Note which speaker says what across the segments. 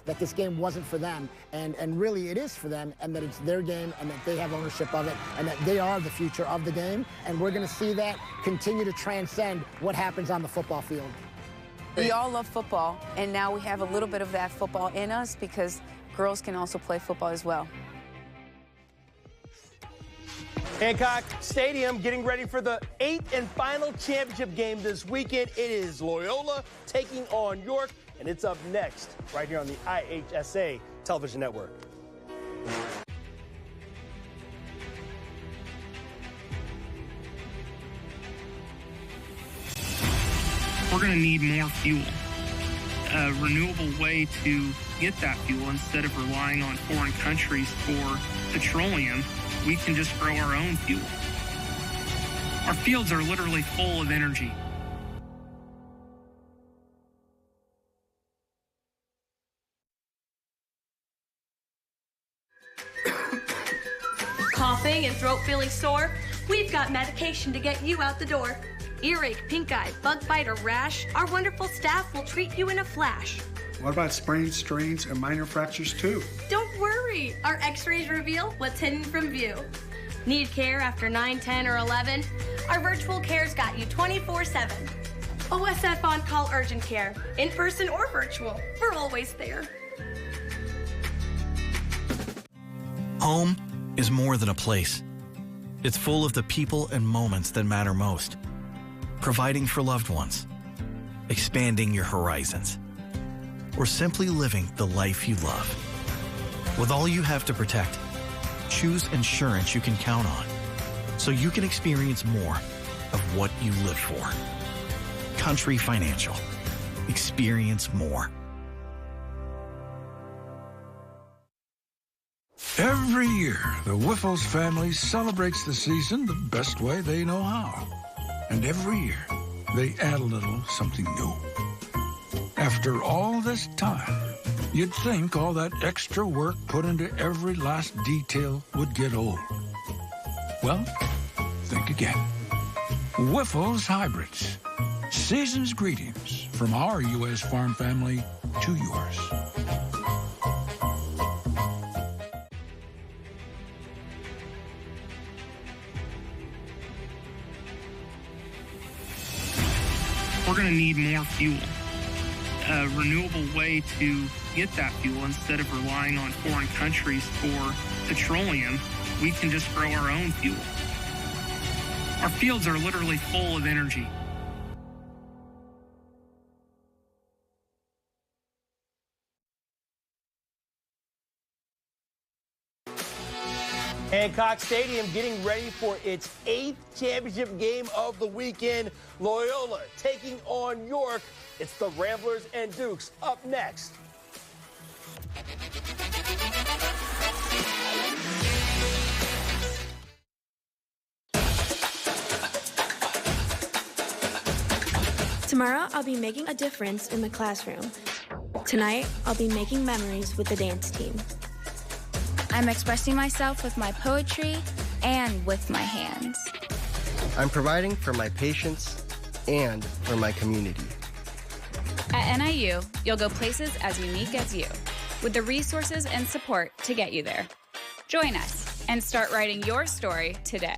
Speaker 1: that this game wasn't for them, and really it is for them, and that it's their game, and that they have ownership of it, and that they are the future of the game, and we're going to see that continue to transcend what happens on the football field.
Speaker 2: We all love football, and now we have a little bit of that football in us because girls can also play football as well.
Speaker 3: Hancock Stadium getting ready for the 8th and final championship game this weekend. It is Loyola taking on York, and it's up next right here on the IHSA television network.
Speaker 4: We're going to need more fuel, a renewable way to get that fuel instead of relying on foreign countries for petroleum. We can just grow our own fuel. Our fields are literally full of energy.
Speaker 5: Coughing and throat feeling sore? We've got medication to get you out the door. Earache, pink eye, bug bite, or rash? Our wonderful staff will treat you in a flash.
Speaker 6: What about sprains, strains, and minor fractures too?
Speaker 5: Don't worry, our x-rays reveal what's hidden from view. Need care after 9, 10, or 11? Our virtual care's got you 24/7. OSF on-call urgent care, in person or virtual, we're always there.
Speaker 7: Home is more than a place. It's full of the people and moments that matter most. Providing for loved ones, expanding your horizons, or simply living the life you love. With all you have to protect, choose insurance you can count on so you can experience more of what you live for. Country Financial. Experience more.
Speaker 8: Every year, the Whiffles family celebrates the season the best way they know how. And every year, they add a little something new. After all this time, you'd think all that extra work put into every last detail would get old. Well, think again. Whiffles Hybrids. Season's greetings from our U.S. farm family to yours.
Speaker 4: We're going to need more fuel, a renewable way to get that fuel instead of relying on foreign countries for petroleum. We can just grow our own fuel. Our fields are literally full of energy.
Speaker 3: Hancock Stadium getting ready for its 8th championship game of the weekend. Loyola taking on York. It's the Ramblers and Dukes up next.
Speaker 9: Tomorrow, I'll be making a difference in the classroom. Tonight, I'll be making memories with the dance team.
Speaker 10: I'm expressing myself with my poetry and with my hands.
Speaker 11: I'm providing for my patients and for my community.
Speaker 12: At NIU, you'll go places as unique as you, with the resources and support to get you there. Join us and start writing your story today.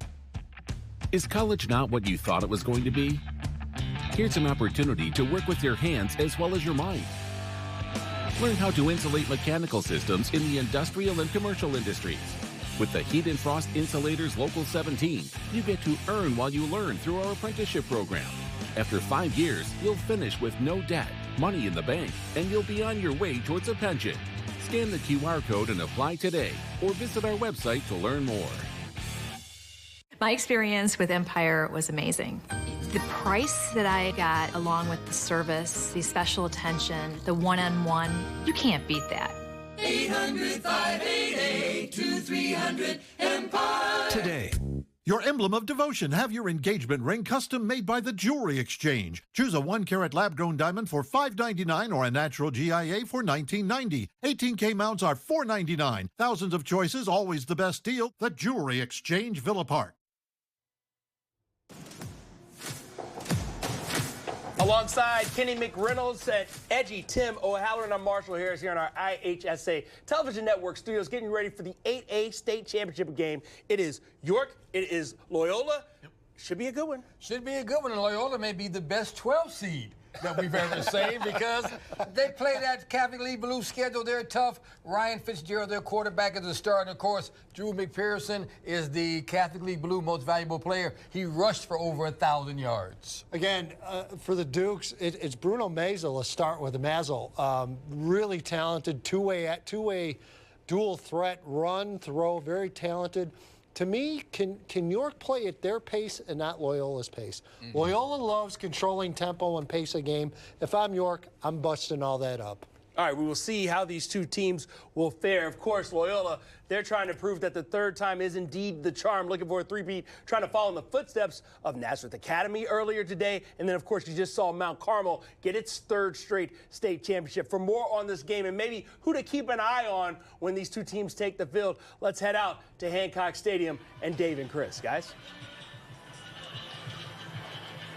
Speaker 13: Is college not what you thought it was going to be? Here's an opportunity to work with your hands as well as your mind. Learn how to insulate mechanical systems in the industrial and commercial industries. With the Heat and Frost Insulators Local 17, you get to earn while you learn through our apprenticeship program. After 5 years, you'll finish with no debt, money in the bank, and you'll be on your way towards a pension. Scan the QR code and apply today, or visit our website to learn more.
Speaker 14: My experience with Empire was amazing. The price that I got, along with the service, the special attention, the one-on-one, you can't beat that.
Speaker 15: 800-588-2300 Empire.
Speaker 16: Today, your emblem of devotion. Have your engagement ring custom made by the Jewelry Exchange. Choose a 1-carat lab-grown diamond for $5.99 or a natural GIA for $19.90. 18K mounts are $4.99. Thousands of choices, always the best deal. The Jewelry Exchange, Villa Park.
Speaker 3: Alongside Kenny McReynolds and Edgy Tim O'Halloran, I'm Marshall Harris here on our IHSA television network studios, getting ready for the 8A state championship game. It is York. It is Loyola. Should be a good one.
Speaker 17: Should be a good one. And Loyola may be the best 12 seed that we've ever seen because they play that Catholic League Blue schedule. They're tough. Ryan Fitzgerald, their quarterback, is the star. And, of course, Drew McPherson is the Catholic League Blue most valuable player. He rushed for over 1,000 yards.
Speaker 18: Again, for the Dukes, it's Bruno Mazel. Let's start with Mazel. Really talented, two-way dual threat, run, throw, very talented. To me, can York play at their pace and not Loyola's pace? Mm-hmm. Loyola loves controlling tempo and pace of game. If I'm York, I'm busting all that up.
Speaker 3: All right, we will see how these two teams will fare. Of course, Loyola, they're trying to prove that the third time is indeed the charm, looking for a three-peat, trying to follow in the footsteps of Nazareth Academy earlier today. And then, of course, you just saw Mount Carmel get its third straight state championship. For more on this game and maybe who to keep an eye on when these two teams take the field, let's head out to Hancock Stadium and Dave and Chris. Guys?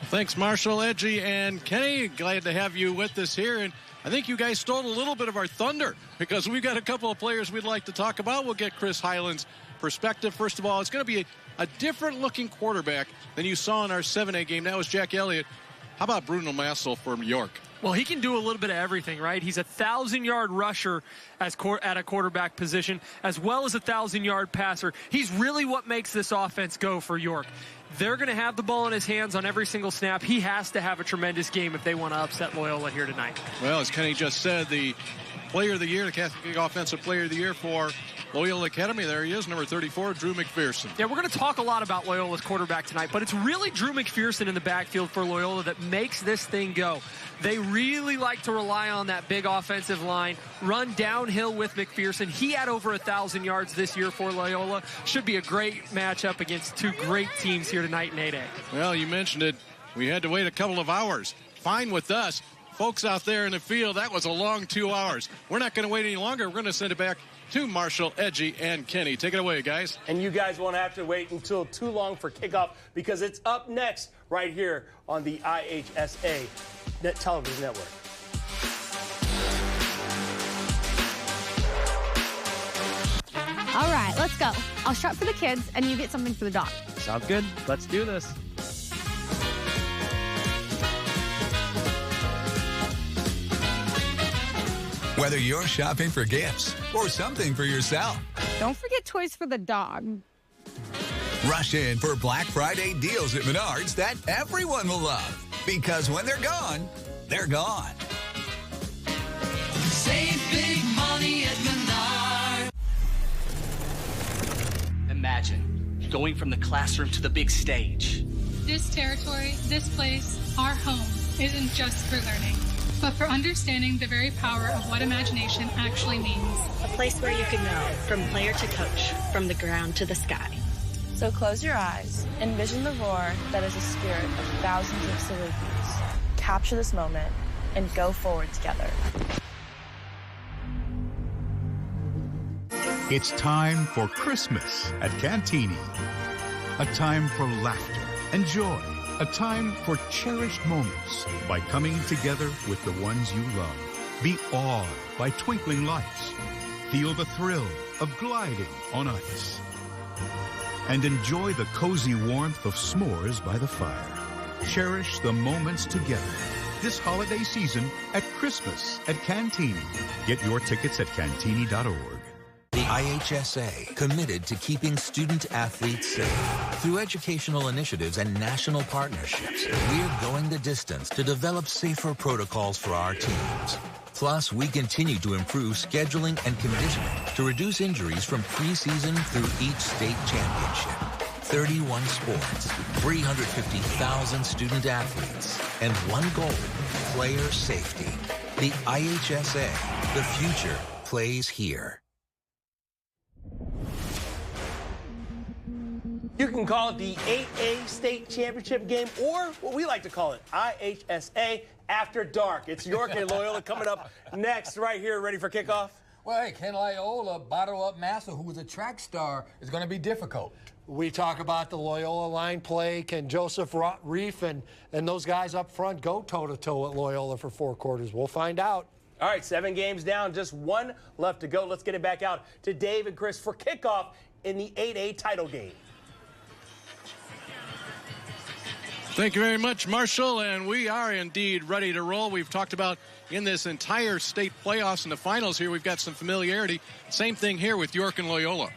Speaker 19: Thanks, Marshall, Edgy, and Kenny. Glad to have you with us here. And I think you guys stole a little bit of our thunder because we've got a couple of players we'd like to talk about. We'll get Chris Hyland's perspective. First of all, it's going to be a different-looking quarterback than you saw in our 7A game. That was Jack Elliott. How about Bruno Mazel from York?
Speaker 20: Well, he can do a little bit of everything, right? He's a 1,000-yard rusher at a quarterback position, as well as a 1,000-yard passer. He's really what makes this offense go for York. They're going to have the ball in his hands on every single snap. He has to have a tremendous game if they want to upset Loyola here tonight.
Speaker 19: Well, as Kenny just said, the player of the year, the Catholic League Offensive Player of the Year for Loyola Academy. There he is, number 34, Drew McPherson.
Speaker 20: Yeah, we're going to talk a lot about Loyola's quarterback tonight, but it's really Drew McPherson in the backfield for Loyola that makes this thing go. They really like to rely on that big offensive line, run downhill with McPherson. He had over 1,000 yards this year for Loyola. Should be a great matchup against two great teams here tonight in 8A.
Speaker 19: Well, you mentioned it. We had to wait a couple of hours. Fine with us. Folks out there in the field, that was a long 2 hours. We're not going to wait any longer. We're going to send it back to Marshall, Edgy, and Kenny. Take it away, guys.
Speaker 3: And you guys won't have to wait until too long for kickoff because it's up next right here on the IHSA Television Network.
Speaker 21: All right, let's go. I'll shop for the kids, and you get something for the dog.
Speaker 22: Sounds good. Let's do this.
Speaker 23: Whether you're shopping for gifts or something for yourself.
Speaker 21: Don't forget toys for the dog.
Speaker 23: Rush in for Black Friday deals at Menards that everyone will love. Because when they're gone, they're gone.
Speaker 15: Save big money at Menards.
Speaker 24: Imagine going from the classroom to the big stage.
Speaker 25: This territory, this place, our home, isn't just for learning, but for understanding the very power of what imagination actually means.
Speaker 26: A place where you can go from player to coach, from the ground to the sky.
Speaker 27: So close your eyes, envision the roar that is a spirit of thousands of Salukis. Capture this moment and go forward together.
Speaker 28: It's time for Christmas at Cantini. A time for laughter and joy. A time for cherished moments by coming together with the ones you love. Be awed by twinkling lights. Feel the thrill of gliding on ice. And enjoy the cozy warmth of s'mores by the fire. Cherish the moments together this holiday season at Christmas at Cantini. Get your tickets at cantini.org.
Speaker 29: The IHSA, committed to keeping student-athletes safe. Through educational initiatives and national partnerships, we're going the distance to develop safer protocols for our teams. Plus, we continue to improve scheduling and conditioning to reduce injuries from preseason through each state championship. 31 sports, 350,000 student-athletes, and one goal, player safety. The IHSA, the future plays here.
Speaker 3: You can call it the 8A state championship game, or what we like to call it, IHSA After Dark. It's York and Loyola coming up next right here. Ready for kickoff?
Speaker 17: Well, hey, can Loyola bottle up Massa, who was a track star, is going to be difficult.
Speaker 18: We talk about the Loyola line play. Can Joseph Reif and those guys up front go toe-to-toe at Loyola for 4 quarters? We'll find out.
Speaker 3: All right, 7 games down, just 1 left to go. Let's get it back out to Dave and Chris for kickoff in the 8A title game.
Speaker 19: Thank you very much, Marshall, and we are indeed ready to roll. We've talked about in this entire state playoffs and the finals here, we've got some familiarity. Same thing here with York and Loyola.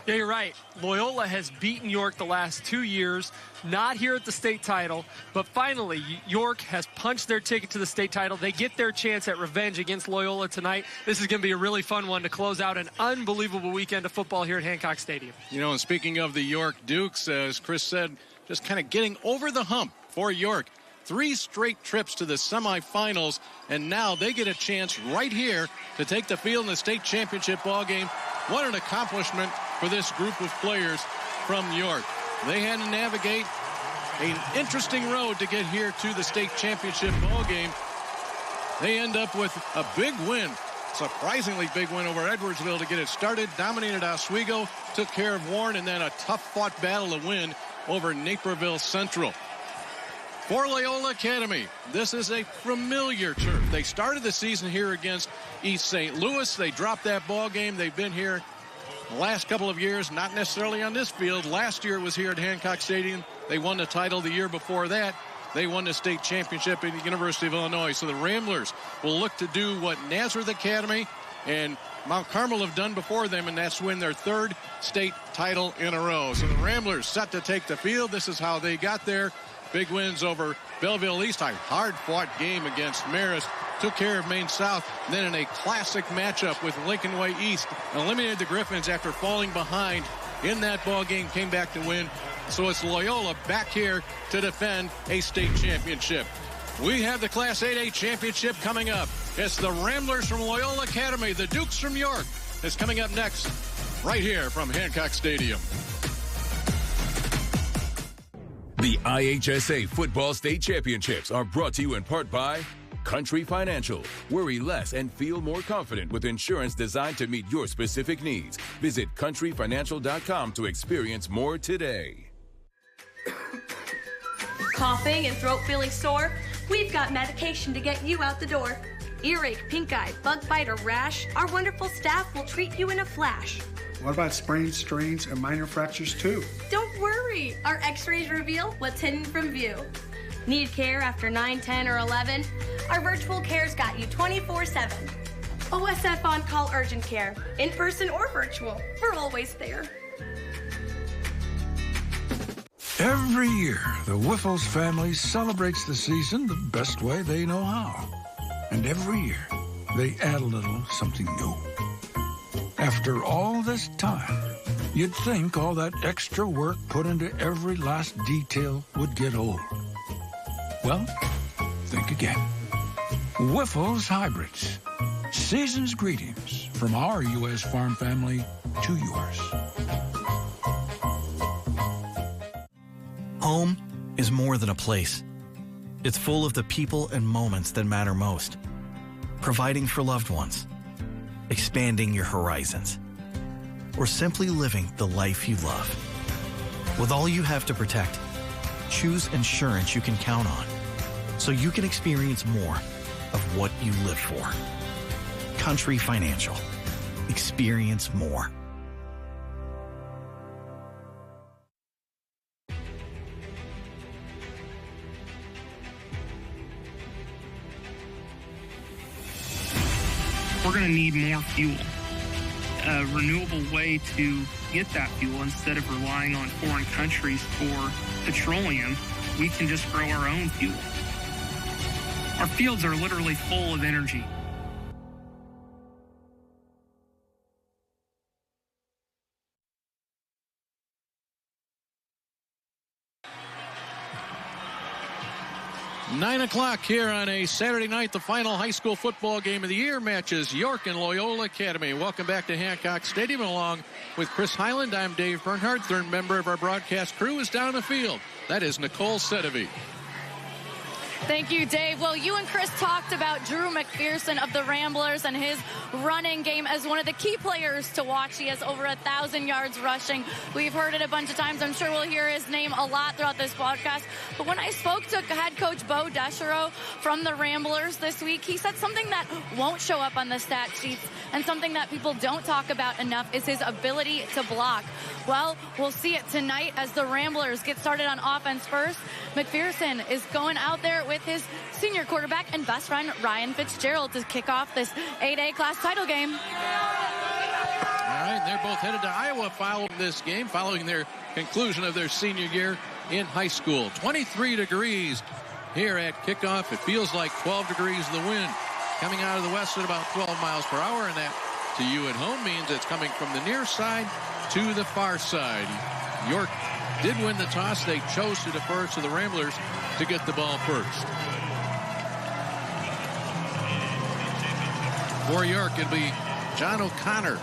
Speaker 20: Yeah, you're right. Loyola has beaten York the last 2 years, not here at the state title, but finally York has punched their ticket to the state title. They get their chance at revenge against Loyola tonight. This is going to be a really fun one to close out an unbelievable weekend of football here at Hancock Stadium.
Speaker 19: You know, and speaking of the York Dukes, as Chris said, just kind of getting over the hump for York. 3 straight trips to the semifinals, and now they get a chance right here to take the field in the state championship ball game. What an accomplishment for this group of players from York. They had to navigate an interesting road to get here to the state championship ball game. They end up with a big win, surprisingly big win over Edwardsville to get it started. Dominated Oswego, took care of Warren, and then a tough-fought battle to win over Naperville Central. For Loyola Academy, this is a familiar turf. They started the season here against East St. Louis. They dropped that ball game. They've been here the last couple of years, not necessarily on this field. Last year was here at Hancock Stadium. They won the title. The year before that, they won the state championship at the University of Illinois. So the Ramblers will look to do what Nazareth Academy and Mount Carmel have done before them, and that's win their 3rd state title in a row. So the Ramblers set to take the field. This is how they got there. Big wins over Belleville East. A hard-fought game against Marist. Took care of Maine South. And then in a classic matchup with Lincoln Way East, eliminated the Griffins after falling behind in that ball game. Came back to win. So it's Loyola back here to defend a state championship. We have the Class 8A championship coming up. It's the Ramblers from Loyola Academy, the Dukes from York. It's coming up next, right here from Hancock Stadium.
Speaker 1: The IHSA Football State Championships are brought to you in part by Country Financial. Worry less and feel more confident with insurance designed to meet your specific needs. Visit countryfinancial.com to experience more today.
Speaker 2: Coughing and throat feeling sore? We've got medication to get you out the door. Earache, pink eye, bug bite, or rash? Our wonderful staff will treat you in a flash.
Speaker 4: What about sprains, strains, and minor fractures too?
Speaker 2: Don't worry. Our x-rays reveal what's hidden from view. Need care after 9, 10, or 11? Our virtual care's got you 24/7. OSF on-call urgent care. In person or virtual. We're always there.
Speaker 5: Every year, the Whiffles family celebrates the season the best way they know how. And every year, they add a little something new. After all this time, you'd think all that extra work put into every last detail would get old. Well, think again. Whiffles Hybrids. Season's greetings from our U.S. farm family to yours.
Speaker 6: Home is more than a place. It's full of the people and moments that matter most. Providing for loved ones, expanding your horizons, or simply living the life you love. With all you have to protect, choose insurance you can count on so you can experience more of what you live for. Country Financial. Experience more.
Speaker 7: We're going to need more fuel. A renewable way to get that fuel instead of relying on foreign countries for petroleum, we can just grow our own fuel. Our fields are literally full of energy.
Speaker 19: Nine o'clock here on a Saturday night, the final high school football game of the year matches York and Loyola Academy. Welcome back to Hancock Stadium. Along with Chris Highland, I'm Dave Bernhardt. Third member of our broadcast crew is down the field. That is Nicole Sedevy.
Speaker 8: Thank you, Dave. Well, you and Chris talked about Drew McPherson of the Ramblers and his running game as one of the key players to watch. He has over 1,000 yards rushing. We've heard it a bunch of times. I'm sure we'll hear his name a lot throughout this podcast. But when I spoke to head coach Bo Deschereaux from the Ramblers this week, he said something that won't show up on the stat sheets and something that people don't talk about enough is his ability to block. Well, we'll see it tonight as the Ramblers get started on offense first. McPherson is going out there with his senior quarterback and best friend Ryan Fitzgerald to kick off this 8A class title game.
Speaker 19: All right, they're both headed to Iowa following this game, following their conclusion of their senior year in high school. 23 degrees here at kickoff. It feels like 12 degrees the wind coming out of the west at about 12 miles per hour, and that to you at home means it's coming from the near side to the far side. York did win the toss. They chose to defer to the Ramblers to get the ball first. For York, it'll be John O'Connor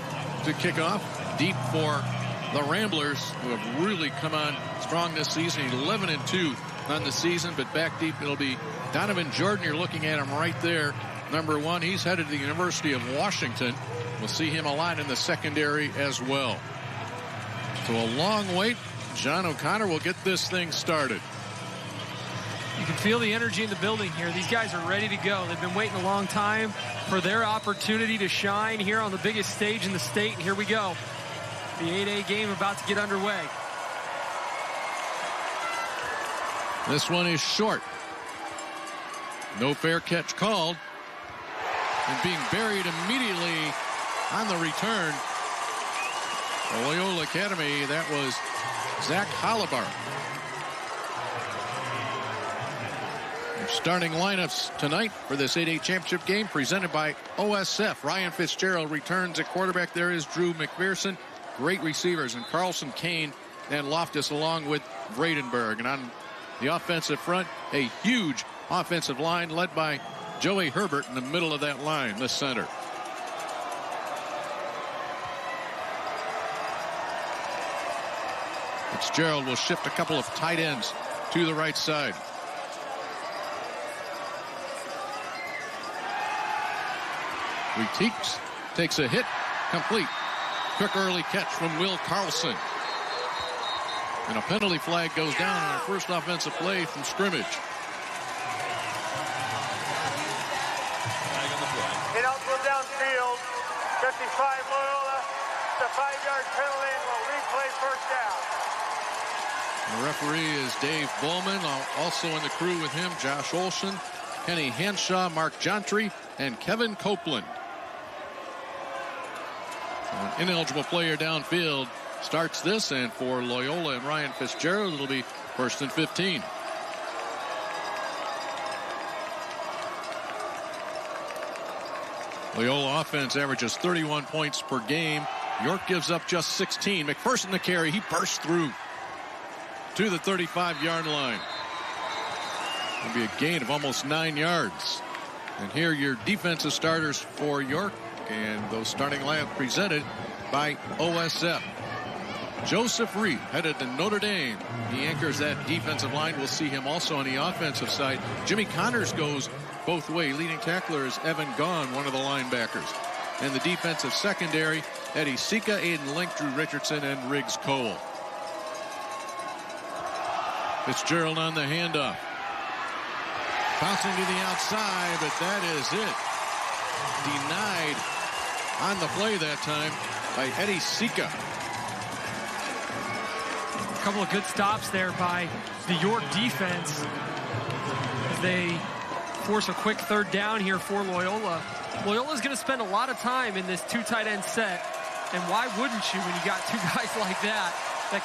Speaker 19: to kick off. Deep for the Ramblers, who have really come on strong this season. 11-2 on the season, but back deep it'll be Donovan Jordan. You're looking at him right there. Number 1, he's headed to the University of Washington. We'll see him a lot in the secondary as well. So a long wait. John O'Connor will get this thing started.
Speaker 20: You can feel the energy in the building here. These guys are ready to go. They've been waiting a long time for their opportunity to shine here on the biggest stage in the state. And here we go. The 8A game about to get underway.
Speaker 19: This one is short. No fair catch called. And being buried immediately on the return. For Loyola Academy, that was Zach Hollibar. Your starting lineups tonight for this 8A championship game presented by OSF. Ryan Fitzgerald returns at quarterback. There is Drew McPherson. Great receivers in Carlson, Kane, and Loftus along with Vredenberg. And on the offensive front, a huge offensive line led by Joey Herbert in the middle of that line, the center. Fitzgerald will shift a couple of tight ends to the right side. Reteeks takes a hit, complete. Quick early catch from Will Carlson. And a penalty flag goes down on our first offensive play from scrimmage.
Speaker 9: They don't go downfield. 55 Loyola. The 5-yard penalty will replay first down.
Speaker 19: The referee is Dave Bowman. Also in the crew with him, Josh Olson, Kenny Hanshaw, Mark Jontry, and Kevin Copeland. So an ineligible player downfield starts this, and for Loyola and Ryan Fitzgerald, it'll be 1st and 15. Loyola offense averages 31 points per game. York gives up just 16. McPherson the carry. He bursts through to the 35-yard line. It'll be a gain of almost 9 yards. And here are your defensive starters for York, and those starting lineup presented by OSF. Joseph Reed headed to Notre Dame. He anchors that defensive line. We'll see him also on the offensive side. Jimmy Connors goes both ways. Leading tackler is Evan Gaughan, one of the linebackers. And the defensive secondary, Eddie Sika, Aiden Link, Drew Richardson, and Riggs Cole. Fitzgerald on the handoff. Bouncing to the outside, but that is it. Denied on the play that time by Eddie Sika.
Speaker 20: A couple of good stops there by the York defense as they force a quick 3rd down here for Loyola. Loyola's going to spend a lot of time in this 2 tight end set, and why wouldn't you when you got 2 guys like that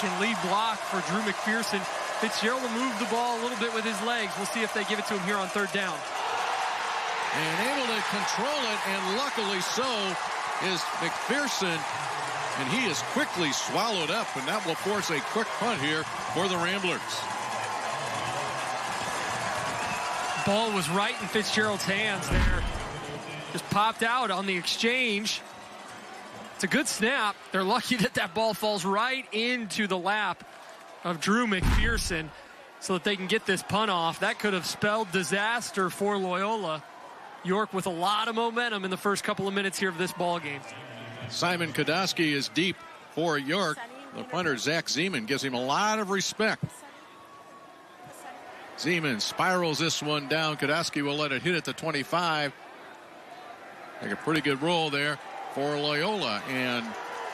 Speaker 20: can lead block for Drew McPherson. Fitzgerald will move the ball a little bit with his legs. We'll see if they give it to him here on 3rd down.
Speaker 19: And able to control it, and luckily so is McPherson. And he is quickly swallowed up, and that will force a quick punt here for the Ramblers.
Speaker 20: Ball was right in Fitzgerald's hands there. Just popped out on the exchange. It's a good snap. They're lucky that that ball falls right into the lap of Drew McPherson. so that they can get this punt off. That could have spelled disaster for Loyola. York with a lot of momentum in the first couple of minutes here of this ball game.
Speaker 19: Simon Kodowski is deep for York. The punter, Zach Zeman, gives him a lot of respect. Zeman spirals this one down. Kodowski will let it hit at the 25. Make a pretty good roll there for Loyola. And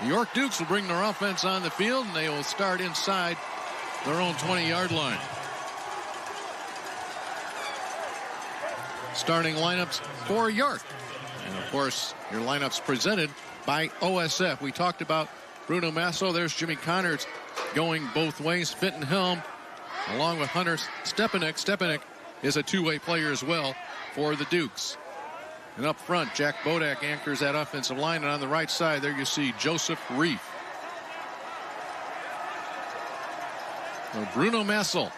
Speaker 19: the York Dukes will bring their offense on the field, and they will start inside their own 20-yard line. Starting lineups for York. And, of course, your lineups presented by OSF. We talked about Bruno Masso. There's Jimmy Connors going both ways. Fenton Helm along with Hunter Stepanek. Stepanek is a two-way player as well for the Dukes. And up front, Jack Bodak anchors that offensive line. And on the right side, there you see Joseph Reif. So Bruno Massel.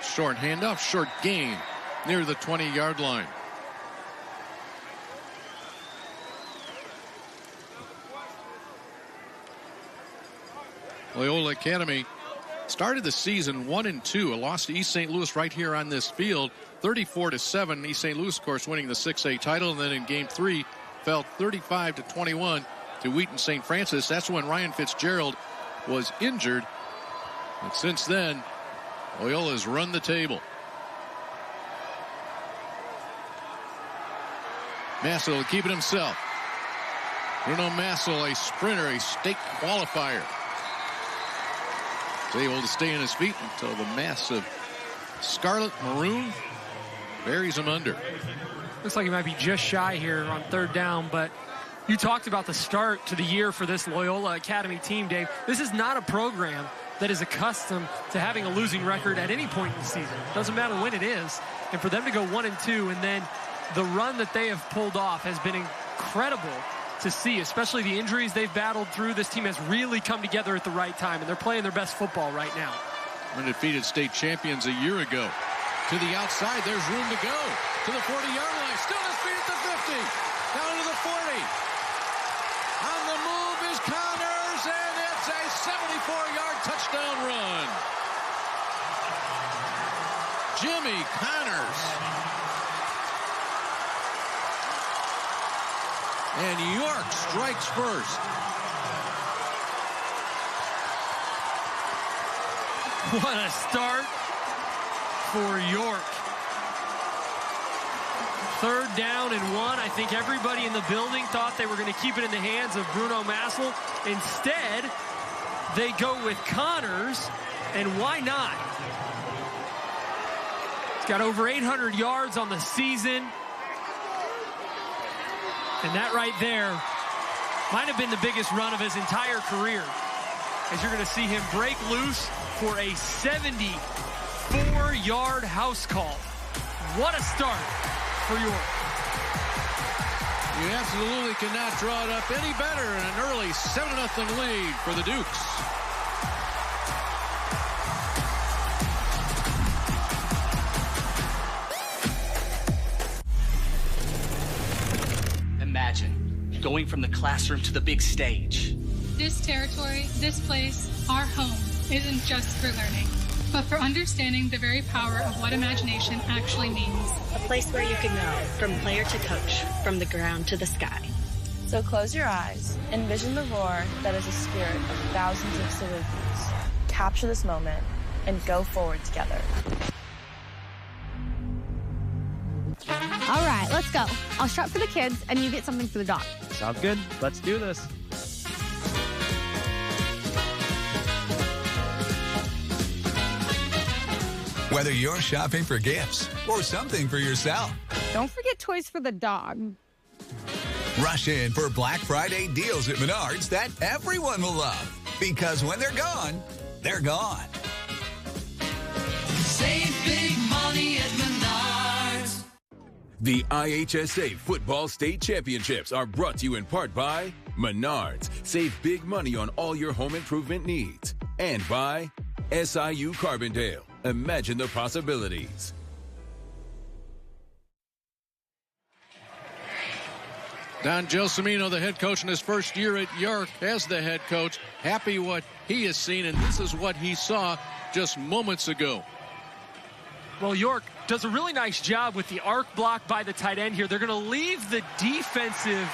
Speaker 19: Short handoff, short gain near the 20-yard line. Loyola Academy started the season 1-2. A loss to East St. Louis right here on this field, 34-7. East St. Louis, of course, winning the 6A title, and then in Game 3 fell 35-21 to Wheaton St. Francis. That's when Ryan Fitzgerald was injured. But since then, Loyola has run the table. Massel will keep it himself. Bruno Massel, a sprinter, a state qualifier. Is able to stay on his feet until the mass of scarlet maroon buries him under.
Speaker 20: Looks like he might be just shy here on third down, but you talked about the start to the year for this Loyola Academy team, Dave. This is not a program that is accustomed to having a losing record at any point in the season. Doesn't matter when it is. And for them to go 1-2, and then the run that they have pulled off has been incredible to see, especially the injuries they've battled through. This team has really come together at the right time, and they're playing their best football right now.
Speaker 19: Undefeated state champions a year ago. To the outside, there's room to go. To the 40-yard line, still his feet at the 50. Down to the 40. On the move is Connors, and it's a 74-yard touchdown run. Jimmy Connors. And York strikes first.
Speaker 20: What a start for York. Third down and 1. I think everybody in the building thought they were going to keep it in the hands of Bruno Massel. Instead, they go with Connors, and why not? He's got over 800 yards on the season. And that right there might have been the biggest run of his entire career, as you're going to see him break loose for a 74-yard house call. What a start for York.
Speaker 19: You absolutely cannot draw it up any better in an early 7-0 lead for the Dukes.
Speaker 24: Imagine going from the classroom to the big stage.
Speaker 25: This territory, this place, our home, isn't just for learning, but for understanding the very power of what imagination actually means.
Speaker 26: A place where you can go from player to coach, from the ground to the sky.
Speaker 27: So close your eyes, envision the roar that is a spirit of thousands of Salukis. Capture this moment and go forward together.
Speaker 10: All right, let's go. I'll strap for the kids and you get something for the dog.
Speaker 11: Sounds good. Let's do this.
Speaker 12: Whether you're shopping for gifts or something for yourself.
Speaker 10: Don't forget toys for the dog.
Speaker 12: Rush in for Black Friday deals at Menards that everyone will love. Because when they're gone, they're gone.
Speaker 15: Save big money at Menards.
Speaker 1: The IHSA Football State Championships are brought to you in part by Menards. Save big money on all your home improvement needs. And by SIU Carbondale. Imagine the possibilities.
Speaker 19: Don Gelsomino, the head coach in his first year at York as the head coach, happy what he has seen, and this is what he saw just moments ago.
Speaker 20: Well, York does a really nice job with the arc block by the tight end here. They're going to leave the defensive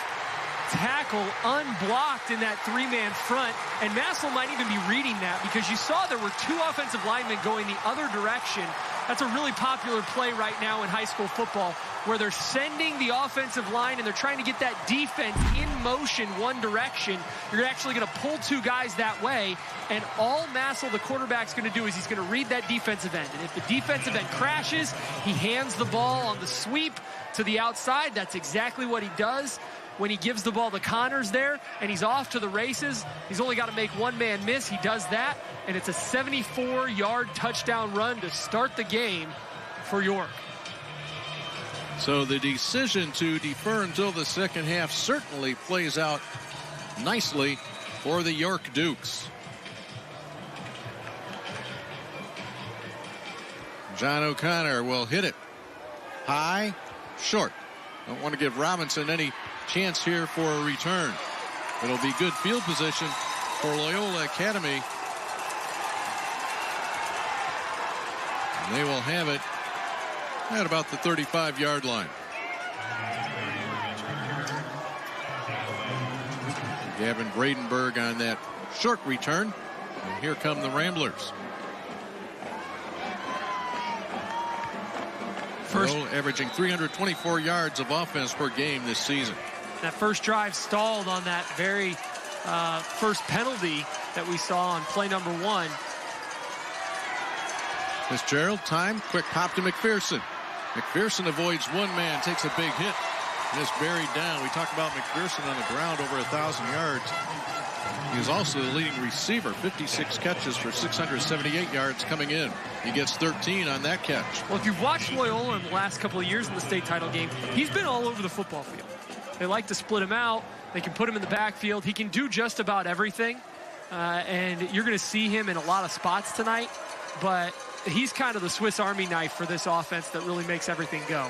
Speaker 20: tackle unblocked in that three-man front, and Massel might even be reading that because you saw there were two offensive linemen going the other direction. That's a really popular play right now in high school football where they're sending the offensive line and they're trying to get that defense in motion one direction. You're actually going to pull two guys that way, and all Massel, the quarterback's going to do is he's going to read that defensive end. And if the defensive end crashes, he hands the ball on the sweep to the outside. That's exactly what he does. When he gives the ball to Connors there and he's off to the races, he's only got to make one man miss. He does that, and it's a 74-yard touchdown run to start the game for York.
Speaker 19: So the decision to defer until the second half certainly plays out nicely for the York Dukes. John O'Connor will hit it high, short. Don't want to give Robinson any chance here for a return. It'll be good field position for Loyola Academy. And they will have it at about the 35-yard line. Gavin Bradenberg on that short return. And here come the Ramblers. Loyola averaging 324 yards of offense per game this season.
Speaker 20: That first drive stalled on that very first penalty that we saw on play number 1.
Speaker 19: Fitzgerald, time, quick pop to McPherson. McPherson avoids one man, takes a big hit, and is buried down. We talked about McPherson on the ground over 1,000 yards. He is also the leading receiver, 56 catches for 678 yards coming in. He gets 13 on that catch.
Speaker 20: Well, if you've watched Loyola in the last couple of years in the state title game, he's been all over the football field. They like to split him out. They can put him in the backfield. He can do just about everything. And you're going to see him in a lot of spots tonight. But he's kind of the Swiss Army knife for this offense that really makes everything go.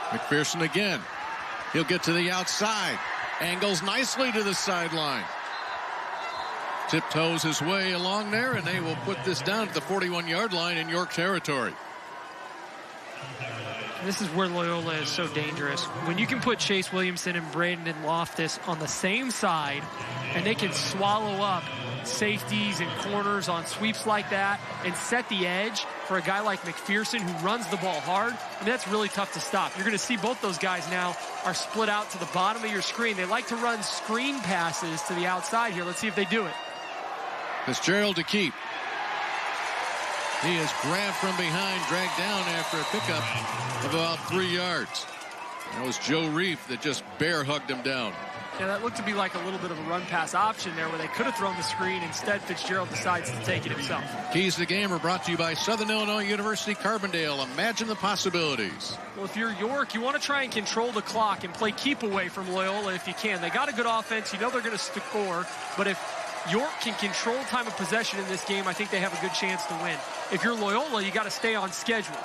Speaker 19: McPherson again. He'll get to the outside. Angles nicely to the sideline. Tiptoes his way along there, and they will put this down at the 41-yard line in York territory.
Speaker 20: This is where Loyola is so dangerous. When you can put Chase Williamson and Brandon Loftus on the same side, and they can swallow up safeties and corners on sweeps like that and set the edge for a guy like McPherson who runs the ball hard, I mean, that's really tough to stop. You're going to see both those guys now are split out to the bottom of your screen. They like to run screen passes to the outside here. Let's see if they do it.
Speaker 19: Fitzgerald to keep. He is grabbed from behind, dragged down after a pickup of about 3 yards. That was Joe Reef that just bear hugged him down.
Speaker 20: Yeah, that looked to be like a little bit of a run-pass option there where they could have thrown the screen. Instead, Fitzgerald decides to take it himself.
Speaker 19: Keys to the Game are brought to you by Southern Illinois University Carbondale. Imagine the possibilities.
Speaker 20: Well, if you're York, you want to try and control the clock and play keep away from Loyola if you can. They got a good offense. You know they're going to score. But if York can control time of possession in this game, I think they have a good chance to win. If you're Loyola, you got to stay on schedule.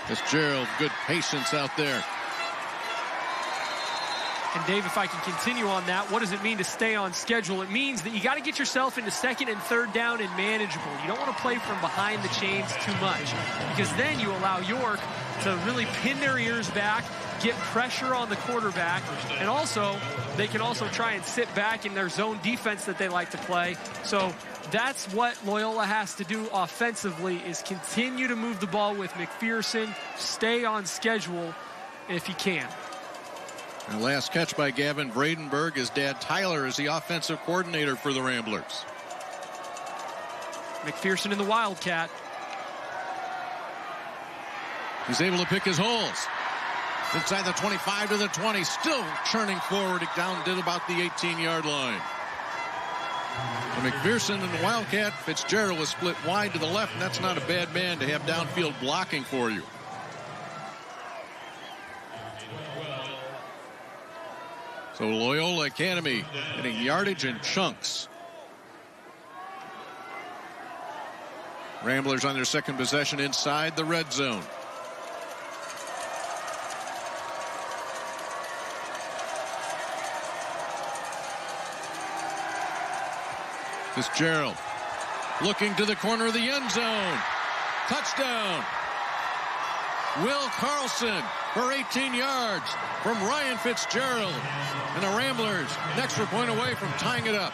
Speaker 19: Fitzgerald, good patience out there.
Speaker 20: And Dave, if I can continue on that, what does it mean to stay on schedule? It means that you got to get yourself into second and third down and manageable. You don't want to play from behind the chains too much because then you allow York to really pin their ears back, get pressure on the quarterback, and also they can also try and sit back in their zone defense that they like to play. So that's what Loyola has to do offensively is continue to move the ball with McPherson, stay on schedule if you can.
Speaker 19: And last catch by Gavin Bradenberg. His dad Tyler is the offensive coordinator for the Ramblers.
Speaker 20: McPherson in the Wildcat.
Speaker 19: He's able to pick his holes. Inside the 25 to the 20, still churning forward down to about the 18-yard line. And McPherson and the Wildcat, Fitzgerald was split wide to the left, and that's not a bad man to have downfield blocking for you. So Loyola Academy getting yardage in chunks. Ramblers on their second possession inside the red zone. Fitzgerald looking to the corner of the end zone. Touchdown. Will Carlson for 18 yards from Ryan Fitzgerald. And the Ramblers an extra point away from tying it up.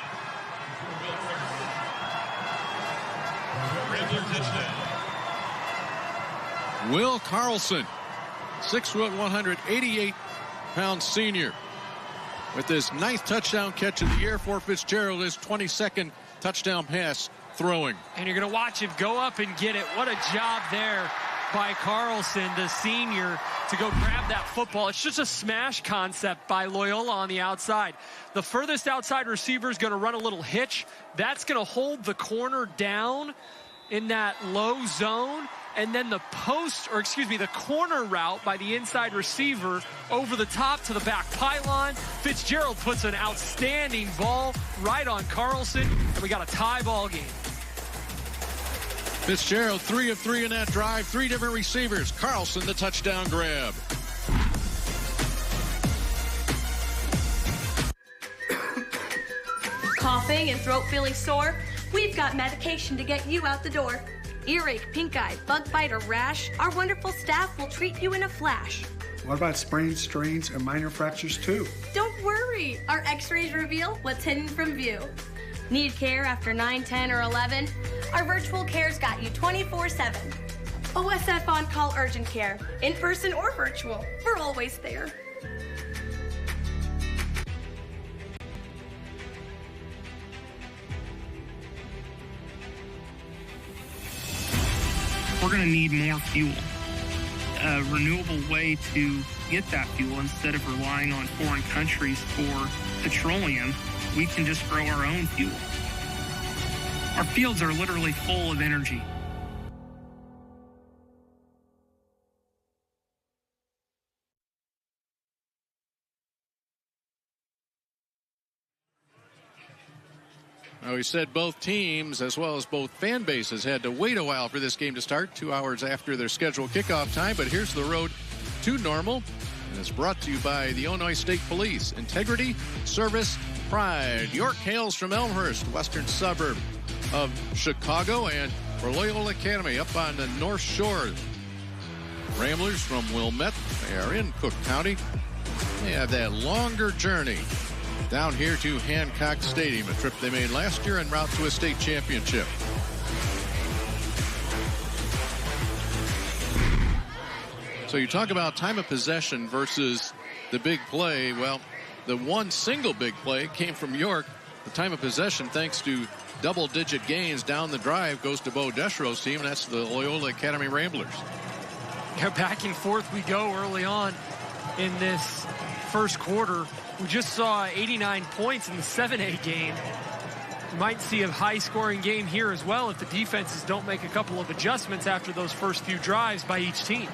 Speaker 19: Will Carlson, 6 foot, 188-pound senior, with his 9th touchdown catch of the year for Fitzgerald, his 22nd touchdown pass throwing.
Speaker 20: And you're going to watch him go up and get it. What a job there by Carlson, the senior, to go grab that football. It's just a smash concept by Loyola on the outside. The furthest outside receiver is going to run a little hitch. That's going to hold the corner down in that low zone. And then the corner route by the inside receiver over the top to the back pylon. Fitzgerald puts an outstanding ball right on Carlson, and we got a tie ball game.
Speaker 19: Fitzgerald 3 of 3 in that drive, 3 different receivers. Carlson the touchdown grab.
Speaker 2: Coughing and throat feeling sore? We've got medication to get you out the door. Earache, pink eye, bug bite, or rash, our wonderful staff will treat you in a flash.
Speaker 4: What about sprains, strains, and minor fractures too?
Speaker 2: Don't worry, our x-rays reveal what's hidden from view. Need care after 9, 10, or 11? Our virtual care's got you 24/7. OSF on-call urgent care, in person or virtual, we're always there.
Speaker 7: We're going to need more fuel. A renewable way to get that fuel instead of relying on foreign countries for petroleum. We can just grow our own fuel. Our fields are literally full of energy.
Speaker 19: Now, we said both teams, as well as both fan bases, had to wait a while for this game to start, 2 hours after their scheduled kickoff time. But here's the road to normal, and it's brought to you by the Illinois State Police. Integrity, service, pride. York hails from Elmhurst, western suburb of Chicago, and for Loyola Academy up on the North Shore. Ramblers from Wilmette, they are in Cook County. They have that longer journey down here to Hancock Stadium, a trip they made last year en route to a state championship. So you talk about time of possession versus the big play. Well, the one single big play came from York. The time of possession, thanks to double-digit gains down the drive, goes to Bo Deschro's team, and that's the Loyola Academy Ramblers.
Speaker 20: Yeah, back and forth we go early on in this first quarter. We just saw 89 points in the 7A game. We might see a high-scoring game here as well if the defenses don't make a couple of adjustments after those first few drives by each team.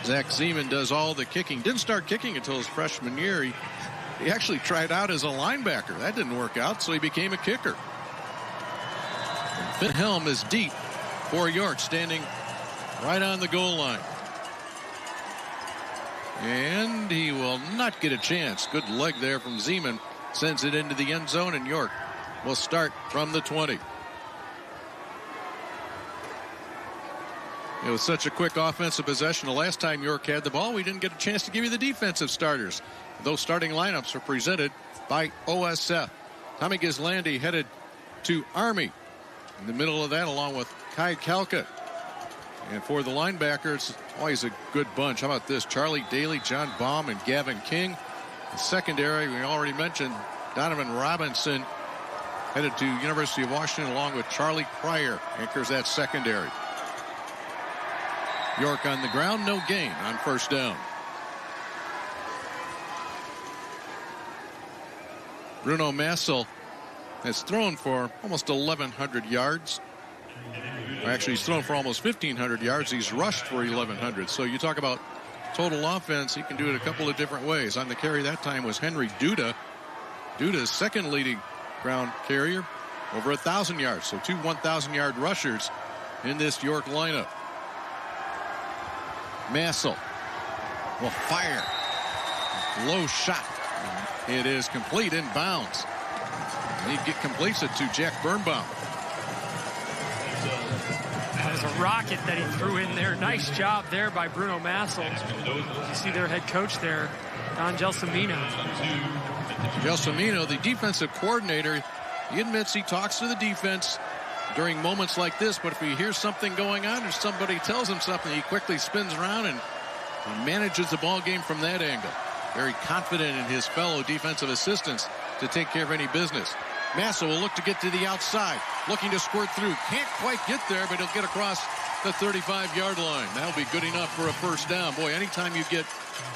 Speaker 19: Zach Zeman does all the kicking. Didn't start kicking until his freshman year. He actually tried out as a linebacker. That didn't work out, so he became a kicker. Finn Helm is deep for York, standing right on the goal line. And he will not get a chance. Good leg there from Zeman. Sends it into the end zone, and York will start from the 20. It was such a quick offensive possession. The last time York had the ball, we didn't get a chance to give you the defensive starters. Those starting lineups are presented by OSF. Tommy Ghislandi headed to Army. In the middle of that, along with Kai Kalka. And for the linebackers, always a good bunch. How about this? Charlie Daly, John Baum, and Gavin King. The secondary, we already mentioned Donovan Robinson, headed to University of Washington, along with Charlie Pryor, anchors that secondary. York on the ground, no gain on first down. Bruno Massel has thrown for almost 1,100 yards. Actually, he's thrown for almost 1,500 yards. He's rushed for 1,100. So you talk about total offense, he can do it a couple of different ways. On the carry that time was Henry Duda. Duda's second leading ground carrier. over 1,000 yards. So 2 1,000-yard rushers in this York lineup. Massel will fire. Low shot. It is complete in bounds. He completes it to Jack Birnbaum.
Speaker 20: That was a rocket that he threw in there. Nice job there by Bruno Massel. You see their head coach there, Don Gelsomino.
Speaker 19: Gelsomino, the defensive coordinator, he admits he talks to the defense during moments like this, but if he hears something going on or somebody tells him something, he quickly spins around and manages the ball game from that angle. Very confident in his fellow defensive assistants to take care of any business. Massel will look to get to the outside, looking to squirt through. Can't quite get there, but he'll get across the 35-yard line. That'll be good enough for a first down. Boy, anytime you get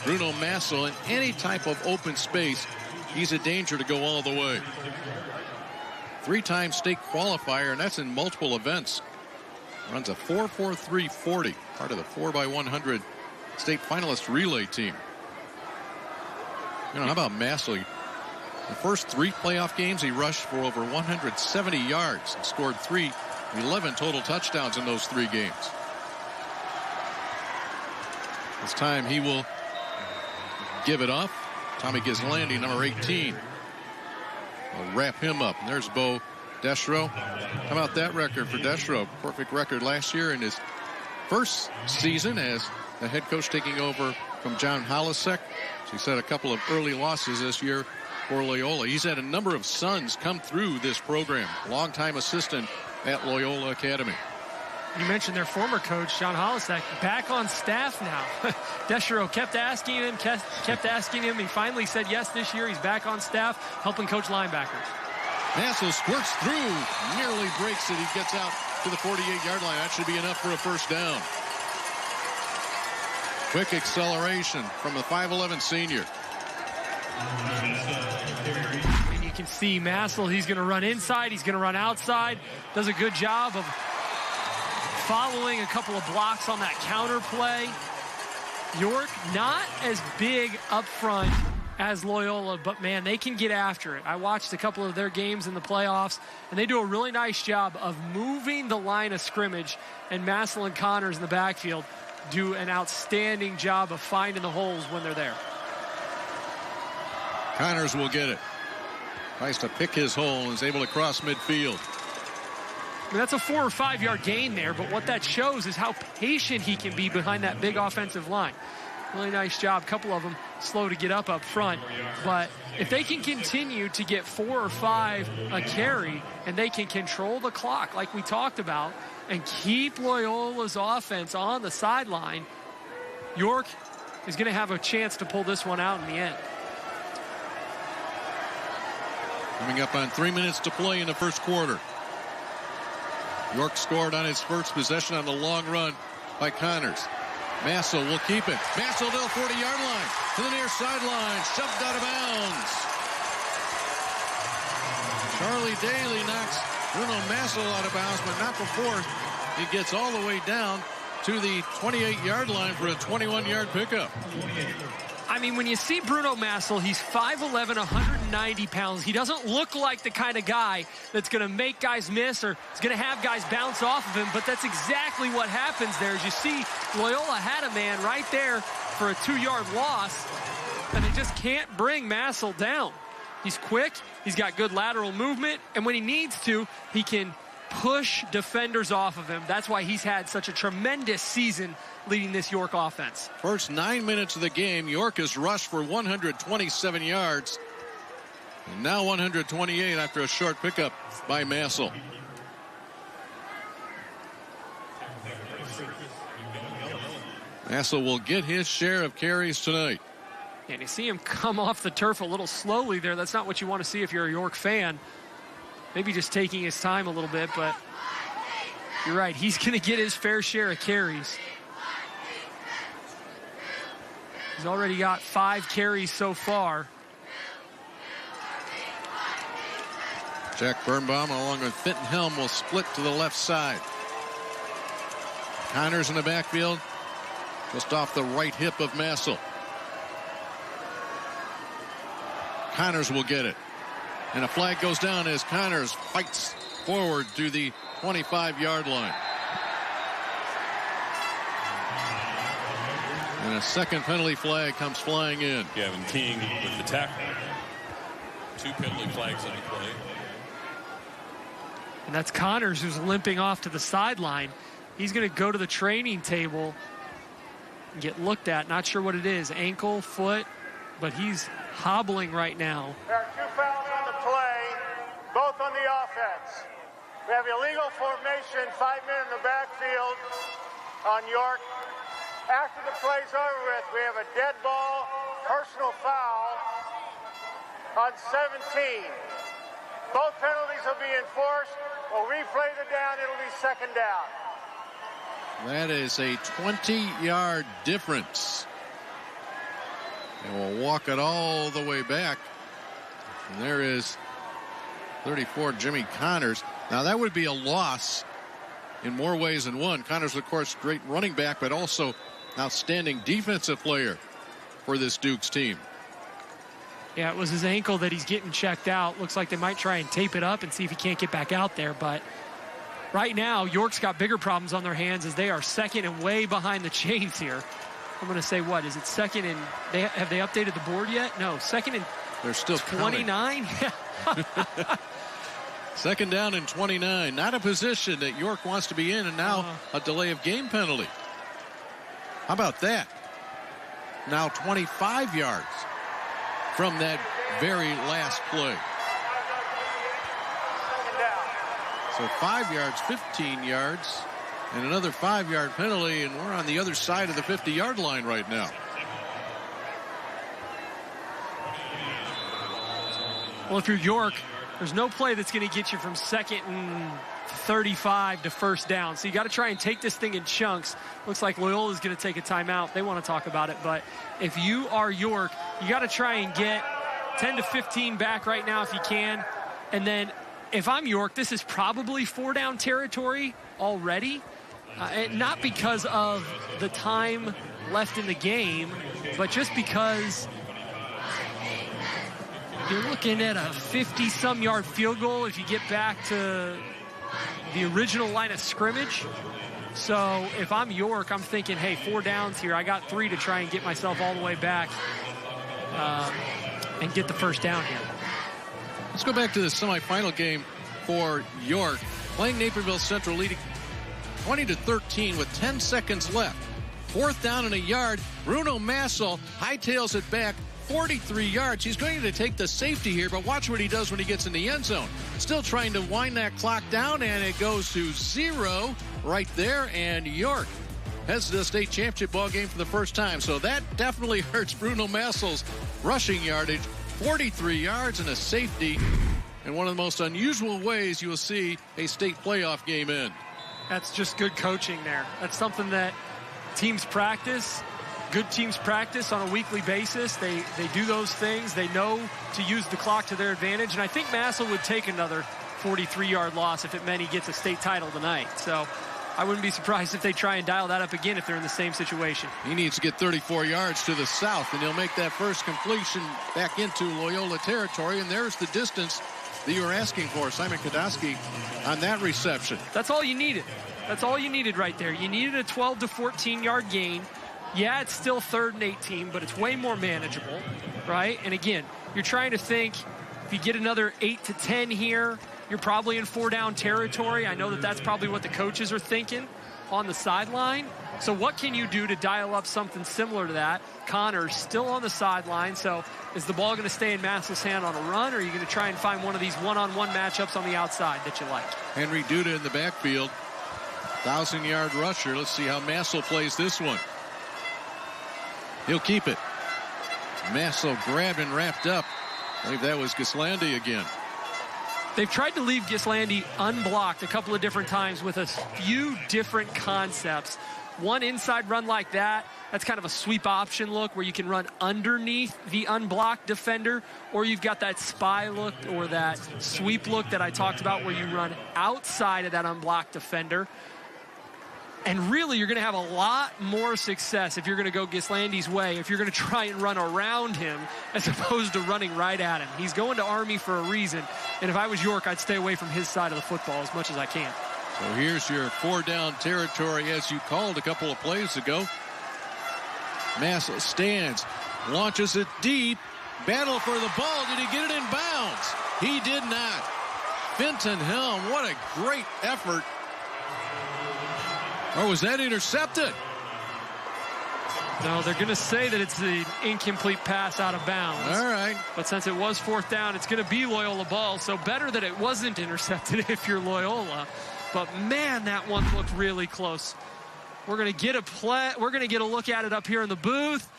Speaker 19: Bruno Massel in any type of open space, he's a danger to go all the way. 3-time state qualifier, and that's in multiple events. Runs a 4.4340, part of the 4x100 state finalist relay team. How about Massel? The first 3 playoff games, he rushed for over 170 yards and scored 11 total touchdowns in those 3 games. This time he will give it off. Tommy Ghislandi, number 18. Will wrap him up. And there's Bo Deschro. How about that record for Deschro? Perfect record last year in his first season as the head coach, taking over from John Holisek. He's had a couple of early losses this year for Loyola. He's had a number of sons come through this program. Longtime assistant at Loyola Academy.
Speaker 20: You mentioned their former coach, John Holisek, back on staff now. Deschro kept asking him. He finally said yes this year. He's back on staff, helping coach linebackers.
Speaker 19: Massel squirts through, nearly breaks it. He gets out to the 48-yard line. That should be enough for a first down. Quick acceleration from the 5'11 senior.
Speaker 20: And you can see Massel, he's going to run inside, he's going to run outside. Does a good job of following a couple of blocks on that counter play. York not as big up front as Loyola, but man, they can get after it. I watched a couple of their games in the playoffs, and they do a really nice job of moving the line of scrimmage, and Massel and Connors in the backfield do an outstanding job of finding the holes when they're there.
Speaker 19: Connors will get it. Tries to pick his hole and is able to cross midfield.
Speaker 20: I mean, that's a 4 or 5 yard gain there, but what that shows is how patient he can be behind that big offensive line. Really nice job. A couple of them slow to get up front, but if they can continue to get 4 or 5 a carry and they can control the clock like we talked about and keep Loyola's offense on the sideline, York is going to have a chance to pull this one out in the end.
Speaker 19: Coming up on 3 minutes to play in the first quarter. York scored on his first possession on the long run by Connors. Massel will keep it. Massel to the 40-yard line, to the near sideline, shoved out of bounds. Charlie Daly knocks Bruno Massel out of bounds, but not before he gets all the way down to the 28-yard line for a 21-yard pickup.
Speaker 20: I mean, when you see Bruno Massel, he's 5'11", 190 pounds. He doesn't look like the kind of guy that's going to make guys miss or is going to have guys bounce off of him, but that's exactly what happens there. As you see, Loyola had a man right there for a 2-yard loss, and they just can't bring Massel down. He's quick, he's got good lateral movement, and when he needs to, he can push defenders off of him. That's why he's had such a tremendous season leading this York offense.
Speaker 19: First 9 minutes of the game, York has rushed for 127 yards. And now 128 after a short pickup by Massel. Massel will get his share of carries tonight.
Speaker 20: And you see him come off the turf a little slowly there. That's not what you want to see if you're a York fan. Maybe just taking his time a little bit, but you're right. He's going to get his fair share of carries. He's already got 5 carries so far.
Speaker 19: Jack Birnbaum along with Fenton Helm will split to the left side. Connors in the backfield, just off the right hip of Massel. Connors will get it. And a flag goes down as Connors fights forward to the 25-yard line. And a second penalty flag comes flying in.
Speaker 13: Gavin King with the tackle. 2 penalty flags on the play.
Speaker 20: And that's Connors, who's limping off to the sideline. He's going to go to the training table and get looked at. Not sure what it is, ankle, foot, but he's hobbling right now.
Speaker 9: There are 2 fouls on the play, both on the offense. We have illegal formation, 5 men in the backfield on York. After the play's over with, we have a dead ball, personal foul on 17. Both penalties will be enforced. We'll replay the down. It'll be second down.
Speaker 19: That is a 20-yard difference. And we'll walk it all the way back. And there is 34, Jimmy Connors. Now, that would be a loss in more ways than one. Connors, of course, great running back, but also outstanding defensive player for this Dukes team.
Speaker 20: Yeah, it was his ankle that he's getting checked out. Looks like they might try and tape it up and see if he can't get back out there. But right now, York's got bigger problems on their hands as they are second and way behind the chains here. I'm going to say, what, is it second and have they updated the board yet? No, second and
Speaker 19: they're still
Speaker 20: 29.
Speaker 19: Second down and 29. Not a position that York wants to be in, and now a delay of game penalty. How about that? Now 25 yards from that very last play. So 5 yards, 15 yards, and another 5-yard penalty, and we're on the other side of the 50-yard line right now.
Speaker 20: Well, if you're York, there's no play that's going to get you from second and 35 to first down. So you got to try and take this thing in chunks. Looks like Loyola is going to take a timeout. They want to talk about it. But if you are York, you got to try and get 10 to 15 back right now if you can. And then if I'm York, this is probably 4-down territory already. Not because of the time left in the game, but just because you're looking at a 50-some yard field goal if you get back to the original line of scrimmage. So if I'm York, I'm thinking, hey, 4 downs here. I got 3 to try and get myself all the way back and get the first down here.
Speaker 19: Let's go back to the semifinal game for York. Playing Naperville Central, leading 20-13 with 10 seconds left. 4th down and a yard. Bruno Massel hightails it back 43 yards. He's going to take the safety here, but watch what he does when he gets in the end zone. Still trying to wind that clock down, and it goes to 0 right there, and York heads to the state championship ball game for the first time. So that definitely hurts Bruno Massel's rushing yardage. 43 yards and a safety, in one of the most unusual ways you will see a state playoff game end.
Speaker 20: That's just good coaching there. That's something that teams practice. Good teams practice on a weekly basis. They do those things. They know to use the clock to their advantage. And I think Massel would take another 43-yard loss if it meant he gets a state title tonight. So I wouldn't be surprised if they try and dial that up again if they're in the same situation.
Speaker 19: He needs to get 34 yards to the south, and he'll make that first completion back into Loyola territory. And there's the distance that you were asking for, Simon Kodowski, on that reception.
Speaker 20: That's all you needed. That's all you needed right there. You needed a 12 to 14-yard gain. Yeah, it's still 3rd and 18, but it's way more manageable, right? And again, you're trying to think, if you get another 8 to 10 here, you're probably in 4-down territory. I know that that's probably what the coaches are thinking on the sideline. So what can you do to dial up something similar to that? Connor's still on the sideline, so is the ball going to stay in Massel's hand on a run, or are you going to try and find one of these one-on-one matchups on the outside that you like?
Speaker 19: Henry Duda in the backfield, 1,000-yard rusher. Let's see how Massel plays this one. He'll keep it. Massel grabbed and wrapped up. I believe that was Gislandi again.
Speaker 20: They've tried to leave Gislandi unblocked a couple of different times with a few different concepts. One inside run like that, that's kind of a sweep option look where you can run underneath the unblocked defender, or you've got that spy look or that sweep look that I talked about where you run outside of that unblocked defender. And really, you're going to have a lot more success if you're going to go Gislandi's way, if you're going to try and run around him as opposed to running right at him. He's going to Army for a reason. And if I was York, I'd stay away from his side of the football as much as I can.
Speaker 19: So here's your 4-down territory as you called a couple of plays ago. Mass stands, launches it deep. Battle for the ball. Did he get it in bounds? He did not. Fenton Helm, what a great effort. Or was that intercepted?
Speaker 20: No, they're going to say that it's the incomplete pass out of bounds.
Speaker 19: All right.
Speaker 20: But since it was 4th down, it's going to be Loyola ball. So better that it wasn't intercepted if you're Loyola. But man, that one looked really close. We're going to get a play. We're going to get a look at it up here in the booth.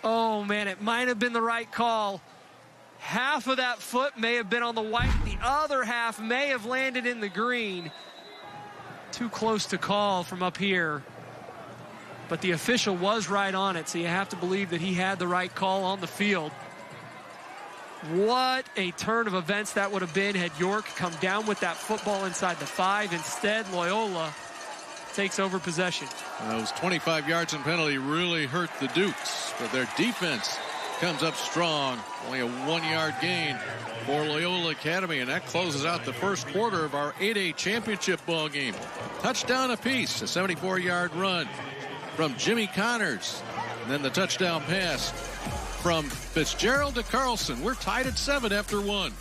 Speaker 20: Oh man, it might have been the right call. Half of that foot may have been on the white. The other half may have landed in the green. Too close to call from up here. But the official was right on it, so you have to believe that he had the right call on the field. What a turn of events that would have been had York come down with that football inside the 5. Instead, Loyola takes over possession.
Speaker 19: Those 25 yards and penalty really hurt the Dukes, but their defense comes up strong. Only a 1-yard gain for Loyola Academy, and that closes out the first quarter of our 8A championship ball game. Touchdown apiece, a 74-yard run from Jimmy Connors, and then the touchdown pass from Fitzgerald to Carlson. We're tied at 7 after 1.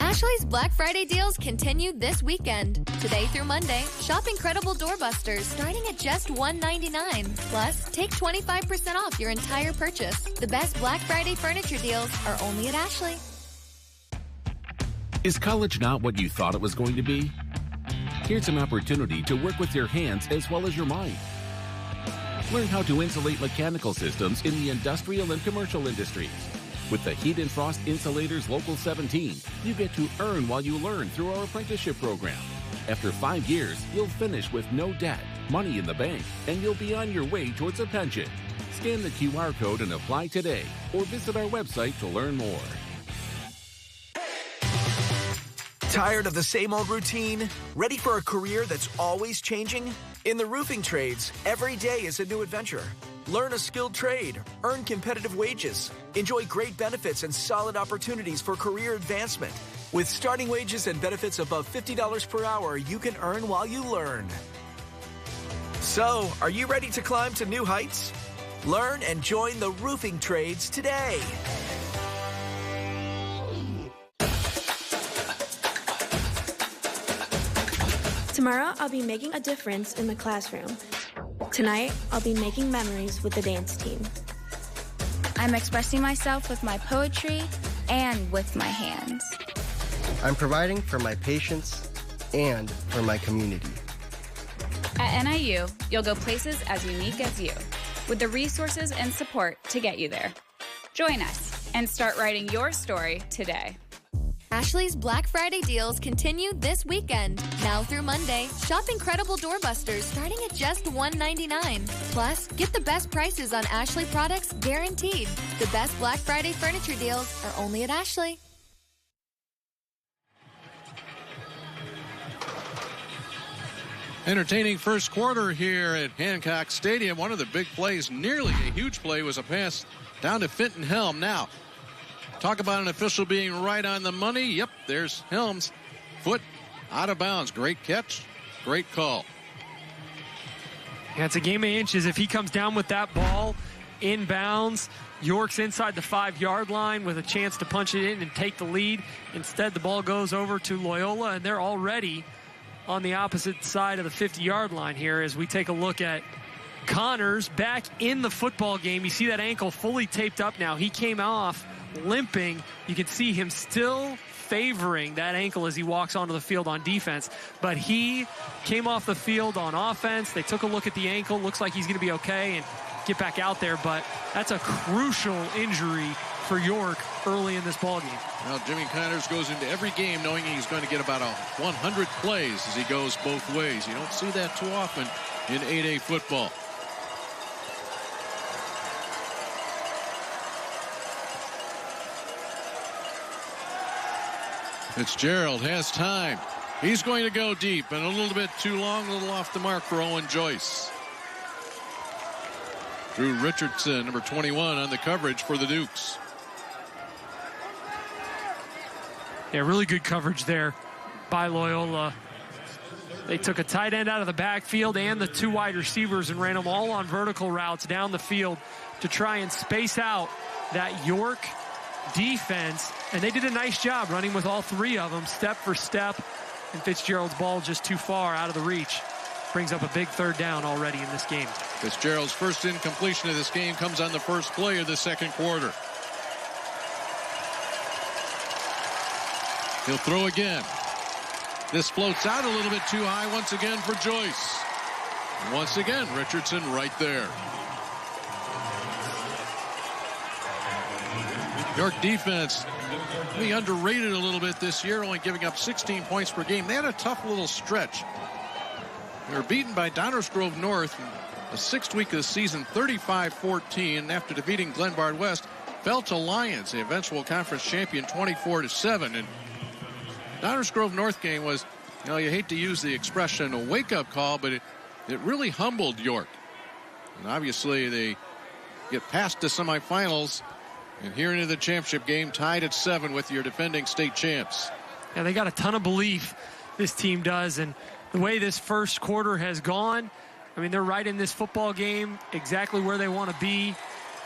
Speaker 14: Ashley's Black Friday deals continue this weekend. Today through Monday, shop incredible doorbusters starting at just $1.99. Plus, take 25% off your entire purchase. The best Black Friday furniture deals are only at Ashley.
Speaker 16: Is college not what you thought it was going to be? Here's an opportunity to work with your hands as well as your mind. Learn how to insulate mechanical systems in the industrial and commercial industries. With the Heat and Frost Insulators Local 17, you get to earn while you learn through our apprenticeship program. After 5 years, you'll finish with no debt, money in the bank, and you'll be on your way towards a pension. Scan the QR code and apply today, or visit our website to learn more.
Speaker 17: Tired of the same old routine? Ready for a career that's always changing? In the roofing trades, every day is a new adventure. Learn a skilled trade, earn competitive wages, enjoy great benefits and solid opportunities for career advancement. With starting wages and benefits above $50 per hour, you can earn while you learn. So, are you ready to climb to new heights? Learn and join the roofing trades today.
Speaker 27: Tomorrow, I'll be making a difference in the classroom. Tonight, I'll be making memories with the dance team.
Speaker 10: I'm expressing myself with my poetry and with my hands.
Speaker 18: I'm providing for my patients and for my community.
Speaker 21: At NIU, you'll go places as unique as you, with the resources and support to get you there. Join us and start writing your story today.
Speaker 14: Ashley's Black Friday deals continue this weekend. Now through Monday, shop incredible doorbusters starting at just $1.99. Plus, get the best prices on Ashley products guaranteed. The best Black Friday furniture deals are only at Ashley.
Speaker 19: Entertaining first quarter here at Hancock Stadium. One of the big plays, nearly a huge play, was a pass down to Fenton Helm. Now, talk about an official being right on the money. Yep, there's Helm's foot out of bounds. Great catch, great call.
Speaker 20: Yeah, it's a game of inches. If he comes down with that ball in bounds, York's inside the 5-yard line with a chance to punch it in and take the lead. Instead, the ball goes over to Loyola, and they're already on the opposite side of the 50-yard line here as we take a look at Connors back in the football game. You see that ankle fully taped up now. He came off limping. You can see him still favoring that ankle as he walks onto the field on defense, but he came off the field on offense. They took a look at the ankle. Looks like he's going to be okay and get back out there, but that's a crucial injury for York early in this ball game.
Speaker 19: Well, Jimmy Connors goes into every game knowing he's going to get about 100 plays as he goes both ways. You don't see that too often in 8A football. Fitzgerald has time. He's going to go deep and a little bit too long, a little off the mark for Owen Joyce. Drew Richardson, number 21, on the coverage for the Dukes.
Speaker 20: Yeah, really good coverage there by Loyola. They took a tight end out of the backfield and the 2 wide receivers and ran them all on vertical routes down the field to try and space out that York defense. And they did a nice job running with all 3 of them, step for step. And Fitzgerald's ball just too far out of the reach. Brings up a big 3rd down already in this game.
Speaker 19: Fitzgerald's first incompletion of this game comes on the first play of the second quarter. He'll throw again. This floats out a little bit too high once again for Joyce. And once again, Richardson right there. York defense be underrated a little bit this year, only giving up 16 points per game. They had a tough little stretch. They were beaten by Downers Grove North in the 6th week of the season, 35-14. After defeating Glenbard West, fell to Lions, the eventual conference champion, 24-7. And Downers Grove North game was, you know, you hate to use the expression a wake-up call, but it really humbled York. And obviously they get past the semifinals and here into the championship game, tied at 7 with your defending state champs.
Speaker 20: Yeah, they got a ton of belief, this team does, and the way this first quarter has gone, I mean, they're right in this football game, exactly where they want to be.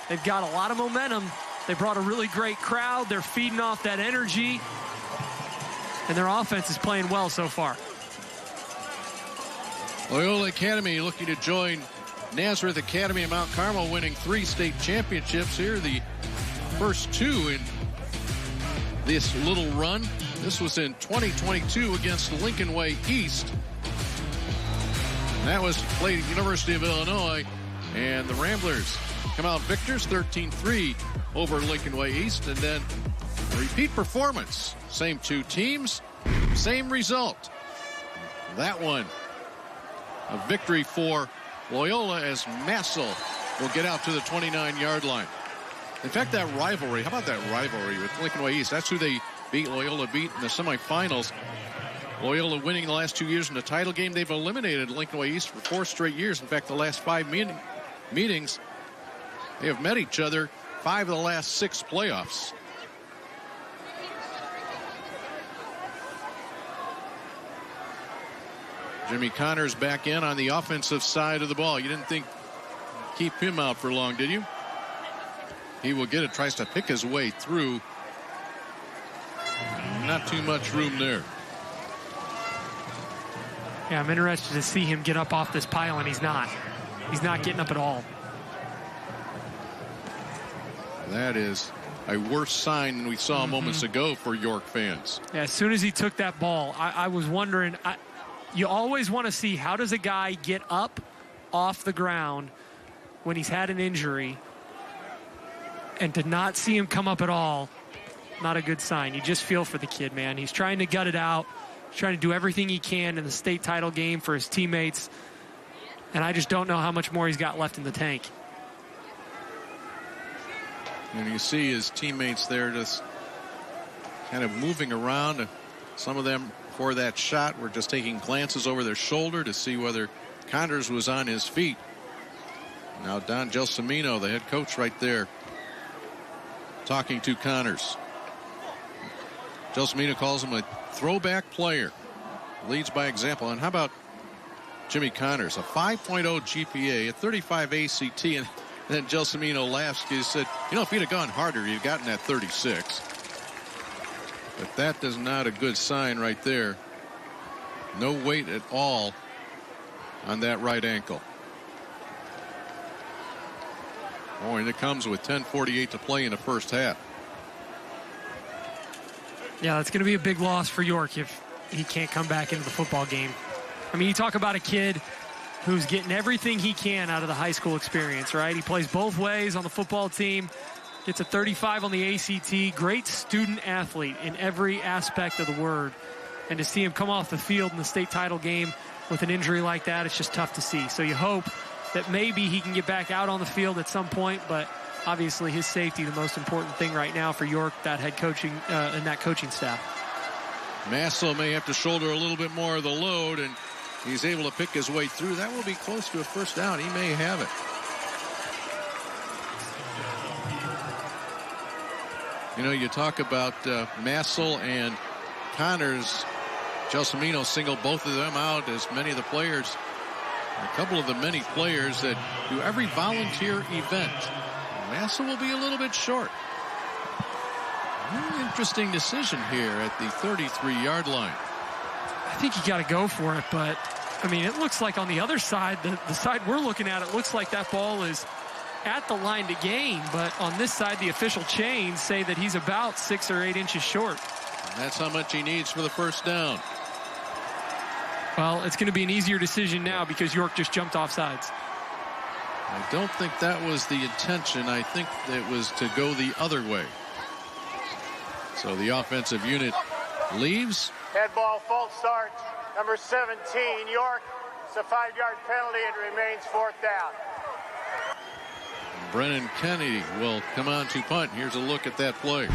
Speaker 20: They've got a lot of momentum. They brought a really great crowd. They're feeding off that energy, and their offense is playing well so far.
Speaker 19: Loyola Academy looking to join Nazareth Academy of Mount Carmel, winning 3 state championships here. The first 2 in this little run. This was in 2022 against Lincoln Way East. And that was played at University of Illinois. And the Ramblers come out victors, 13-3 over Lincoln Way East. And then a repeat performance. Same 2 teams, same result. That one, a victory for Loyola as Massell will get out to the 29-yard line. In fact, that rivalry, how about that rivalry with Lincoln Way East? That's who they beat. Loyola beat in the semifinals. Loyola winning the last 2 years in the title game. They've eliminated Lincoln Way East for 4 straight years. In fact, the last 5 meetings, they have met each other 5 of the last 6 playoffs. Jimmy Connors back in on the offensive side of the ball. You didn't think keep him out for long, did you? He will get it, tries to pick his way through. Not too much room there.
Speaker 20: Yeah, I'm interested to see him get up off this pile, and he's not. He's not getting up at all.
Speaker 19: That is a worse sign than we saw moments ago for York fans.
Speaker 20: Yeah, as soon as he took that ball, I was wondering, you always want to see how does a guy get up off the ground when he's had an injury, and to not see him come up at all, not a good sign. You just feel for the kid, man. He's trying to gut it out. He's trying to do everything he can in the state title game for his teammates. And I just don't know how much more he's got left in the tank.
Speaker 19: And you see his teammates there just kind of moving around. Some of them for that shot were just taking glances over their shoulder to see whether Connors was on his feet. Now Don Gelsomino, the head coach right there, talking to Connors. Gelsomino calls him a throwback player. Leads by example. And how about Jimmy Connors? A 5.0 GPA, a 35 ACT. And then Gelsomino laughs. He said, you know, if he'd have gone harder, he'd have gotten that 36. But that is not a good sign right there. No weight at all on that right ankle. Oh, and it comes with 10:48 to play in the first half.
Speaker 20: Yeah, that's going to be a big loss for York if he can't come back into the football game. I mean, you talk about a kid who's getting everything he can out of the high school experience, right? He plays both ways on the football team, gets a 35 on the ACT, great student athlete in every aspect of the word. And to see him come off the field in the state title game with an injury like that, it's just tough to see. So you hope that maybe he can get back out on the field at some point, but obviously his safety the most important thing right now for York, that head coaching and that coaching staff.
Speaker 19: Massel may have to shoulder a little bit more of the load, and he's able to pick his way through. That will be close to a first down. He may have it. You know, you talk about Massel and Connors. Gelsomino singled both of them out as many of the players, a couple of the many players that do every volunteer event. Massel will be a little bit short. Really interesting decision here at the 33-yard line.
Speaker 20: I think you got to go for it, but I mean, it looks like on the other side, the side we're looking at, it looks like that ball is at the line to gain, but on this side, the official chains say that he's about 6 or 8 inches short.
Speaker 19: And that's how much he needs for the first down.
Speaker 20: Well, it's going to be an easier decision now because York just jumped off sides.
Speaker 19: I don't think that was the intention. I think it was to go the other way. So the offensive unit leaves.
Speaker 9: Head ball, false start, number 17, York. It's a 5-yard penalty and remains 4th down.
Speaker 19: Brennan Kennedy will come on to punt. Here's a look at that play.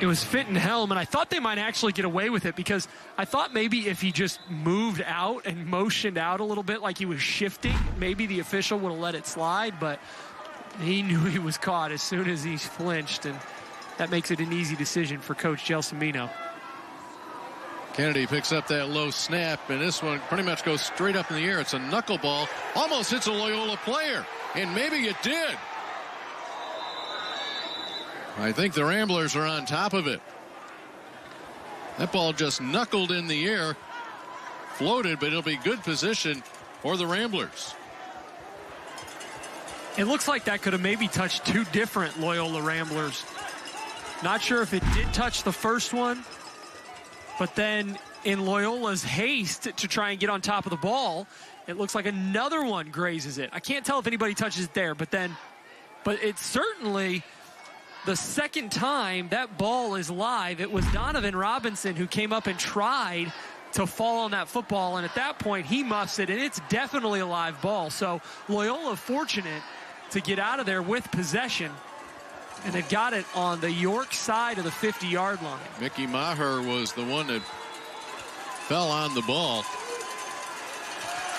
Speaker 20: It was Fenton Helm, and I thought they might actually get away with it because I thought maybe if he just moved out and motioned out a little bit like he was shifting, maybe the official would have let it slide, but he knew he was caught as soon as he flinched, and that makes it an easy decision for Coach Gelsomino.
Speaker 19: Kennedy picks up that low snap, and this one pretty much goes straight up in the air. It's a knuckleball. Almost hits a Loyola player, and maybe it did. I think the Ramblers are on top of it. That ball just knuckled in the air, floated, but it'll be good position for the Ramblers.
Speaker 20: It looks like that could have maybe touched 2 different Loyola Ramblers. Not sure if it did touch the first one, but then in Loyola's haste to try and get on top of the ball, it looks like another one grazes it. I can't tell if anybody touches it there, but it's certainly the second time that ball is live. It was Donovan Robinson who came up and tried to fall on that football, and at that point he muffs it, and it's definitely a live ball. So Loyola fortunate to get out of there with possession, and they've got it on the York side of the 50-yard line.
Speaker 19: Mickey Maher was the one that fell on the ball.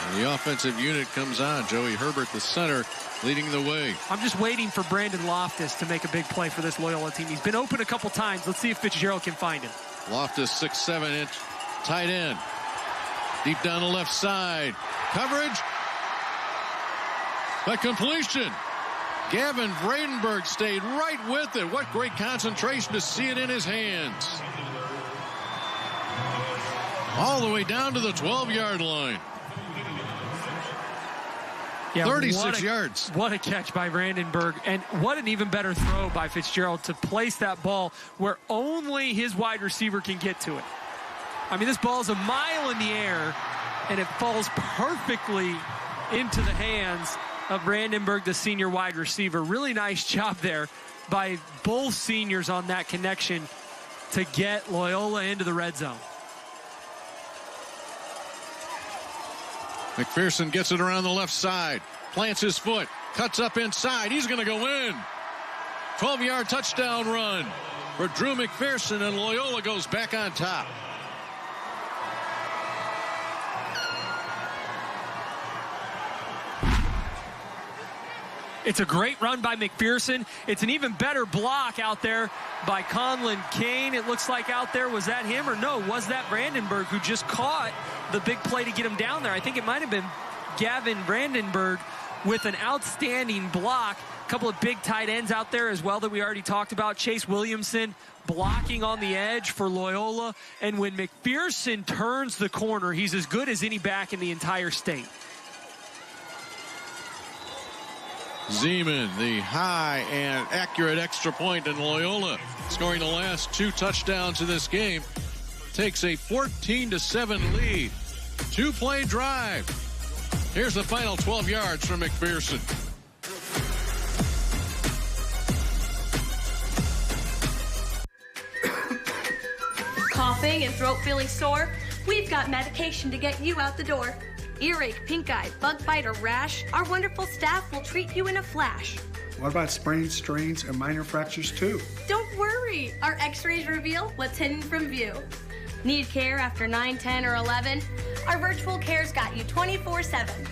Speaker 19: And the offensive unit comes on. Joey Herbert, the center, leading the way.
Speaker 20: I'm just waiting for Brandon Loftus to make a big play for this Loyola team. He's been open a couple times. Let's see if Fitzgerald can find him.
Speaker 19: Loftus, 6'7" tight end. Deep down the left side. Coverage. But completion. Gavin Vredenberg stayed right with it. What great concentration to see it in his hands. All the way down to the 12-yard line.
Speaker 20: Yeah,
Speaker 19: 36 yards.
Speaker 20: What a catch by Brandenburg, and what an even better throw by Fitzgerald to place that ball where only his wide receiver can get to it. I mean, this ball's a mile in the air, and it falls perfectly into the hands of Brandenburg, the senior wide receiver. Really nice job there by both seniors on that connection to get Loyola into the red zone.
Speaker 19: McPherson gets it around the left side, plants his foot, cuts up inside. He's going to go in. 12-yard touchdown run for Drew McPherson, and Loyola goes back on top.
Speaker 20: It's a great run by McPherson. It's an even better block out there by Conlon Kane. It looks like out there, was that him or no? Was that Brandenburg who just caught the big play to get him down there? I think it might have been Gavin Brandenburg with an outstanding block. A couple of big tight ends out there as well that we already talked about. Chase Williamson blocking on the edge for Loyola. And when McPherson turns the corner, he's as good as any back in the entire state.
Speaker 19: Zeman, the high and accurate extra point, and Loyola scoring the last 2 touchdowns in this game. Takes a 14-7 lead. 2-play drive. Here's the final 12 yards from McPherson.
Speaker 2: Coughing and throat feeling sore? We've got medication to get you out the door. Earache, pink eye, bug bite, or rash, our wonderful staff will treat you in a flash.
Speaker 4: What about sprains, strains, and minor fractures too?
Speaker 2: Don't worry. Our x-rays reveal what's hidden from view. Need care after 9, 10, or 11? Our virtual care's got you 24/7.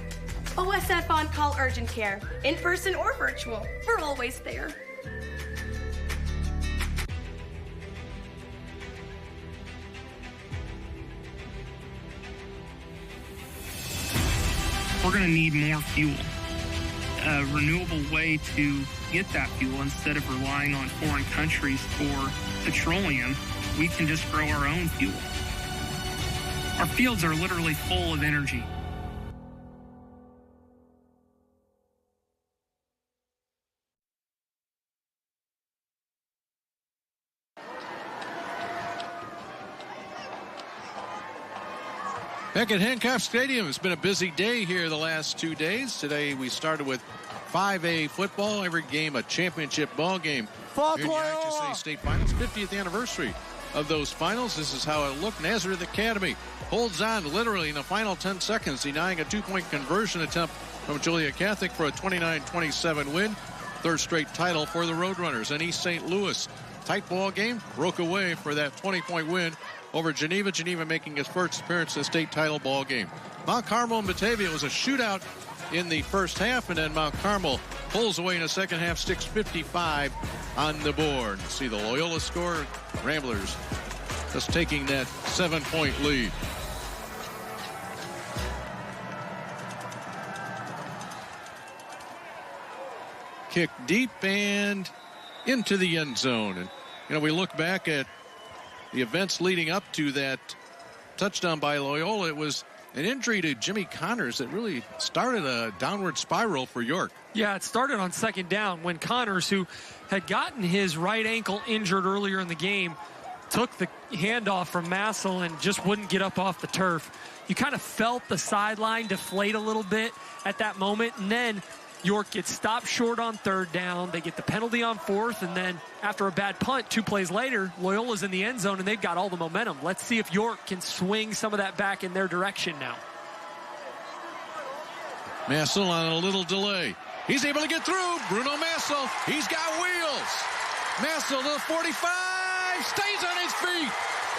Speaker 2: OSF on-call urgent care, in person or virtual. We're always there.
Speaker 7: We're going to need more fuel. A renewable way to get that fuel instead of relying on foreign countries for petroleum. We can just grow our own fuel. Our fields are literally full of energy.
Speaker 19: Back at Hancock Stadium, it's been a busy day here the last 2 days. Today we started with 5A football, every game a championship ball game. Here in the IHSA State Finals, 50th anniversary of those finals. This is how it looked. Nazareth Academy holds on literally in the final 10 seconds, denying a 2-point conversion attempt from Joliet Catholic for a 29-27 win. Third straight title for the Roadrunners. And East St. Louis, tight ball game, broke away for that 20-point win over Geneva. Geneva making its first appearance in the state title ball game. Mount Carmel and Batavia was a shootout in the first half, and then Mount Carmel pulls away in the second half, sticks 55 on the board. See the Loyola score. Ramblers just taking that 7-point lead. Kick deep and into the end zone. And, you know, we look back at the events leading up to that touchdown by Loyola. It was an injury to Jimmy Connors that really started a downward spiral for York.
Speaker 20: Yeah, it started on second down when Connors, who had gotten his right ankle injured earlier in the game, took the handoff from Massel and just wouldn't get up off the turf. You kind of felt the sideline deflate a little bit at that moment, and then York gets stopped short on third down. They get the penalty on fourth, and then after a bad punt, 2 plays later, Loyola's in the end zone, and they've got all the momentum. Let's see if York can swing some of that back in their direction now.
Speaker 19: Massel on a little delay. He's able to get through. Bruno Massel, he's got wheels. Massel to the 45, stays on his feet.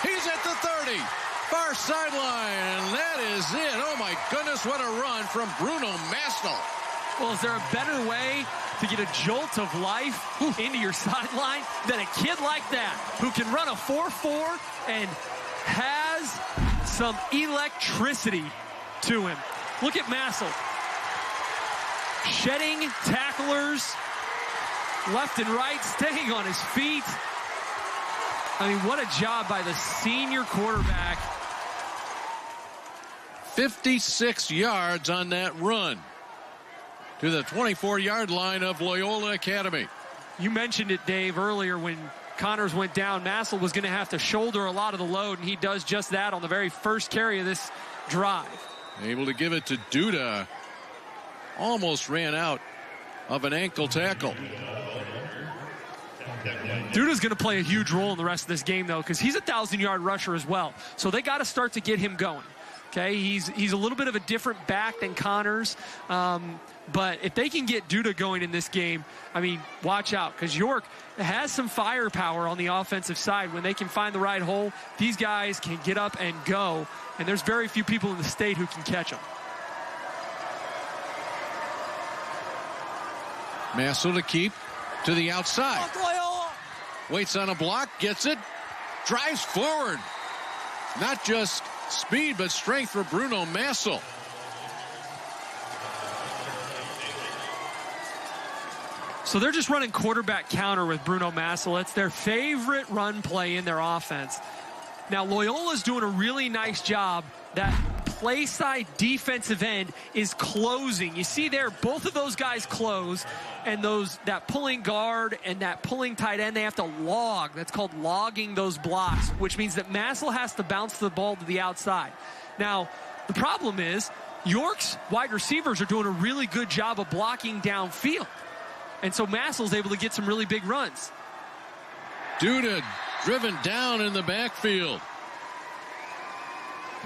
Speaker 19: He's at the 30. Far sideline, and that is it. Oh, my goodness, what a run from Bruno Massel.
Speaker 20: Well, is there a better way to get a jolt of life into your sideline than a kid like that who can run a 4.4 and has some electricity to him? Look at Massel. Shedding tacklers left and right, staying on his feet. I mean, what a job by the senior quarterback.
Speaker 19: 56 yards on that run to the 24-yard line of Loyola Academy.
Speaker 20: You mentioned it, Dave, earlier when Connors went down. Massel was going to have to shoulder a lot of the load, and he does just that on the very first carry of this drive.
Speaker 19: Able to give it to Duda. Almost ran out of an ankle tackle.
Speaker 20: Duda's going to play a huge role in the rest of this game, though, because he's a 1,000-yard rusher as well. So they got to start to get him going. Okay, he's a little bit of a different back than Connors. But if they can get Duda going in this game, I mean, watch out, because York has some firepower on the offensive side. When they can find the right hole, these guys can get up and go, and there's very few people in the state who can catch them.
Speaker 19: Massel to keep to the outside. Waits on a block, gets it, drives forward. Not just speed, but strength for Bruno Massel.
Speaker 20: So they're just running quarterback counter with Bruno Massel. It's their favorite run play in their offense. Now, Loyola's doing a really nice job. That play side defensive end is closing. You see there, both of those guys close, and that pulling guard and that pulling tight end, they have to log. That's called logging those blocks, which means that Massel has to bounce the ball to the outside. Now, the problem is York's wide receivers are doing a really good job of blocking downfield. And so Massel's able to get some really big runs.
Speaker 19: Duda driven down in the backfield.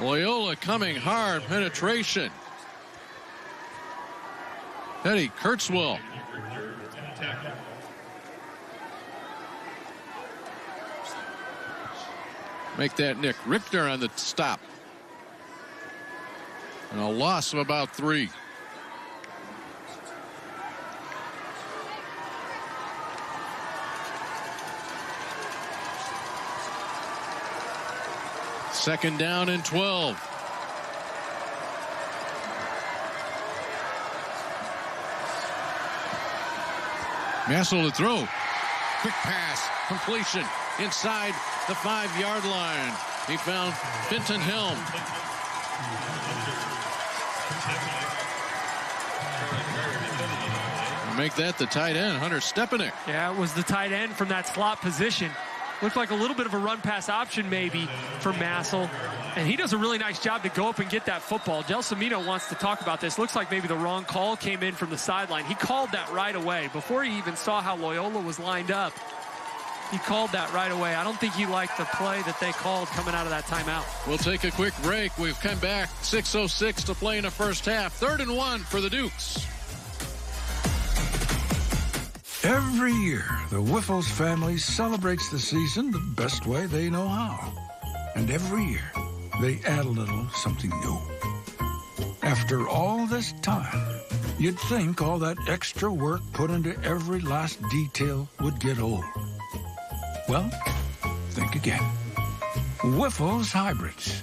Speaker 19: Loyola coming hard, penetration. Eddie Kurtzwell Make that Nick Richter on the stop. And a loss of about 3. Second down and 12. Massel to throw. Quick pass. Completion inside the 5-yard line. He found Fenton Helm. Make that the tight end, Hunter Stepanek.
Speaker 20: Yeah, it was the tight end from that slot position. Looked like a little bit of a run-pass option maybe for Massel. And he does a really nice job to go up and get that football. Gelsomino wants to talk about this. Looks like maybe the wrong call came in from the sideline. He called that right away. Before he even saw how Loyola was lined up, he called that right away. I don't think he liked the play that they called coming out of that timeout.
Speaker 19: We'll take a quick break. We've come back. 6:06 to play in the first half. 3rd and 1 for the Dukes.
Speaker 3: Every year, the Whiffles family celebrates the season the best way they know how. And every year, they add a little something new. After all this time, you'd think all that extra work put into every last detail would get old. Well, think again. Whiffles Hybrids.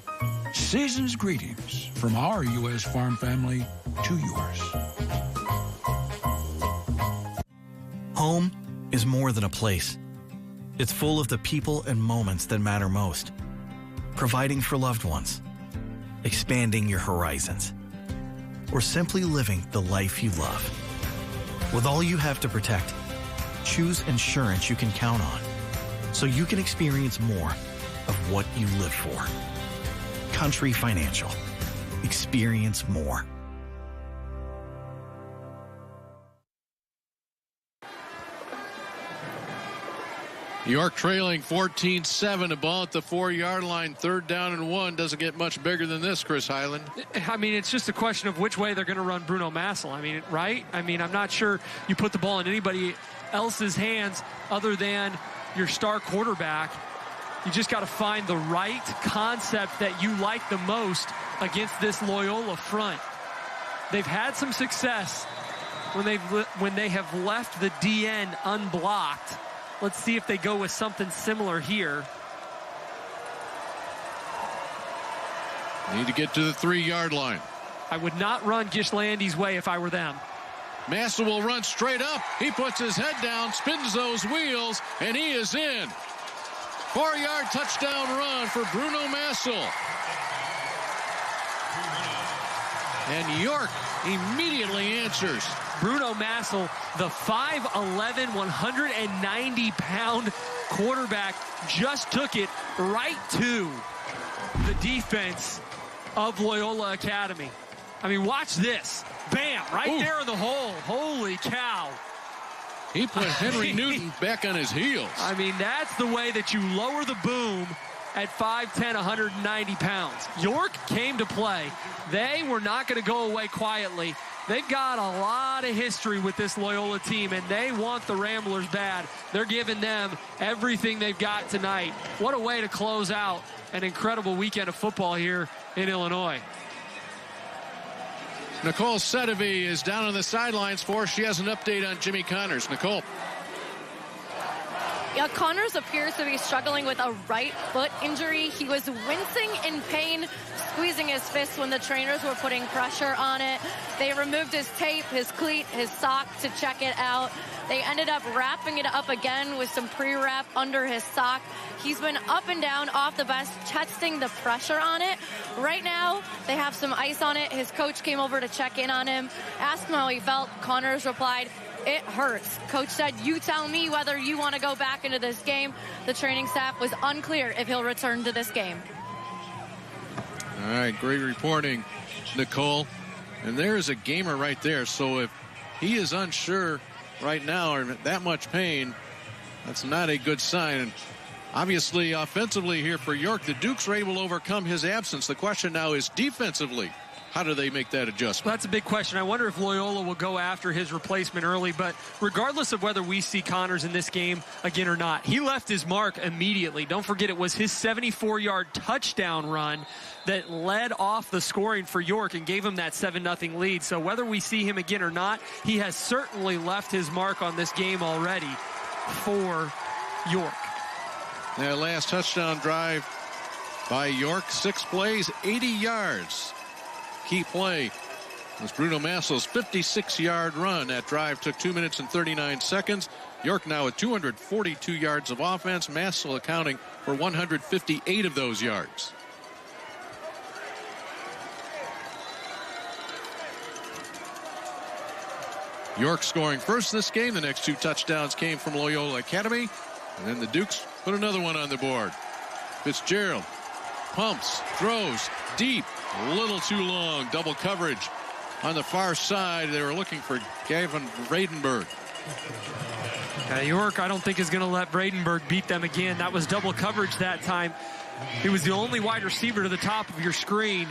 Speaker 3: Season's greetings from our U.S. farm family to yours.
Speaker 17: Home is more than a place. It's full of the people and moments that matter most. Providing for loved ones, expanding your horizons, or simply living the life you love. With all you have to protect, choose insurance you can count on, so you can experience more of what you live for. Country Financial. Experience more.
Speaker 19: York trailing 14-7, a ball at the 4-yard line, 3rd down and 1. Doesn't get much bigger than this, Chris Hyland.
Speaker 20: I mean, it's just a question of which way they're going to run Bruno Massel. I mean, right? I mean, I'm not sure you put the ball in anybody else's hands other than your star quarterback. You just got to find the right concept that you like the most against this Loyola front. They've had some success when they have left the DN unblocked. Let's see if they go with something similar here.
Speaker 19: Need to get to the 3-yard line.
Speaker 20: I would not run Gishlandy's way if I were them.
Speaker 19: Massel will run straight up. He puts his head down, spins those wheels, and he is in. 4-yard touchdown run for Bruno Massel. And York immediately answers.
Speaker 20: Bruno Massel, the 5'11", 190-pound quarterback, just took it right to the defense of Loyola Academy. I mean, watch this. Bam, right there in the hole. Holy cow.
Speaker 19: He put Henry Newton back on his heels.
Speaker 20: I mean, that's the way that you lower the boom at 5'10", 190 pounds. York came to play. They were not going to go away quietly. They've got a lot of history with this Loyola team, and they want the Ramblers bad. They're giving them everything they've got tonight. What a way to close out an incredible weekend of football here in Illinois.
Speaker 19: Nicole Sedevy is down on the sidelines for us. She has an update on Jimmy Connors. Nicole.
Speaker 2: Yeah, Connors appears to be struggling with a right foot injury. He was wincing in pain, squeezing his fist when the trainers were putting pressure on it. They removed his tape, his cleat, his sock to check it out. They ended up wrapping it up again with some pre-wrap under his sock. He's been up and down off the bench, testing the pressure on it. Right now, they have some ice on it. His coach came over to check in on him, asked him how he felt. Connors replied, "It hurts." Coach said, "You tell me whether you want to go back into this game." The training staff was unclear if he'll return to this game.
Speaker 19: All right, great reporting, Nicole. And there is a gamer right there. So if he is unsure right now or that much pain, that's not a good sign. And obviously, offensively here for York, the Dukes are able to overcome his absence. The question now is defensively. how do they make that adjustment?
Speaker 20: Well, that's a big question. I wonder if Loyola will go after his replacement early, but regardless of whether we see Connors in this game again or not, he left his mark immediately. Don't forget, it was his 74-yard touchdown run that led off the scoring for York and gave him that 7-0 lead. So whether we see him again or not, he has certainly left his mark on this game already for York.
Speaker 19: That last touchdown drive by York, 6 plays, 80 yards. Key play was Bruno Massel's 56-yard run. That drive took 2 minutes and 39 seconds. York now with 242 yards of offense. Massel accounting for 158 of those yards. York scoring first this game. The next 2 touchdowns came from Loyola Academy. And then the Dukes put another one on the board. Fitzgerald pumps, throws deep, a little too long. Double coverage on the far side. They were looking for Gavin Bradenberg.
Speaker 20: York, I don't think, is going to let Bradenberg beat them again. That was double coverage that time. He was the only wide receiver to the top of your screen,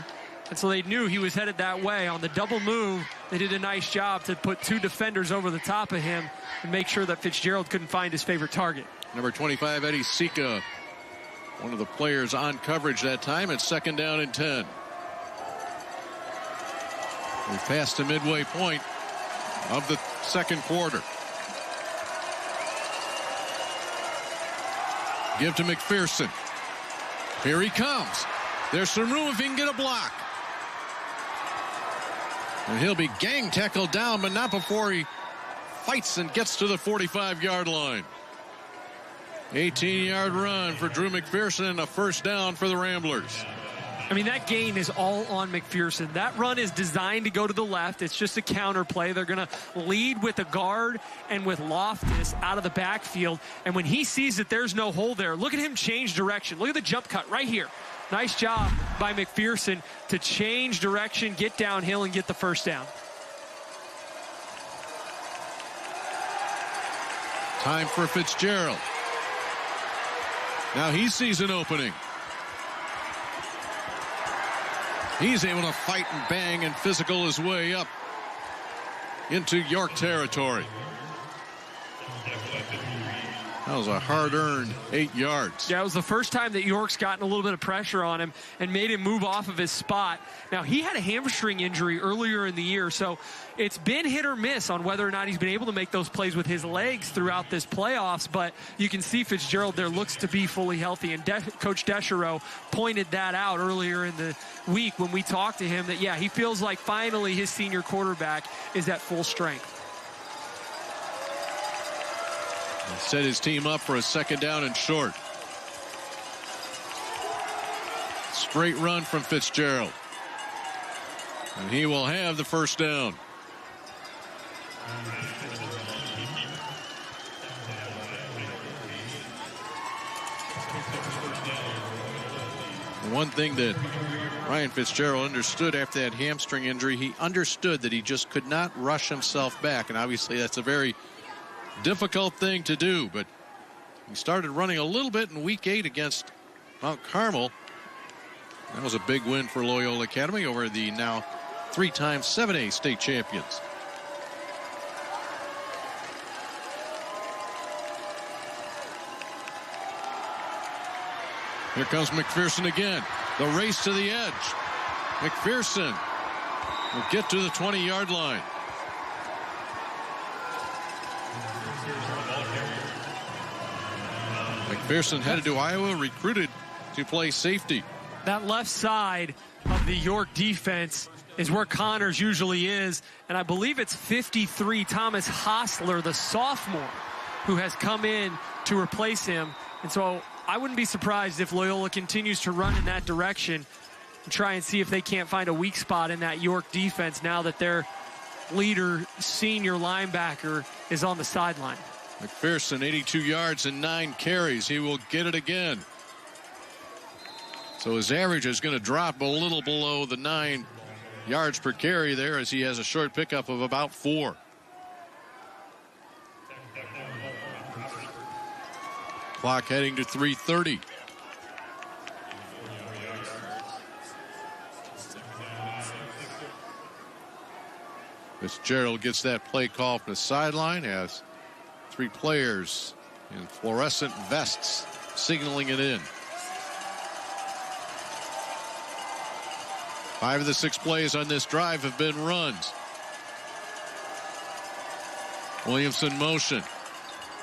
Speaker 20: and so they knew he was headed that way. On the double move, they did a nice job to put 2 defenders over the top of him and make sure that Fitzgerald couldn't find his favorite target.
Speaker 19: Number 25, Eddie Sika, one of the players on coverage that time. It's 2nd down and 10. We passed the midway point of the second quarter. Give to McPherson. Here he comes. There's some room if he can get a block. And he'll be gang tackled down, but not before he fights and gets to the 45-yard line. 18-yard run for Drew McPherson and a first down for the Ramblers.
Speaker 20: I mean, that gain is all on McPherson. That run is designed to go to the left. It's just a counter play. They're going to lead with a guard and with Loftus out of the backfield. And when he sees that there's no hole there, look at him change direction. Look at the jump cut right here. Nice job by McPherson to change direction, get downhill, and get the first down.
Speaker 19: Time for Fitzgerald. Now he sees an opening. He's able to fight and bang and physical his way up into York territory. That was a hard-earned 8 yards.
Speaker 20: Yeah, it was the first time that York's gotten a little bit of pressure on him and made him move off of his spot. Now, he had a hamstring injury earlier in the year, so it's been hit or miss on whether or not he's been able to make those plays with his legs throughout this playoffs, but you can see Fitzgerald there looks to be fully healthy, and Coach Deschereaux pointed that out earlier in the week when we talked to him that, yeah, he feels like finally his senior quarterback is at full strength.
Speaker 19: Set his team up for a 2nd down and short. Straight run from Fitzgerald. And he will have the first down. One thing that Ryan Fitzgerald understood after that hamstring injury, he understood that he just could not rush himself back. And obviously that's a very difficult thing to do, but he started running a little bit in week 8 against Mount Carmel. That was a big win for Loyola Academy over the now 3-time 7A state champions. Here comes McPherson again. The race to the edge. McPherson will get to the 20-yard line. McPherson headed to Iowa, recruited to play safety.
Speaker 20: That left side of the York defense is where Connors usually is, and I believe it's 53 Thomas Hostler, the sophomore, who has come in to replace him. And so I wouldn't be surprised if Loyola continues to run in that direction and try and see if they can't find a weak spot in that York defense now that their leader, senior linebacker, is on the sideline.
Speaker 19: McPherson, 82 yards and 9 carries. He will get it again. So his average is going to drop a little below the 9 yards per carry there as he has a short pickup of about 4. Clock heading to 3:30. Fitzgerald gets that play call from the sideline as 3 players in fluorescent vests signaling it in. 5 of the 6 plays on this drive have been runs. Williamson motion.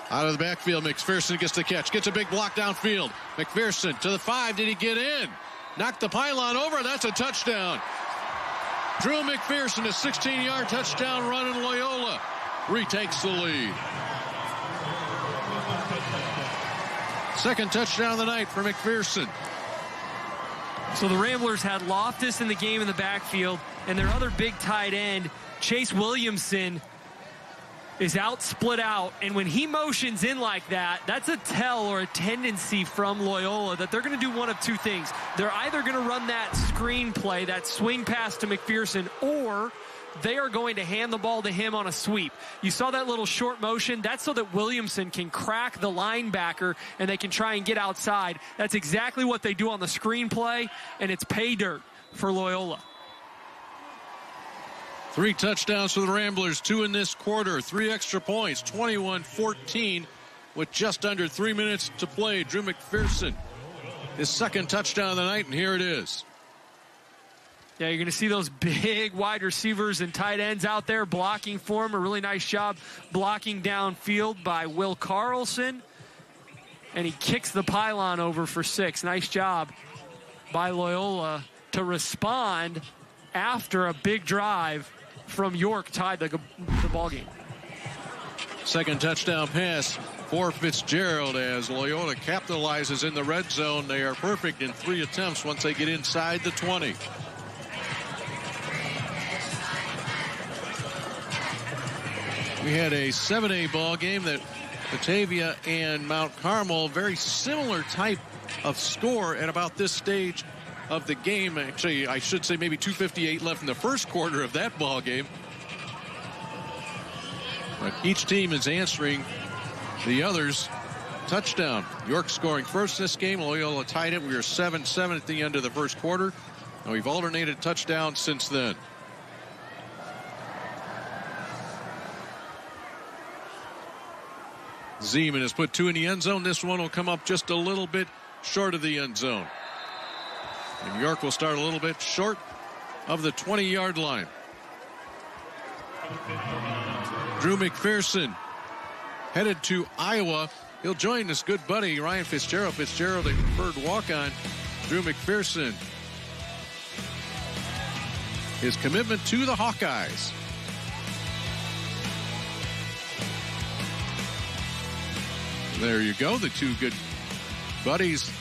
Speaker 19: Out of the backfield, McPherson gets the catch. Gets a big block downfield. McPherson to the 5. Did he get in? Knocked the pylon over. That's a touchdown. Drew McPherson, a 16-yard touchdown run in Loyola. Retakes the lead. Second touchdown of the night for McPherson.
Speaker 20: So the Ramblers had Loftus in the game in the backfield, and their other big tight end, Chase Williamson, is out, split out, and when he motions in like that, that's a tell or a tendency from Loyola that they're going to do one of 2 things. They're either going to run that screen play, that swing pass to McPherson, or they are going to hand the ball to him on a sweep. You saw that little short motion. That's so that Williamson can crack the linebacker and they can try and get outside. That's exactly what they do on the screen play, and it's pay dirt for Loyola.
Speaker 19: 3 touchdowns for the Ramblers, 2 in this quarter, 3 extra points, 21-14 with just under 3 minutes to play. Drew McPherson, his second touchdown of the night, and here it is.
Speaker 20: Yeah, you're going to see those big wide receivers and tight ends out there blocking for him. A really nice job blocking downfield by Will Carlson. And he kicks the pylon over for 6. Nice job by Loyola to respond after a big drive from York tied the ball game.
Speaker 19: Second touchdown pass for Fitzgerald as Loyola capitalizes in the red zone. They are perfect in 3 attempts once they get inside the 20. We had a 7A ball game that Batavia and Mount Carmel, very similar type of score at about this stage of the game. Actually, I should say maybe 2:58 left in the first quarter of that ball game. But each team is answering the other's touchdown. York scoring first this game. Loyola tied it. We are 7-7 at the end of the first quarter. And we've alternated touchdowns since then. Zeman has put 2 in the end zone. This one will come up just a little bit short of the end zone. And York will start a little bit short of the 20-yard line. Drew McPherson headed to Iowa. He'll join his good buddy Ryan Fitzgerald. Fitzgerald, a preferred walk-on. Drew McPherson, his commitment to the Hawkeyes. There you go, the 2 good buddies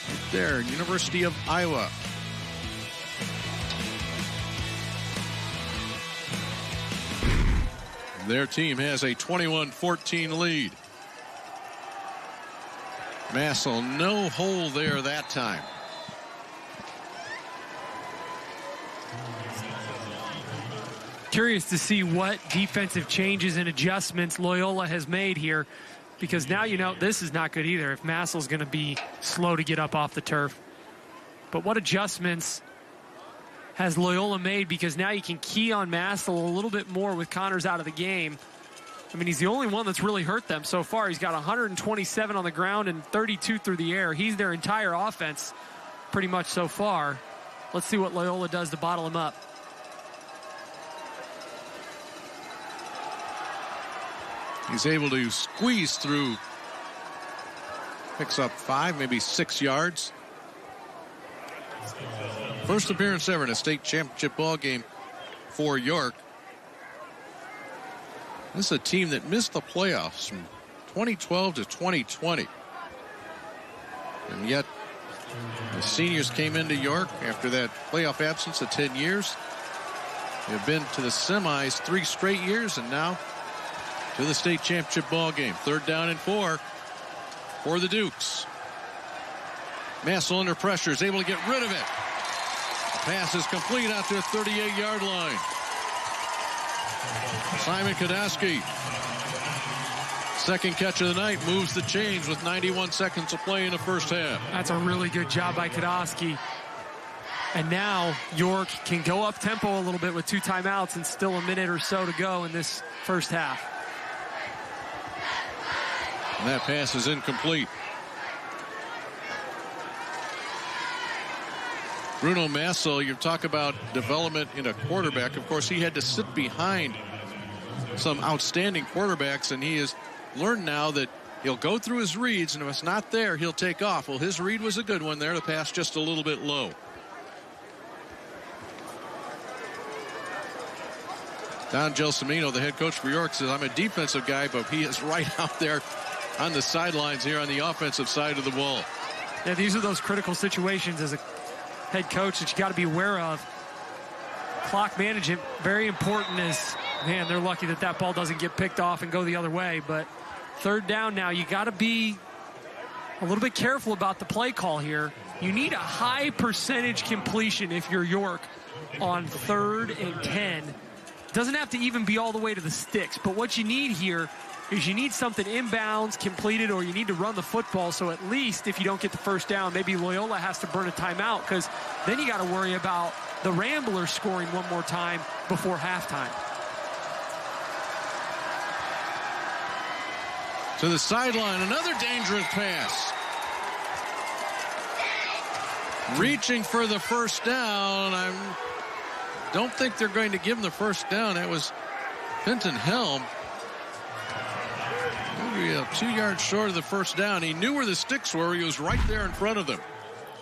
Speaker 19: right there, University of Iowa. Their team has a 21-14 lead. Massell, no hole there that time.
Speaker 20: Curious to see what defensive changes and adjustments Loyola has made here, because now you know this is not good either if Massell's going to be slow to get up off the turf. But what adjustments has Loyola made, because now you can key on Massell a little bit more with Connors out of the game. I mean, he's the only one that's really hurt them so far. He's got 127 on the ground and 32 through the air. He's their entire offense pretty much so far. Let's see what Loyola does to bottle him up.
Speaker 19: He's able to squeeze through. Picks up 5, maybe 6 yards. First appearance ever in a state championship ball game for York. This is a team that missed the playoffs from 2012 to 2020. And yet the seniors came into York after that playoff absence of 10 years. They've been to the semis 3 straight years, and now to the state championship ball game. 3rd down and 4 for the Dukes. Massell under pressure is able to get rid of it. The pass is complete out to the 38-yard line. Simon Kodowski, second catch of the night, moves the chains with 91 seconds to play in the first half.
Speaker 20: That's a really good job by Kodowski. And now York can go up tempo a little bit with 2 timeouts and still a minute or so to go in this first half.
Speaker 19: And that pass is incomplete. Bruno Massel, you talk about development in a quarterback. Of course, he had to sit behind some outstanding quarterbacks, and he has learned now that he'll go through his reads, and if it's not there, he'll take off. Well, his read was a good one there. The pass just a little bit low. Don Gelsomino, the head coach for York, says, I'm a defensive guy, but he is right out there on the sidelines here on the offensive side of the ball.
Speaker 20: Yeah, these are those critical situations as a head coach that you got to be aware of. Clock management, very important. As man, they're lucky that that ball doesn't get picked off and go the other way. But 3rd down now, you got to be a little bit careful about the play call here. You need a high percentage completion if you're York on 3rd and 10. Doesn't have to even be all the way to the sticks, but what you need here is you need something inbounds completed, or you need to run the football, so at least if you don't get the first down, maybe Loyola has to burn a timeout, because then you got to worry about the Ramblers scoring one more time before halftime.
Speaker 19: To the sideline, another dangerous pass. Reaching for the first down. I don't think they're going to give him the first down. That was Fenton Helm. Maybe 2 yards short of the first down. He knew where the sticks were. He was right there in front of them.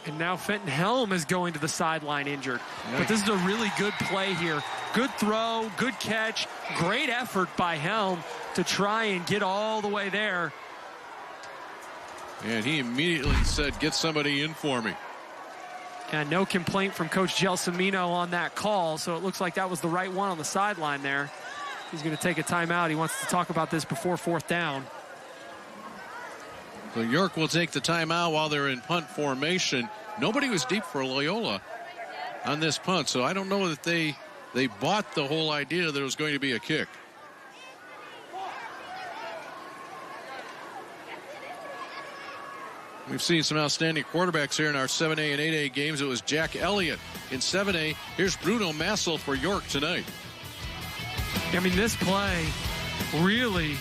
Speaker 20: And now Fenton Helm is going to the sideline injured.
Speaker 19: Yeah.
Speaker 20: But this is a really good play here. Good throw, good catch, great effort by Helm to try and get all the way there.
Speaker 19: And he immediately said, get somebody in for me.
Speaker 20: And no complaint from Coach Gelsomino on that call, so it looks like that was the right one on the sideline there. He's going to take a timeout. He wants to talk about this before 4th down.
Speaker 19: So York will take the timeout while they're in punt formation. Nobody was deep for Loyola on this punt, so I don't know that they bought the whole idea that it was going to be a kick. We've seen some outstanding quarterbacks here in our 7A and 8A games. It was Jack Elliott in 7A. Here's Bruno Massel for York tonight.
Speaker 20: I mean, this play really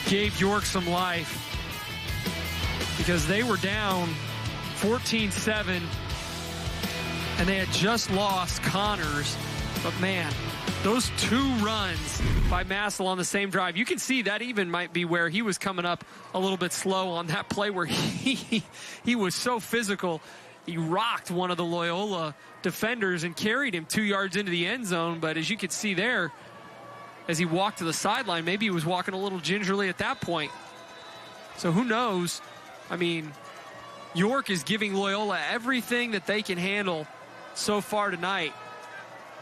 Speaker 20: gave York some life, because they were down 14-7 and they had just lost Connors. But man, those 2 runs by Massel on the same drive, you can see that even might be where he was coming up a little bit slow on that play, where he was so physical. He rocked one of the Loyola defenders and carried him 2 yards into the end zone. But as you could see there, as he walked to the sideline, maybe he was walking a little gingerly at that point. So who knows? I mean, York is giving Loyola everything that they can handle so far tonight.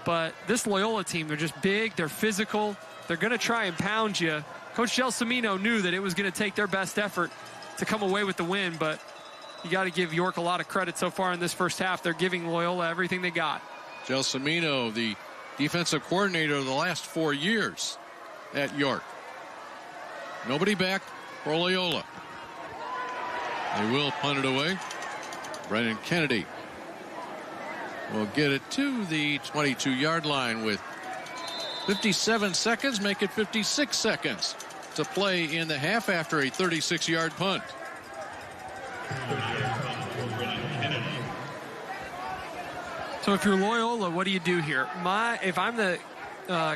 Speaker 20: But this Loyola team, they're just big, they're physical, they're going to try and pound you. Coach Gelsomino knew that it was going to take their best effort to come away with the win, but you got to give York a lot of credit so far in this first half. They're giving Loyola everything they got.
Speaker 19: Gelsomino, the defensive coordinator of the last 4 years at York. Nobody back for Loyola. They will punt it away. Brennan Kennedy will get it to the 22-yard line with 57 seconds, make it 56 seconds to play in the half after a 36-yard punt.
Speaker 20: So if you're Loyola, what do you do here? If I'm the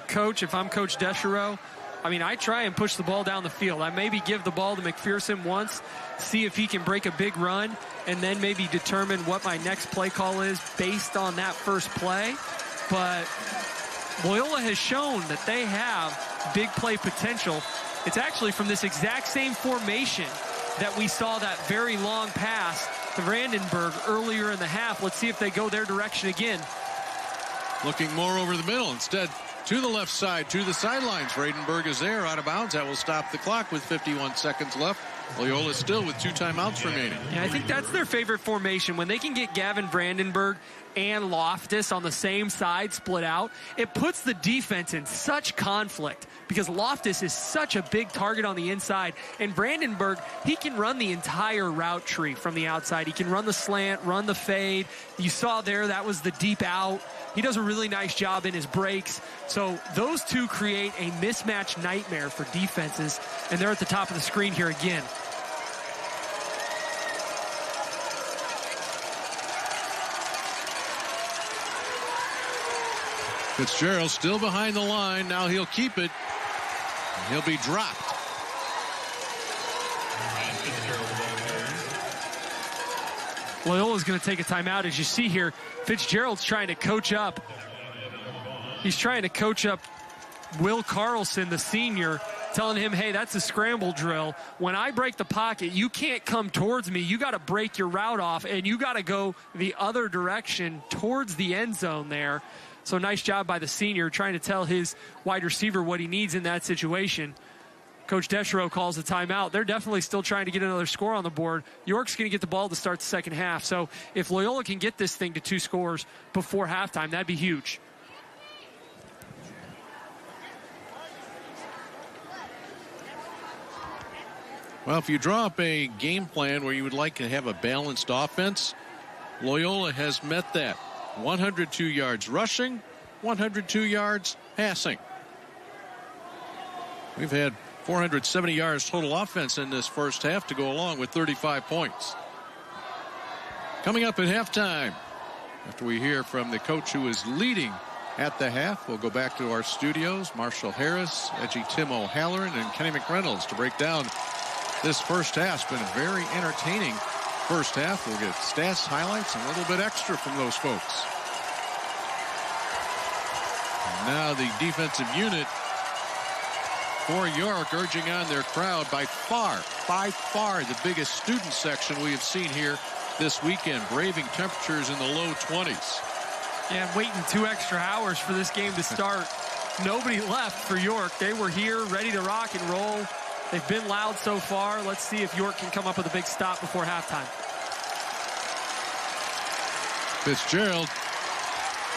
Speaker 20: coach, if I'm Coach Deschereaux, I mean, I try and push the ball down the field. I maybe give the ball to McPherson once, see if he can break a big run, and then maybe determine what my next play call is based on that first play. But Loyola has shown that they have big play potential. It's actually from this exact same formation that we saw that very long pass to Brandenburg earlier in the half. Let's see if they go their direction again.
Speaker 19: Looking more over the middle instead. To the left side, to the sidelines. Brandenburg is there, out of bounds. That will stop the clock with 51 seconds left. Loyola still with 2 timeouts remaining.
Speaker 20: Yeah, I think that's their favorite formation. When they can get Gavin Brandenburg and Loftus on the same side split out, it puts the defense in such conflict because Loftus is such a big target on the inside. And Brandenburg, he can run the entire route tree from the outside. He can run the slant, run the fade. You saw there, that was the deep out. He does a really nice job in his breaks. So those two create a mismatch nightmare for defenses. And they're at the top of the screen here again.
Speaker 19: Fitzgerald still behind the line. Now he'll keep it. He'll be dropped.
Speaker 20: Loyola's going to take a timeout. As you see here, Fitzgerald's trying to coach up. He's trying to coach up Will Carlson, the senior, telling him, hey, that's a scramble drill. When I break the pocket, you can't come towards me. You got to break your route off, and you got to go the other direction towards the end zone there. So nice job by the senior trying to tell his wide receiver what he needs in that situation. Coach Deschereaux calls a timeout. They're definitely still trying to get another score on the board. York's going to get the ball to start the second half. So if Loyola can get this thing to 2 scores before halftime, that'd be huge.
Speaker 19: Well, if you draw up a game plan where you would like to have a balanced offense, Loyola has met that. 102 yards rushing, 102 yards passing. We've had 470 yards total offense in this first half to go along with 35 points. Coming up at halftime, after we hear from the coach who is leading at the half, we'll go back to our studios. Marshall Harris, Edgy Tim O'Halloran, and Kenny McReynolds to break down this first half. It's been a very entertaining first half. We'll get stats, highlights, and a little bit extra from those folks. And now the defensive unit for York urging on their crowd by far the biggest student section we have seen here this weekend, braving temperatures in the low 20s.
Speaker 20: Yeah, waiting 2 extra hours for this game to start. Nobody left for York. They were here ready to rock and roll. They've been loud so far. Let's see if York can come up with a big stop before halftime.
Speaker 19: Fitzgerald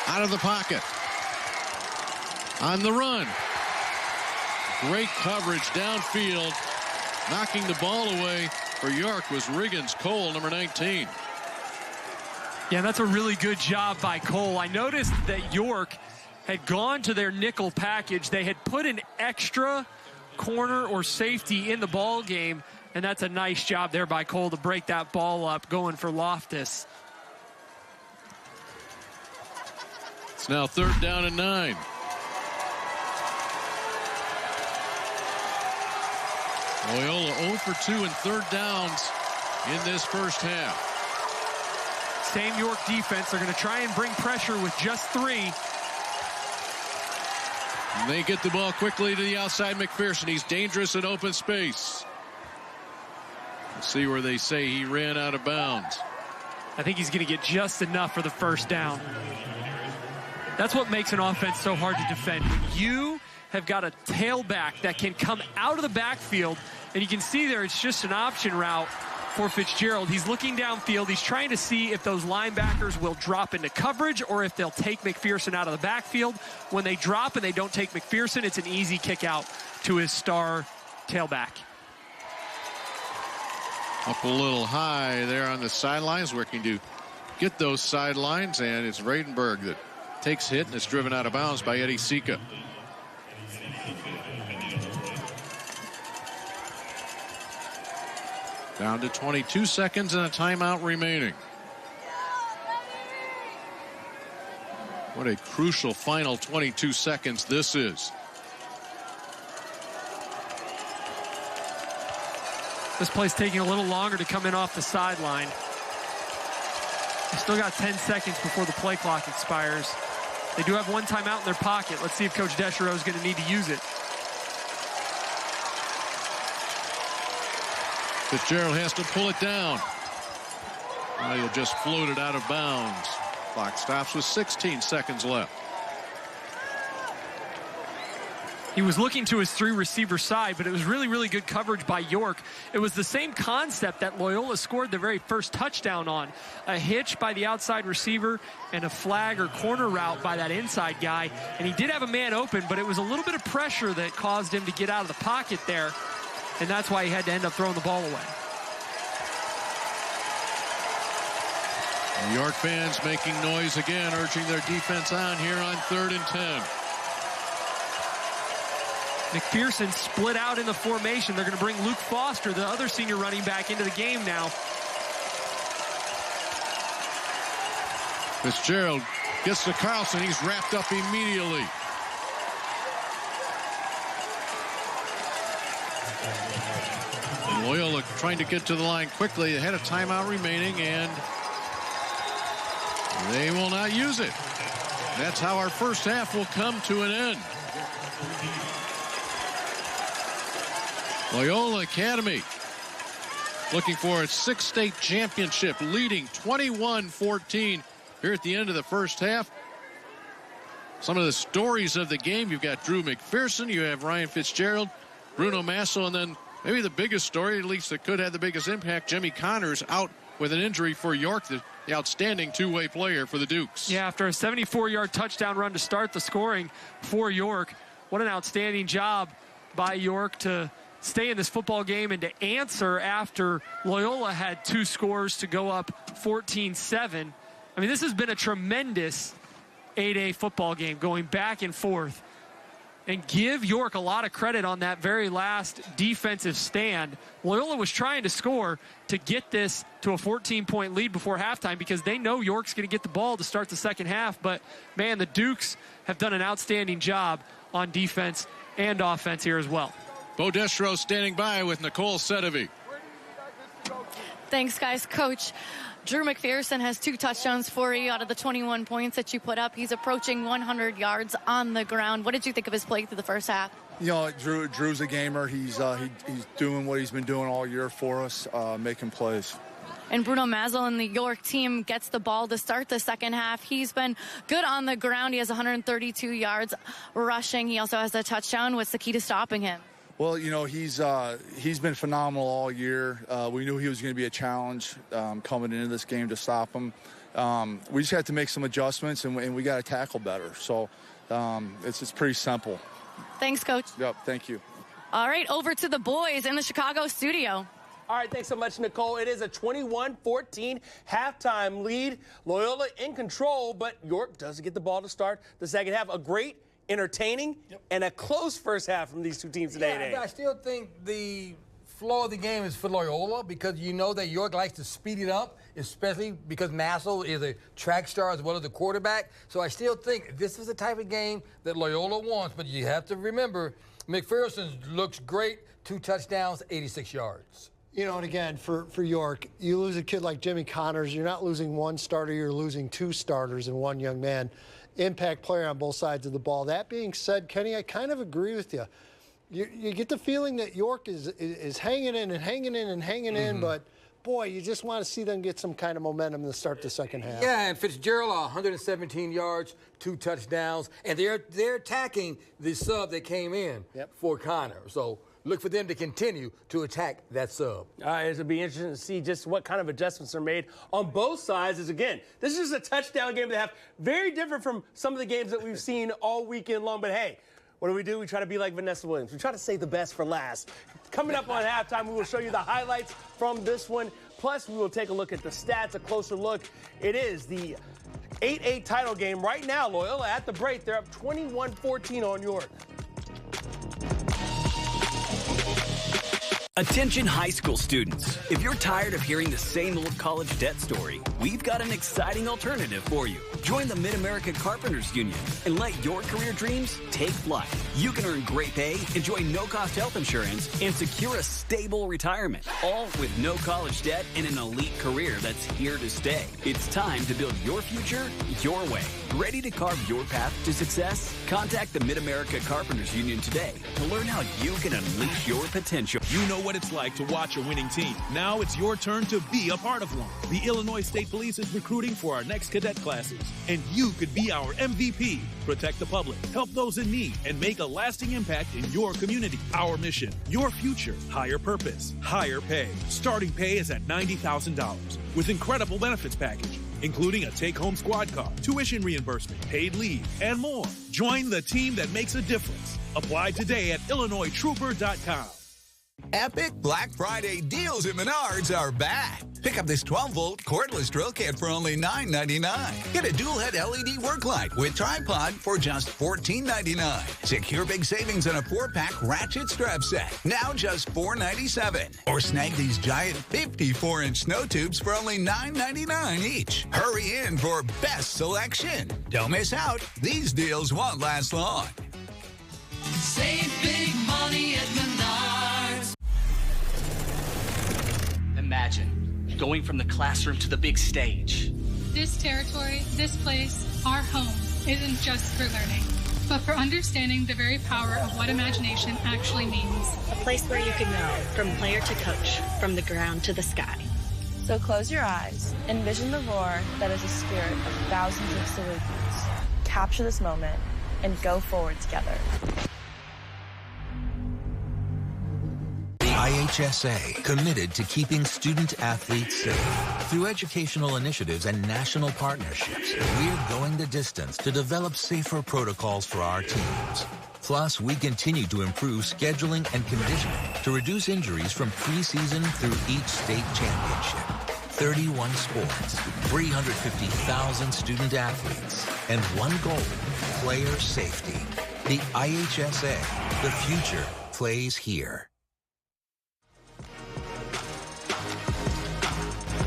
Speaker 19: out of the pocket. On the run. Great coverage downfield. Knocking the ball away for York was Riggins Cole, number 19.
Speaker 20: Yeah, that's a really good job by Cole. I noticed that York had gone to their nickel package. They had put an extra corner or safety in the ball game, and that's a nice job there by Cole to break that ball up, going for Loftus.
Speaker 19: It's now 3rd down and 9. Loyola 0 for 2 in 3rd downs in this first half.
Speaker 20: Same York defense. They're going to try and bring pressure with just 3.
Speaker 19: And they get the ball quickly to the outside. McPherson, he's dangerous in open space. Let's see where they say he ran out of bounds.
Speaker 20: I think he's going to get just enough for the first down. That's what makes an offense so hard to defend. When you have got a tailback that can come out of the backfield, and you can see there it's just an option route for Fitzgerald. He's looking downfield. He's trying to see if those linebackers will drop into coverage or if they'll take McPherson out of the backfield. When they drop and they don't take McPherson, it's an easy kick out to his star tailback.
Speaker 19: Up a little high there on the sidelines, working to get those sidelines, and it's Radenberg that takes hit and is driven out of bounds by Eddie Sika. Down to 22 seconds and a timeout remaining. What a crucial final 22 seconds this is.
Speaker 20: This play's taking a little longer to come in off the sideline. They still got 10 seconds before the play clock expires. They do have 1 timeout in their pocket. Let's see if Coach Deschereaux is going to need to use it.
Speaker 19: Fitzgerald has to pull it down. Well, he'll just float it out of bounds. Clock stops with 16 seconds left.
Speaker 20: He was looking to his 3 receiver side, but it was really, really good coverage by York. It was the same concept that Loyola scored the very first touchdown on. A hitch by the outside receiver and a flag or corner route by that inside guy. And he did have a man open, but it was a little bit of pressure that caused him to get out of the pocket there. And that's why he had to end up throwing the ball away.
Speaker 19: New York fans making noise again, urging their defense on here on 3rd and 10.
Speaker 20: McPherson split out in the formation. They're going to bring Luke Foster, the other senior running back, into the game now.
Speaker 19: Fitzgerald gets to Carlson. He's wrapped up immediately. And Loyola trying to get to the line quickly. They had a timeout remaining, and they will not use it. That's how our first half will come to an end. Loyola Academy looking for its 6th state championship, leading 21-14 here at the end of the first half. Some of the stories of the game, you've got Drew McPherson, you have Ryan Fitzgerald, Bruno Masso, and then maybe the biggest story, at least that could have the biggest impact, Jimmy Connors out with an injury for York, the outstanding two-way player for the Dukes.
Speaker 20: Yeah, after a 74-yard touchdown run to start the scoring for York, what an outstanding job by York to stay in this football game and to answer after Loyola had 2 scores to go up 14-7. I mean, this has been a tremendous 8A football game going back and forth. And give York a lot of credit on that very last defensive stand. Loyola was trying to score to get this to a 14-point lead before halftime because they know York's going to get the ball to start the second half. But, man, the Dukes have done an outstanding job on defense and offense here as well.
Speaker 19: Bo Destro standing by with Nicole Sedevy.
Speaker 5: Thanks, guys. Coach, Drew McPherson has 2 touchdowns for you out of the 21 points that you put up. He's approaching 100 yards on the ground. What did you think of his play through the first half?
Speaker 6: You know, Drew's a gamer. He's doing what he's been doing all year for us, making plays.
Speaker 5: And Bruno Mazzel and the York team gets the ball to start the second half. He's been good on the ground. He has 132 yards rushing. He also has a touchdown. What's the key to stopping him?
Speaker 6: Well, you know, he's been phenomenal all year. We knew he was going to be a challenge coming into this game to stop him. We just had to make some adjustments, and we got to tackle better. So it's pretty simple.
Speaker 5: Thanks, Coach.
Speaker 6: Yep, thank you.
Speaker 5: All right, over to the boys in the Chicago studio.
Speaker 8: All right, thanks so much, Nicole. It is a 21-14 halftime lead. Loyola in control, but York doesn't get the ball to start the second half. A great, entertaining, and a close first half from these two teams today.
Speaker 22: Yeah, I still think the flow of the game is for Loyola because you know that York likes to speed it up, especially because Massel is a track star as well as a quarterback. So I still think this is the type of game that Loyola wants, but you have to remember McPherson looks great, 2 touchdowns, 86 yards.
Speaker 23: You know, and again, for York, you lose a kid like Jimmy Connors, you're not losing one starter, you're losing 2 starters and 1 young man. Impact player on both sides of the ball. That being said, Kenny, I kind of agree with you. You get the feeling that York is hanging in and hanging in and hanging in, but boy, you just want to see them get some kind of momentum to start the second half.
Speaker 22: Yeah, and Fitzgerald, 117 yards, 2 touchdowns, and they're attacking the sub that came in for Connor. So look for them to continue to attack that sub.
Speaker 8: All right, it'll be interesting to see just what kind of adjustments are made on both sides. As again, this is a touchdown game to have, very different from some of the games that we've seen all weekend long. But hey, what do? We try to be like Vanessa Williams. We try to save the best for last. Coming up on halftime, we will show you the highlights from this one. Plus, we will take a look at the stats, a closer look. It is the 8A title game right now. Loyola at the break. They're up 21-14 on York.
Speaker 24: Attention high school students. If you're tired of hearing the same old college debt story, we've got an exciting alternative for you. Join the Mid-America Carpenters Union and let your career dreams take flight. You can earn great pay, enjoy no-cost health insurance, and secure a stable retirement, all with no college debt and an elite career that's here to stay. It's time to build your future your way. Ready to carve your path to success? Contact the Mid-America Carpenters Union today to learn how you can unleash your potential.
Speaker 1: You know what it's like to watch a winning team. Now it's your turn to be a part of one. The Illinois State Police is recruiting for our next cadet classes, and you could be our MVP. Protect the public, help those in need, and make a lasting impact in your community. Our mission, your future, higher purpose, higher pay. Starting pay is at $90,000 with incredible benefits package, including a take-home squad car, tuition reimbursement, paid leave, and more. Join the team that makes a difference. Apply today at IllinoisTrooper.com.
Speaker 11: Epic Black Friday deals at Menards are back. Pick up this 12-volt cordless drill kit for only $9.99. Get a dual-head LED work light with tripod for just $14.99. Secure big savings on a 4-pack ratchet strap set, now just $4.97. Or snag these giant 54-inch snow tubes for only $9.99 each. Hurry in for best selection. Don't miss out. These deals won't last long.
Speaker 12: Save big money at Menards.
Speaker 13: Imagine going from the classroom to the big stage.
Speaker 15: This territory, this place, our home, isn't just for learning, but for understanding the very power of what imagination actually means.
Speaker 27: A place where you can go from player to coach, from the ground to the sky. So close your eyes, envision the roar that is a spirit of thousands of salutes. Capture this moment and go forward together.
Speaker 25: IHSA, committed to keeping student-athletes safe. Through educational initiatives and national partnerships, we're going the distance to develop safer protocols for our teams. Plus, we continue to improve scheduling and conditioning to reduce injuries from preseason through each state championship. 31 sports, 350,000 student-athletes, and one goal, player safety. The IHSA, the future plays here.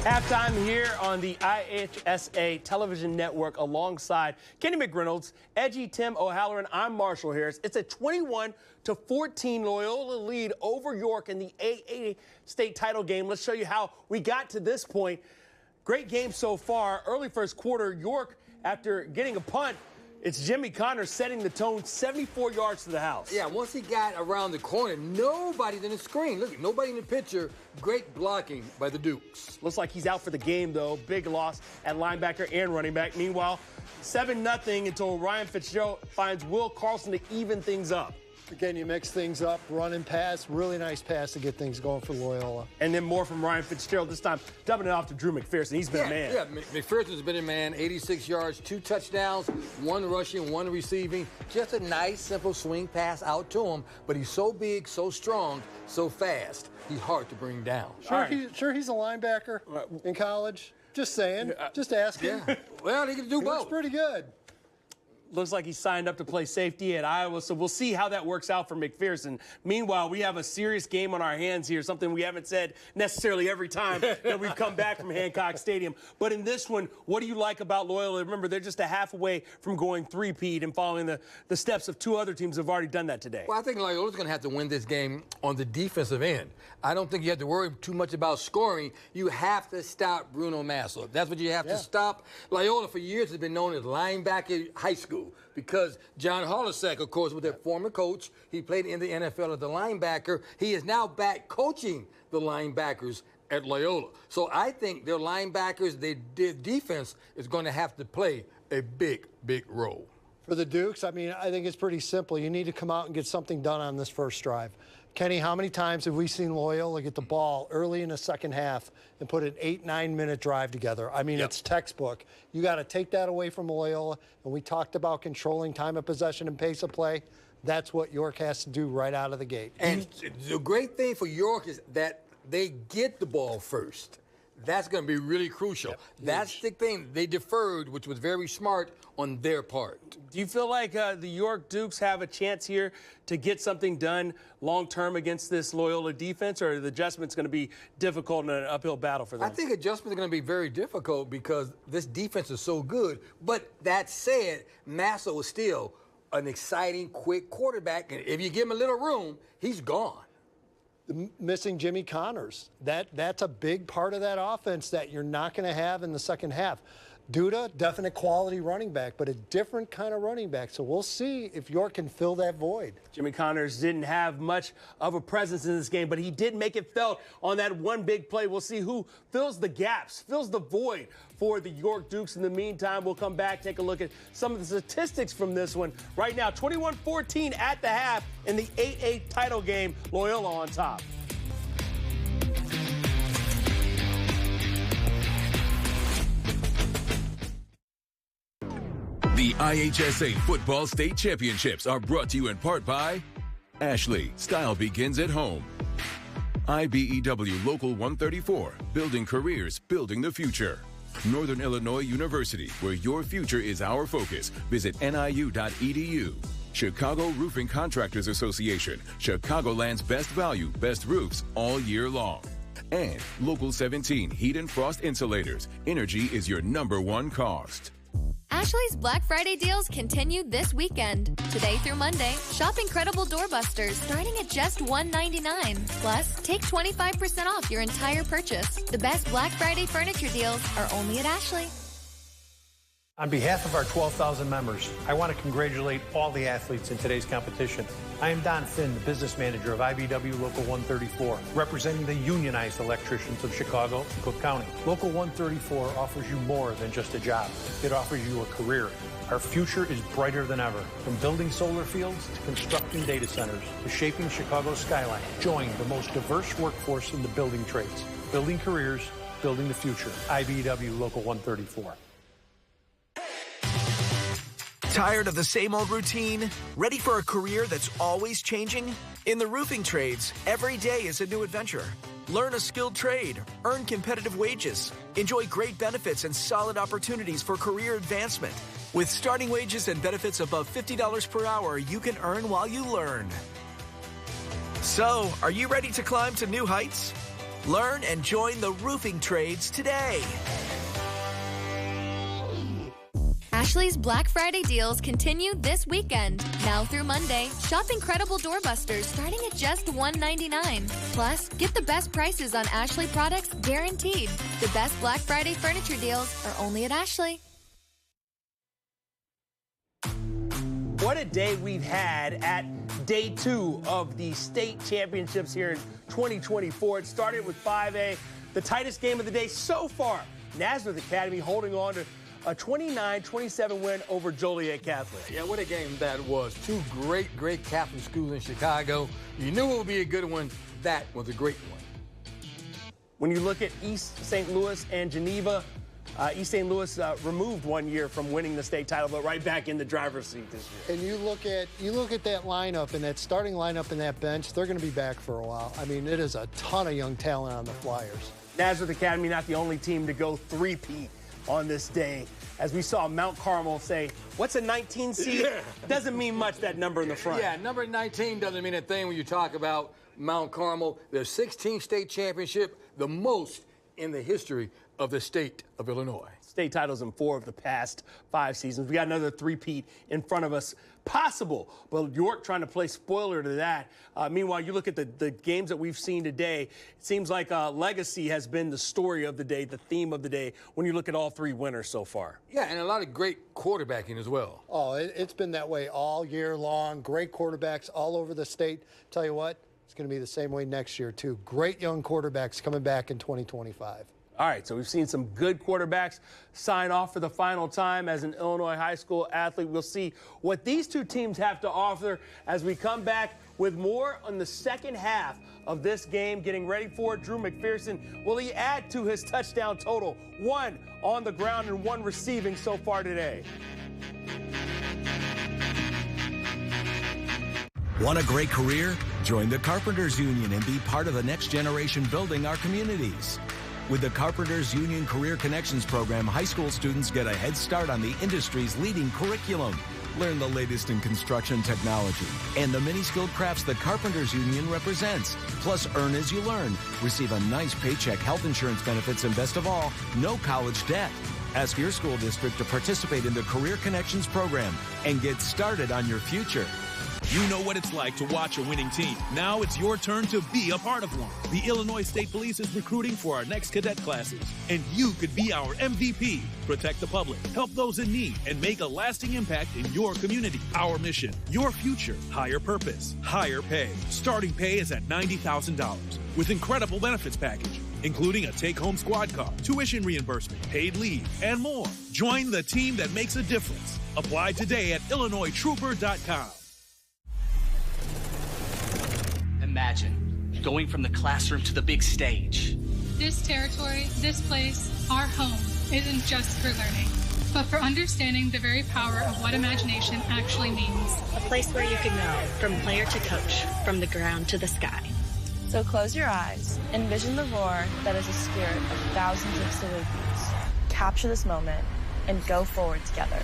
Speaker 8: Halftime here on the IHSA television network alongside Kenny McReynolds, Edgy Tim O'Halloran. I'm Marshall Harris. It's a 21-14 Loyola lead over York in the AA state title game. Let's show you how we got to this point. Great game so far. Early first quarter, York, after getting a punt, it's Jimmy Connors setting the tone 74 yards to the house.
Speaker 22: Yeah, once he got around the corner, nobody's in the screen. Look, nobody in the picture. Great blocking by the Dukes.
Speaker 8: Looks like he's out for the game, though. Big loss at linebacker and running back. Meanwhile, 7-0 until Ryan Fitzgerald finds Will Carlson to even things up.
Speaker 23: Again, you mix things up, run and pass. Really nice pass to get things going for Loyola.
Speaker 8: And then more from Ryan Fitzgerald, this time dumping it off to Drew McPherson. He's been a man.
Speaker 22: Yeah, McPherson's been a man. 86 yards, 2 touchdowns, 1 rushing, 1 receiving. Just a nice, simple swing pass out to him. But he's so big, so strong, so fast. He's hard to bring down.
Speaker 23: Sure, he's a linebacker in college. Just saying. Just asking.
Speaker 22: Yeah. Well, he can do both.
Speaker 23: Looks pretty good.
Speaker 8: Looks like he signed up to play safety at Iowa, so we'll see how that works out for McPherson. Meanwhile, we have a serious game on our hands here, something we haven't said necessarily every time that we've come back from Hancock Stadium. But in this one, what do you like about Loyola? Remember, they're just a half away from going three-peat and following the steps of 2 other teams who have already done that today.
Speaker 22: Well, I think Loyola's going to have to win this game on the defensive end. I don't think you have to worry too much about scoring. You have to stop Bruno Massel. That's what you have to stop. Loyola for years has been known as linebacker high school because John Holisek, of course, was their former coach. He played in the NFL as a linebacker. He is now back coaching the linebackers at Loyola. So I think their linebackers, their defense is going to have to play a big, big role.
Speaker 23: For the Dukes, I mean, I think it's pretty simple. You need to come out and get something done on this first drive. Kenny, how many times have we seen Loyola get the ball early in the second half and put an 8-9-minute drive together? I mean, it's textbook. You got to take that away from Loyola. And we talked about controlling time of possession and pace of play. That's what York has to do right out of the gate.
Speaker 22: And the great thing for York is that they get the ball first. That's going to be really crucial. Yep. That's the thing. They deferred, which was very smart on their part.
Speaker 8: Do you feel like the York Dukes have a chance here to get something done long-term against this Loyola defense, or are the adjustments going to be difficult in an uphill battle for them?
Speaker 22: I think adjustments are going to be very difficult because this defense is so good. But that said, Massel is still an exciting, quick quarterback. And if you give him a little room, he's gone.
Speaker 23: Missing Jimmy Connors. That's a big part of that offense that you're not going to have in the second half. Duda, definite quality running back, but a different kind of running back. So we'll see if York can fill that void.
Speaker 8: Jimmy Connors didn't have much of a presence in this game, but he did make it felt on that one big play. We'll see who fills the gaps, fills the void for the York Dukes. In the meantime, we'll come back, take a look at some of the statistics from this one. Right now, 21-14 at the half in the 8A title game. Loyola on top.
Speaker 9: The IHSA Football State Championships are brought to you in part by Ashley, style begins at home. IBEW Local 134, building careers, building the future. Northern Illinois University, where your future is our focus. Visit niu.edu. Chicago Roofing Contractors Association, Chicagoland's best value, best roofs all year long. And Local 17 Heat and Frost Insulators. Energy is your #1 cost.
Speaker 10: Ashley's Black Friday deals continue this weekend. Today through Monday, shop incredible doorbusters starting at just $1.99. Plus, take 25% off your entire purchase. The best Black Friday furniture deals are only at Ashley.
Speaker 14: On behalf of our 12,000 members, I want to congratulate all the athletes in today's competition. I am Don Finn, the business manager of IBEW Local 134, representing the unionized electricians of Chicago and Cook County. Local 134 offers you more than just a job. It offers you a career. Our future is brighter than ever. From building solar fields to constructing data centers to shaping Chicago's skyline. Join the most diverse workforce in the building trades. Building careers, building the future. IBEW Local 134.
Speaker 17: Tired of the same old routine? Ready for a career that's always changing? In the roofing trades, every day is a new adventure. Learn a skilled trade, earn competitive wages, enjoy great benefits and solid opportunities for career advancement. With starting wages and benefits above $50 per hour, you can earn while you learn. So, are you ready to climb to new heights? Learn and join the roofing trades today.
Speaker 10: Ashley's Black Friday deals continue this weekend. Now through Monday, shop incredible doorbusters starting at just $1.99. Plus, get the best prices on Ashley products guaranteed. The best Black Friday furniture deals are only at Ashley.
Speaker 8: What a day we've had at day 2 of the state championships here in 2024. It started with 5A, the tightest game of the day so far. Nazareth Academy holding on to a 29-27 win over Joliet Catholic.
Speaker 22: Yeah, what a game that was. Two great Catholic schools in Chicago. You knew it would be a good one. That was a great one.
Speaker 8: When you look at East St. Louis and Geneva, East St. Louis removed 1 year from winning the state title, but right back in the driver's seat this year.
Speaker 23: And you look at that lineup and that starting lineup and that bench, they're going to be back for a while. I mean, it is a ton of young talent on the Flyers.
Speaker 8: Nazareth Academy not the only team to go three-peat on this day. As we saw Mount Carmel say, what's a 19 seed? Yeah. Doesn't mean much, that number in the front.
Speaker 22: Yeah, number 19 doesn't mean a thing when you talk about Mount Carmel. Their 16th state championship, the most in the history of the state of Illinois.
Speaker 8: State titles in 4 of the past 5 seasons. We got another three-peat in front of us. Possible, but York trying to play spoiler to that. Meanwhile, you look at the games that we've seen today, it seems like legacy has been the story of the day, the theme of the day, when you look at all 3 winners so far.
Speaker 22: Yeah, and a lot of great quarterbacking as well.
Speaker 23: Oh, it's been that way all year long. Great quarterbacks all over the state. Tell you what, it's going to be the same way next year, too. Great young quarterbacks coming back in 2025.
Speaker 8: All right, so we've seen some good quarterbacks sign off for the final time as an Illinois high school athlete. We'll see what these two teams have to offer as we come back with more on the second half of this game. Getting ready for it, Drew McPherson, will he add to his touchdown total? 1 on the ground and 1 receiving so far today.
Speaker 16: Want a great career? Join the Carpenters Union and be part of the next generation building our communities. With the Carpenters Union Career Connections program, high school students get a head start on the industry's leading curriculum. Learn the latest in construction technology and the many skilled crafts the Carpenters Union represents. Plus, earn as you learn. Receive a nice paycheck, health insurance benefits, and best of all, no college debt. Ask your school district to participate in the Career Connections program and get started on your future.
Speaker 1: You know what it's like to watch a winning team. Now it's your turn to be a part of one. The Illinois State Police is recruiting for our next cadet classes, and you could be our MVP. Protect the public, help those in need, and make a lasting impact in your community. Our mission, your future, higher purpose, higher pay. Starting pay is at $90,000 with incredible benefits package, including a take-home squad car, tuition reimbursement, paid leave, and more. Join the team that makes a difference. Apply today at IllinoisTrooper.com.
Speaker 13: Imagine going from the classroom to the big stage.
Speaker 15: This territory, this place, our home, isn't just for learning, but for understanding the very power of what imagination actually means.
Speaker 27: A place where you can go from player to coach, from the ground to the sky. So close your eyes, envision the roar that is a spirit of thousands of Salukis. Capture this moment and go forward together.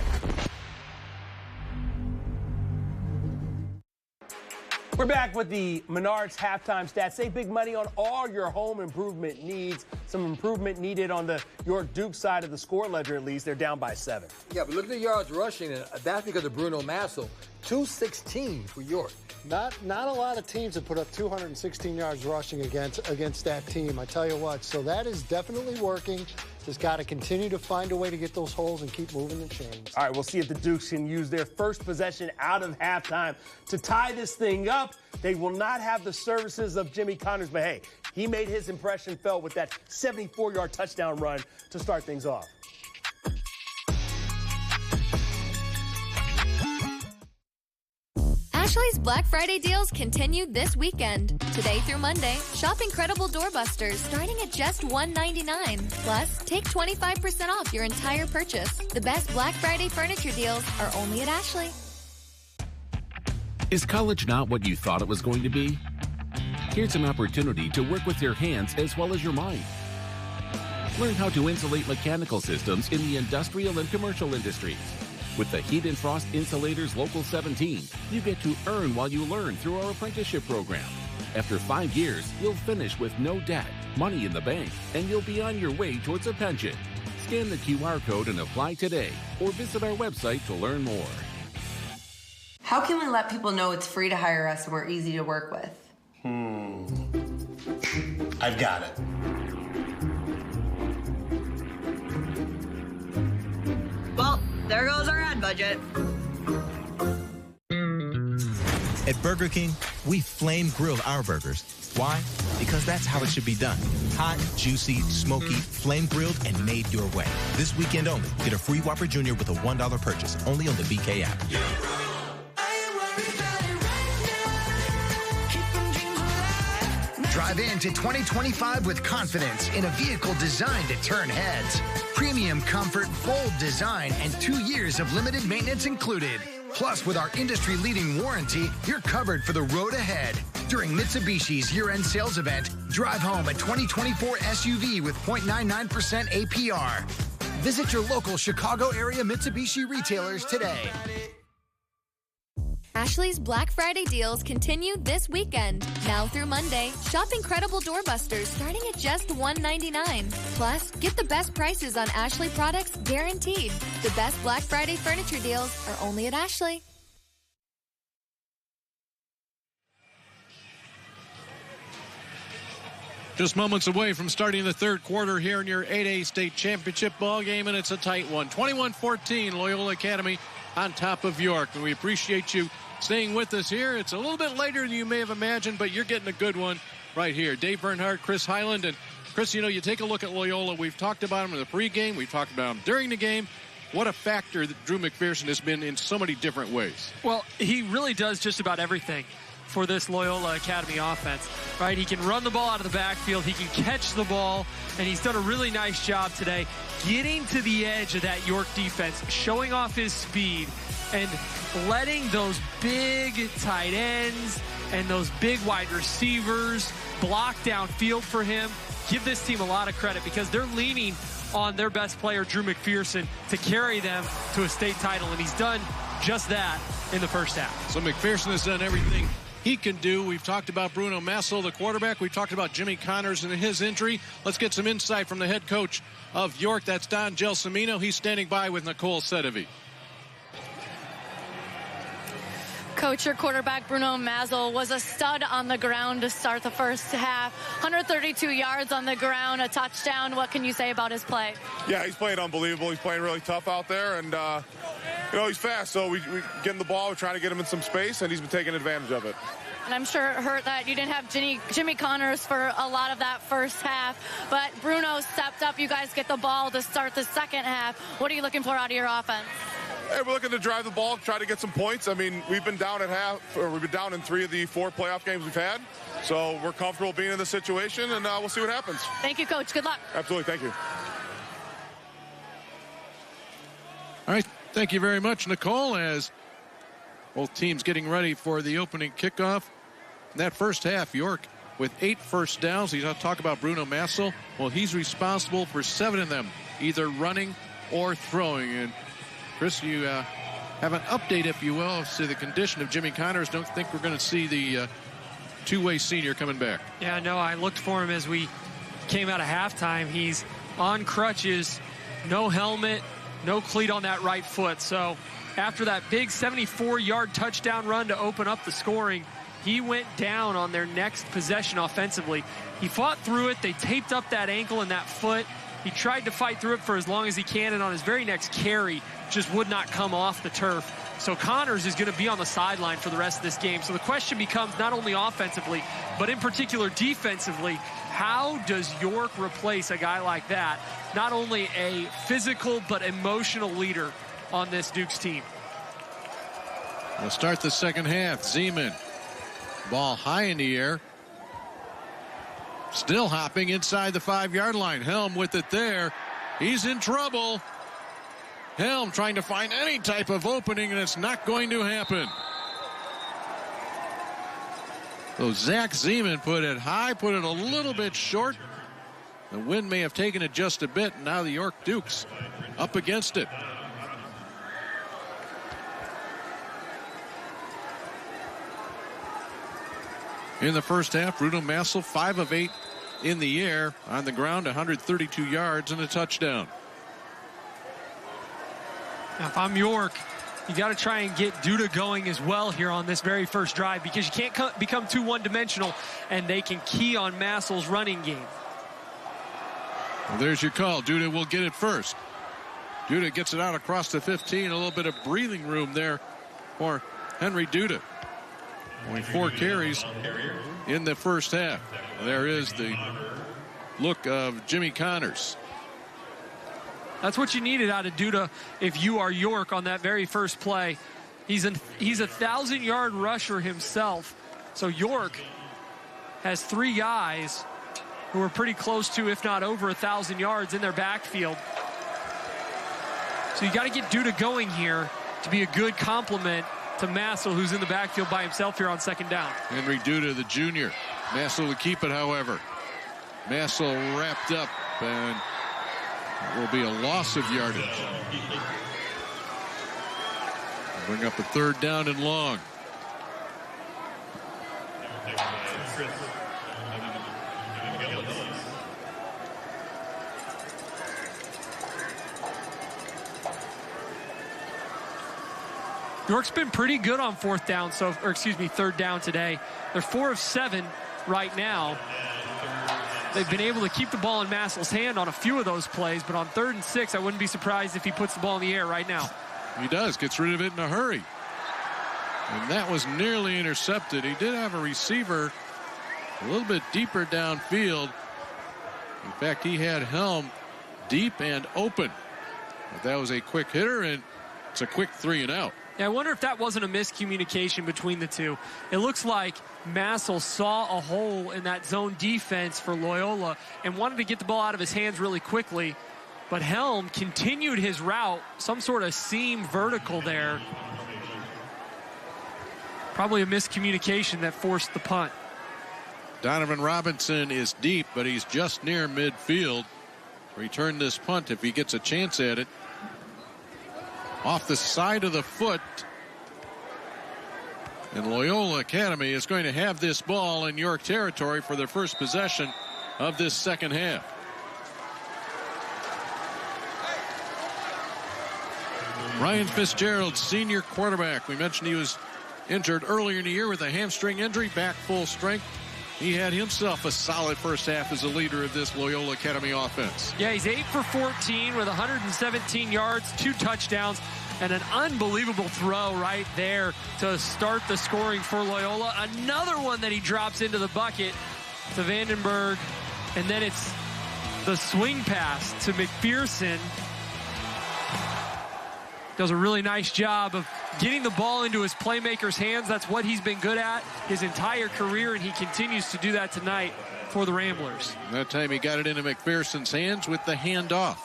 Speaker 8: We're back with the Menards halftime stats. Save big money on all your home improvement needs. Some improvement needed on the York-Duke side of the score ledger, at least. They're down by 7.
Speaker 22: Yeah, but look at the yards rushing, and that's because of Bruno Massel. 216 for York.
Speaker 23: Not a lot of teams have put up 216 yards rushing against that team, I tell you what. So that is definitely working. Just got to continue to find a way to get those holes and keep moving the chains.
Speaker 8: All right, we'll see if the Dukes can use their first possession out of halftime to tie this thing up. They will not have the services of Jimmy Connors, but hey, he made his impression felt with that 74-yard touchdown run to start things off.
Speaker 10: Ashley's Black Friday deals continue this weekend. Today through Monday, shop incredible doorbusters starting at just $1.99. Plus, take 25% off your entire purchase. The best Black Friday furniture deals are only at Ashley.
Speaker 2: Is college not what you thought it was going to be? Here's an opportunity to work with your hands as well as your mind. Learn how to insulate mechanical systems in the industrial and commercial industries. With the Heat and Frost Insulators Local 17, you get to earn while you learn through our apprenticeship program. After 5 years, you'll finish with no debt, money in the bank, and you'll be on your way towards a pension. Scan the QR code and apply today, or visit our website to learn more.
Speaker 3: How can we let people know it's free to hire us and we're easy to work with?
Speaker 4: I've got it.
Speaker 3: Well, there goes our ad budget.
Speaker 7: At Burger King, we flame grill our burgers. Why? Because that's how it should be done. Hot, juicy, smoky, flame grilled, and made your way. This weekend only, get a free Whopper Jr. with a $1 purchase, only on the BK app.
Speaker 18: Drive into 2025 with confidence in a vehicle designed to turn heads. Premium comfort, bold design, and 2 years of limited maintenance included. Plus, with our industry-leading warranty, you're covered for the road ahead. During Mitsubishi's year-end sales event, drive home a 2024 SUV with 0.99% APR. Visit your local Chicago area Mitsubishi retailers today.
Speaker 10: Ashley's Black Friday deals continue this weekend. Now through Monday, shop incredible doorbusters starting at just $1.99. Plus, get the best prices on Ashley products guaranteed. The best Black Friday furniture deals are only at Ashley.
Speaker 19: Just moments away from starting the third quarter here in your 8A state championship ball game, and it's a tight one. 21-14, Loyola Academy on top of York. And we appreciate you staying with us here. It's a little bit later than you may have imagined, but you're getting a good one right here. Dave Bernhardt, Chris Highland. And Chris, you know, you take a look at Loyola. We've talked about him in the pregame. We've talked about him during the game. What a factor that Drew McPherson has been in so many different ways.
Speaker 20: Well, he really does just about everything for this Loyola Academy offense, right? He can run the ball out of the backfield. He can catch the ball, and he's done a really nice job today getting to the edge of that York defense, showing off his speed, and letting those big tight ends and those big wide receivers block downfield for him. Give this team a lot of credit because they're leaning on their best player, Drew McPherson, to carry them to a state title, and he's done just that in the first half.
Speaker 19: So McPherson has done everything he can do. We've talked about Bruno Massel, the quarterback. We've talked about Jimmy Connors and his injury. Let's get some insight from the head coach of York. That's Don Gelsomino. He's standing by with Nicole Sedevy.
Speaker 4: Coach, your quarterback, Bruno Mazel, was a stud on the ground to start the first half. 132 yards on the ground, a touchdown. What can you say about his play?
Speaker 5: Yeah, he's playing unbelievable. He's playing really tough out there, and, he's fast, so we get him the ball. We're trying to get him in some space, and he's been taking advantage of it.
Speaker 4: And I'm sure it hurt that you didn't have Jimmy Connors for a lot of that first half, but Bruno stepped up. You guys get the ball to start the second half. What are you looking for out of your offense?
Speaker 5: Hey, we're looking to drive the ball, try to get some points. I mean, we've been down at half, or we've been down in 3 of the 4 playoff games we've had. So we're comfortable being in this situation, and we'll see what happens.
Speaker 4: Thank you, Coach. Good luck.
Speaker 5: Absolutely. Thank you.
Speaker 19: All right. Thank you very much, Nicole, as both teams getting ready for the opening kickoff. In that first half, York with 8 first downs. He's going to talk about Bruno Massel. Well, he's responsible for 7 of them, either running or throwing. And Chris, you have an update, if you will, to the condition of Jimmy Connors. Don't think we're going to see the two-way senior coming back.
Speaker 20: Yeah, no, I looked for him as we came out of halftime. He's on crutches, no helmet, no cleat on that right foot. So after that big 74-yard touchdown run to open up the scoring, he went down on their next possession offensively. He fought through it. They taped up that ankle and that foot. He tried to fight through it for as long as he can, and on his very next carry, just would not come off the turf. So Connors is going to be on the sideline for the rest of this game. So the question becomes not only offensively, but in particular defensively, how does York replace a guy like that? Not only a physical, but emotional leader on this Dukes team.
Speaker 19: We'll start the second half. Zeman, ball high in the air. Still hopping inside the 5-yard line. Helm with it there. He's in trouble. Helm trying to find any type of opening, and it's not going to happen. So Zach Zeman put it high, put it a little bit short. The wind may have taken it just a bit, and now the York Dukes up against it. In the first half, Bruno Massel, 5 of 8 in the air. On the ground, 132 yards and a touchdown.
Speaker 20: Now, if I'm York, you got to try and get Duda going as well here on this very first drive, because you can't become too one-dimensional, and they can key on Massel's running game.
Speaker 19: Well, there's your call. Duda will get it first. Duda gets it out across the 15. A little bit of breathing room there for Henry Duda. Only 4 carries in the first half. There is the look of Jimmy Connors.
Speaker 20: That's what you needed out of Duda if you are York on that very first play. He's a 1,000-yard rusher himself. So York has 3 guys who are pretty close to, if not over, 1,000 yards in their backfield. So you got to get Duda going here to be a good complement to Massel, who's in the backfield by himself here on second down.
Speaker 19: Henry Duda, the junior. Massel will keep it, however. Massel wrapped up, and it will be a loss of yardage. Bring up a 3rd down and long.
Speaker 20: York's been pretty good on 4th down, 3rd down today. They're 4 of 7 right now. They've been able to keep the ball in Massel's hand on a few of those plays, but on 3rd and 6, I wouldn't be surprised if he puts the ball in the air right now.
Speaker 19: He does, gets rid of it in a hurry. And that was nearly intercepted. He did have a receiver a little bit deeper downfield. In fact, he had Helm deep and open. But that was a quick hitter, and it's a quick 3 and out.
Speaker 20: Yeah, I wonder if that wasn't a miscommunication between the two. It looks like Massel saw a hole in that zone defense for Loyola and wanted to get the ball out of his hands really quickly. But Helm continued his route, some sort of seam vertical there. Probably a miscommunication that forced the punt.
Speaker 19: Donovan Robinson is deep, but he's just near midfield. Return this punt if he gets a chance at it. Off the side of the foot. And Loyola Academy is going to have this ball in York territory for their first possession of this second half. Ryan Fitzgerald, senior quarterback. We mentioned he was injured earlier in the year with a hamstring injury, back full strength. He had himself a solid first half as a leader of this Loyola Academy offense.
Speaker 20: Yeah, he's 8 for 14 with 117 yards, 2 touchdowns, and an unbelievable throw right there to start the scoring for Loyola. Another one that he drops into the bucket to Vandenberg, and then it's the swing pass to McPherson. Does a really nice job of getting the ball into his playmakers' hands. That's what he's been good at his entire career, and he continues to do that tonight for the Ramblers.
Speaker 19: That time he got it into McPherson's hands with the handoff.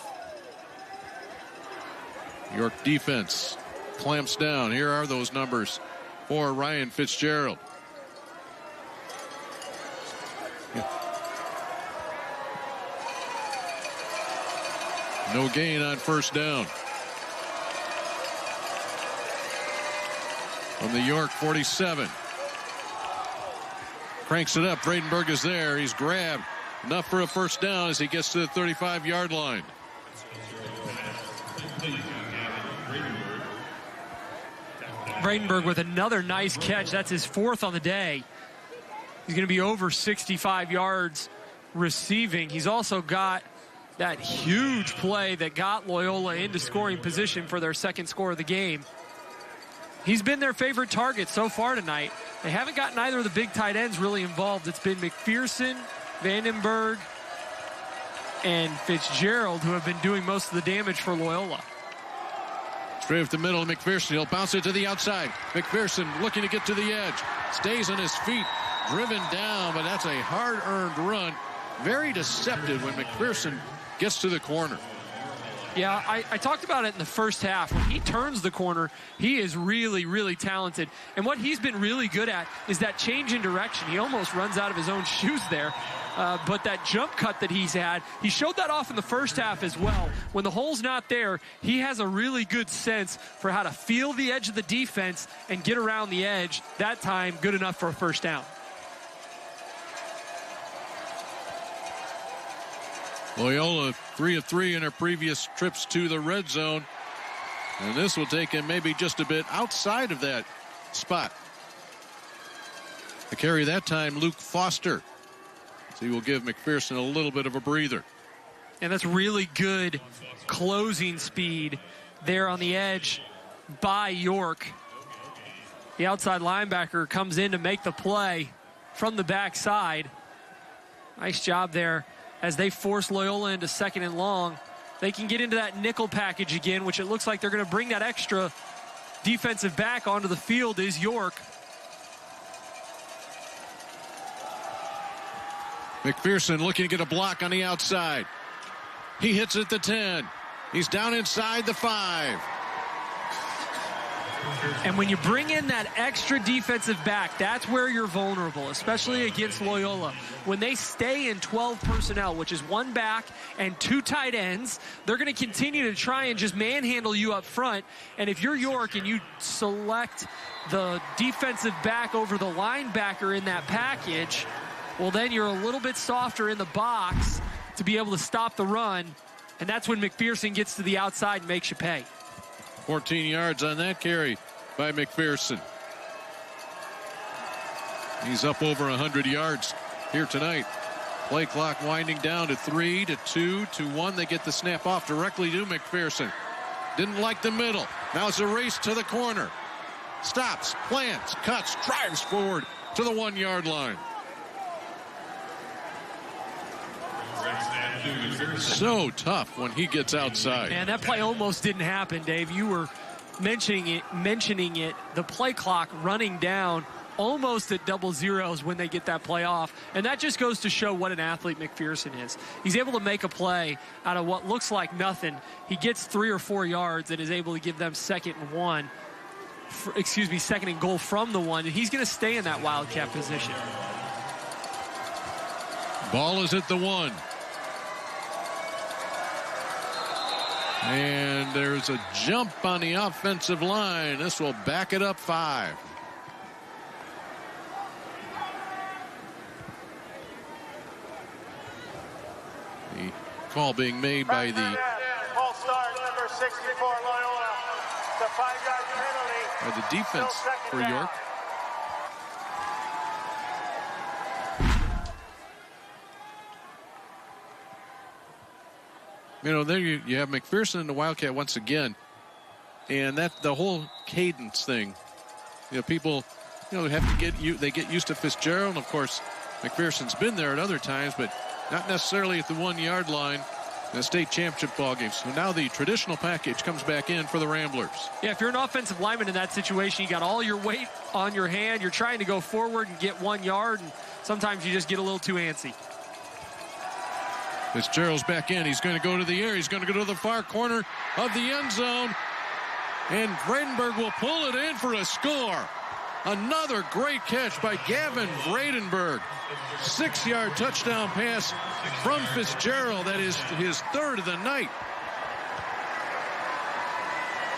Speaker 19: York defense clamps down. Here are those numbers for Ryan Fitzgerald. No gain on first down. From the York 47. Cranks it up. Bradenberg is there. He's grabbed. Enough for a first down as he gets to the 35-yard line.
Speaker 20: Bradenberg with another nice catch. That's his 4th on the day. He's going to be over 65 yards receiving. He's also got that huge play that got Loyola into scoring position for their second score of the game. He's been their favorite target so far tonight. They haven't gotten either of the big tight ends really involved. It's been McPherson, Vandenberg, and Fitzgerald who have been doing most of the damage for Loyola.
Speaker 19: Straight up the middle of McPherson. He'll bounce it to the outside. McPherson looking to get to the edge. Stays on his feet. Driven down, but that's a hard-earned run. Very deceptive when McPherson gets to the corner.
Speaker 20: Yeah, I talked about it in the first half. When he turns the corner, he is really, really talented. And what he's been really good at is that change in direction. He almost runs out of his own shoes there. But that jump cut that he's had, he showed that off in the first half as well. When the hole's not there, he has a really good sense for how to feel the edge of the defense and get around the edge. That time, good enough for a first down.
Speaker 19: Loyola 3 of 3 in her previous trips to the red zone. And this will take him maybe just a bit outside of that spot. To carry that time, Luke Foster. So he will give McPherson a little bit of a breather.
Speaker 20: And that's really good closing speed there on the edge by York. The outside linebacker comes in to make the play from the backside. Nice job there. As they force Loyola into 2nd and long, they can get into that nickel package again, which it looks like they're going to bring that extra defensive back onto the field is York.
Speaker 19: McPherson looking to get a block on the outside. He hits at the 10. He's down inside the 5.
Speaker 20: And when you bring in that extra defensive back, that's where you're vulnerable, especially against Loyola. When they stay in 12 personnel, which is 1 back and 2 tight ends, they're going to continue to try and just manhandle you up front. And if you're York and you select the defensive back over the linebacker in that package, well, then you're a little bit softer in the box to be able to stop the run. And that's when McPherson gets to the outside and makes you pay.
Speaker 19: 14 yards on that carry by McPherson. He's up over 100 yards here tonight. Play clock winding down to 3, to 2, to 1. They get the snap off directly to McPherson. Didn't like the middle. Now it's a race to the corner. Stops, plants, cuts, drives forward to the 1-yard line. So tough when he gets outside.
Speaker 20: Man, that play almost didn't happen, Dave. You were mentioning it. The play clock running down almost at double zeros when they get that play off. And that just goes to show what an athlete McPherson is. He's able to make a play out of what looks like nothing. He gets 3 or 4 yards and is able to give them 2nd and goal from the 1. And he's going to stay in that wildcat position.
Speaker 19: Ball is at the 1. And there's a jump on the offensive line. This will back it up 5. The call being made by the
Speaker 6: False start, number 64 Loyola. The 5-yard penalty.
Speaker 19: By the defense for York. You know, there you have McPherson and the Wildcat once again. And that the whole cadence thing, you know, people, you know, have to they get used to Fitzgerald. Of course, McPherson's been there at other times, but not necessarily at the 1-yard line in the state championship ball games. So now the traditional package comes back in for the Ramblers. Yeah, if you're an offensive lineman in that situation, you got all your weight on your hand. You're trying to go forward and get 1 yard, and sometimes you just get a little too antsy. Fitzgerald's back in. He's going to go to the air. He's going to go to the far corner of the end zone. And Vredenberg will pull it in for a score. Another great catch by Gavin Vredenberg. 6-yard touchdown pass from Fitzgerald. That is his third of the night.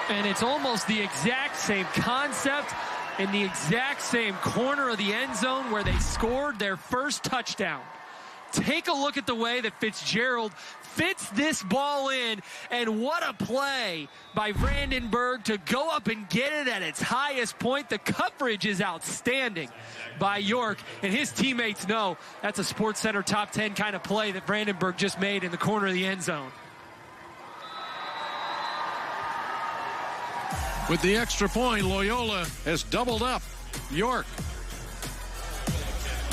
Speaker 19: And it's almost the exact same concept in the exact same corner of the end zone where they scored their first touchdown. Take a look at the way that Fitzgerald fits this ball in, and what a play by Vredenberg to go up and get it at its highest point. The coverage is outstanding by York, and his teammates know that's a Sports Center top 10 kind of play that Vredenberg just made in the corner of the end zone. With the extra point, Loyola has doubled up York.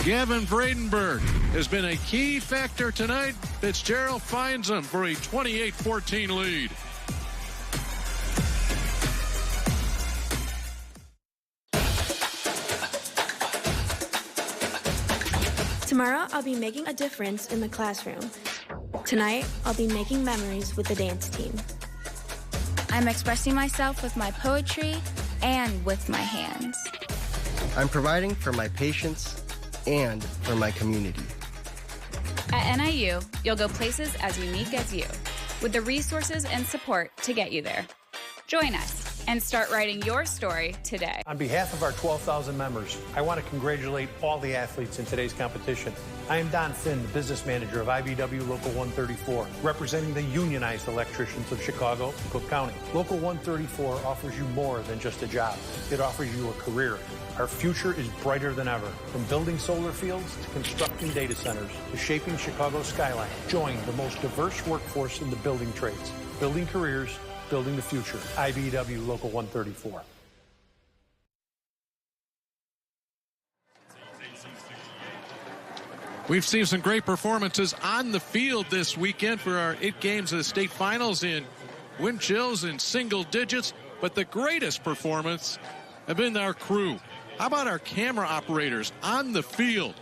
Speaker 19: Gavin Vredenberg has been a key factor tonight. Fitzgerald finds him for a 28-14 lead.
Speaker 6: Tomorrow, I'll be making a difference in the classroom. Tonight, I'll be making memories with the dance team.
Speaker 11: I'm expressing myself with my poetry and with my hands.
Speaker 12: I'm providing for my patients and for my community.
Speaker 21: At NIU, you'll go places as unique as you, with the resources and support to get you there. Join us and start writing your story today.
Speaker 14: On behalf of our 12,000 members, I want to congratulate all the athletes in today's competition. I am Don Finn, the business manager of IBEW Local 134, representing the unionized electricians of Chicago and Cook County. Local 134 offers you more than just a job. It offers you a career. Our future is brighter than ever. From building solar fields to constructing data centers to shaping Chicago's skyline. Join the most diverse workforce in the building trades. Building careers, building the future. IBEW Local 134.
Speaker 19: We've seen some great performances on the field this weekend for our 8 games of the state finals in wind chills in single digits, but the greatest performance have been our crew. How about our camera operators on the field,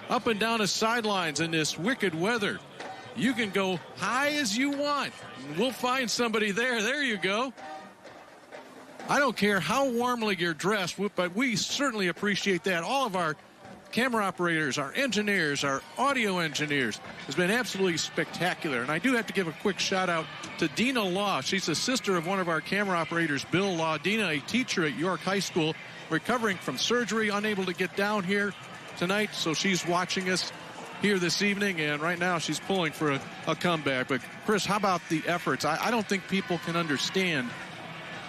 Speaker 19: up and down the sidelines in this wicked weather? You can go high as you want. We'll find somebody there. There you go. I don't care how warmly you're dressed, but we certainly appreciate that. All of our camera operators, our engineers, our audio engineers has been absolutely spectacular. And I do have to give a quick shout out to Dina Law. She's the sister of one of our camera operators, Bill Law. Dina, a teacher at York High School, recovering from surgery, unable to get down here tonight. So she's watching us here this evening, and right now she's pulling for a comeback. But Chris, how about the efforts? I don't think people can understand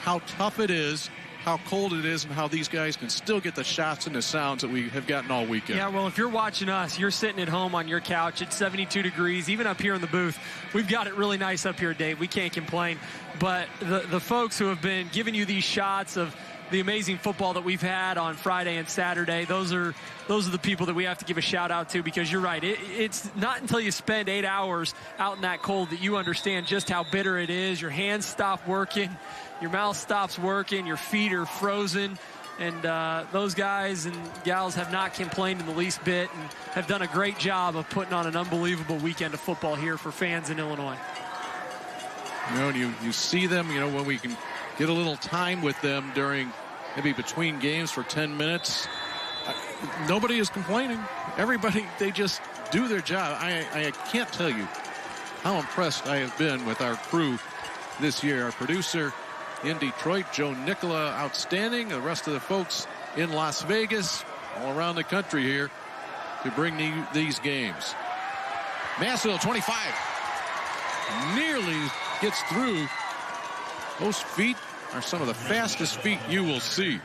Speaker 19: how tough it is, how cold it is, and how these guys can still get the shots and the sounds that we have gotten all weekend. Yeah, well, if you're watching us, you're sitting at home on your couch. It's 72 degrees, even up here in the booth. We've got it really nice up here, Dave. We can't complain. But the folks who have been giving you these shots of the amazing football that we've had on Friday and Saturday, those are the people that we have to give a shout out to, because you're right. It's not until you spend 8 hours out in that cold that you understand just how bitter it is. Your hands stop working. Your mouth stops working. Your feet are frozen. And those guys and gals have not complained in the least bit and have done a great job of putting on an unbelievable weekend of football here for fans in Illinois. You know, and you see them, you know, when we can get a little time with them during maybe between games for 10 minutes. Nobody is complaining. Everybody, they just do their job. I can't tell you how impressed I have been with our crew this year. Our producer in Detroit, Joe Nicola, outstanding. The rest of the folks in Las Vegas, all around the country here to bring these games. Massville, 25. Nearly gets through. Those feet are some of the fastest feet you will see.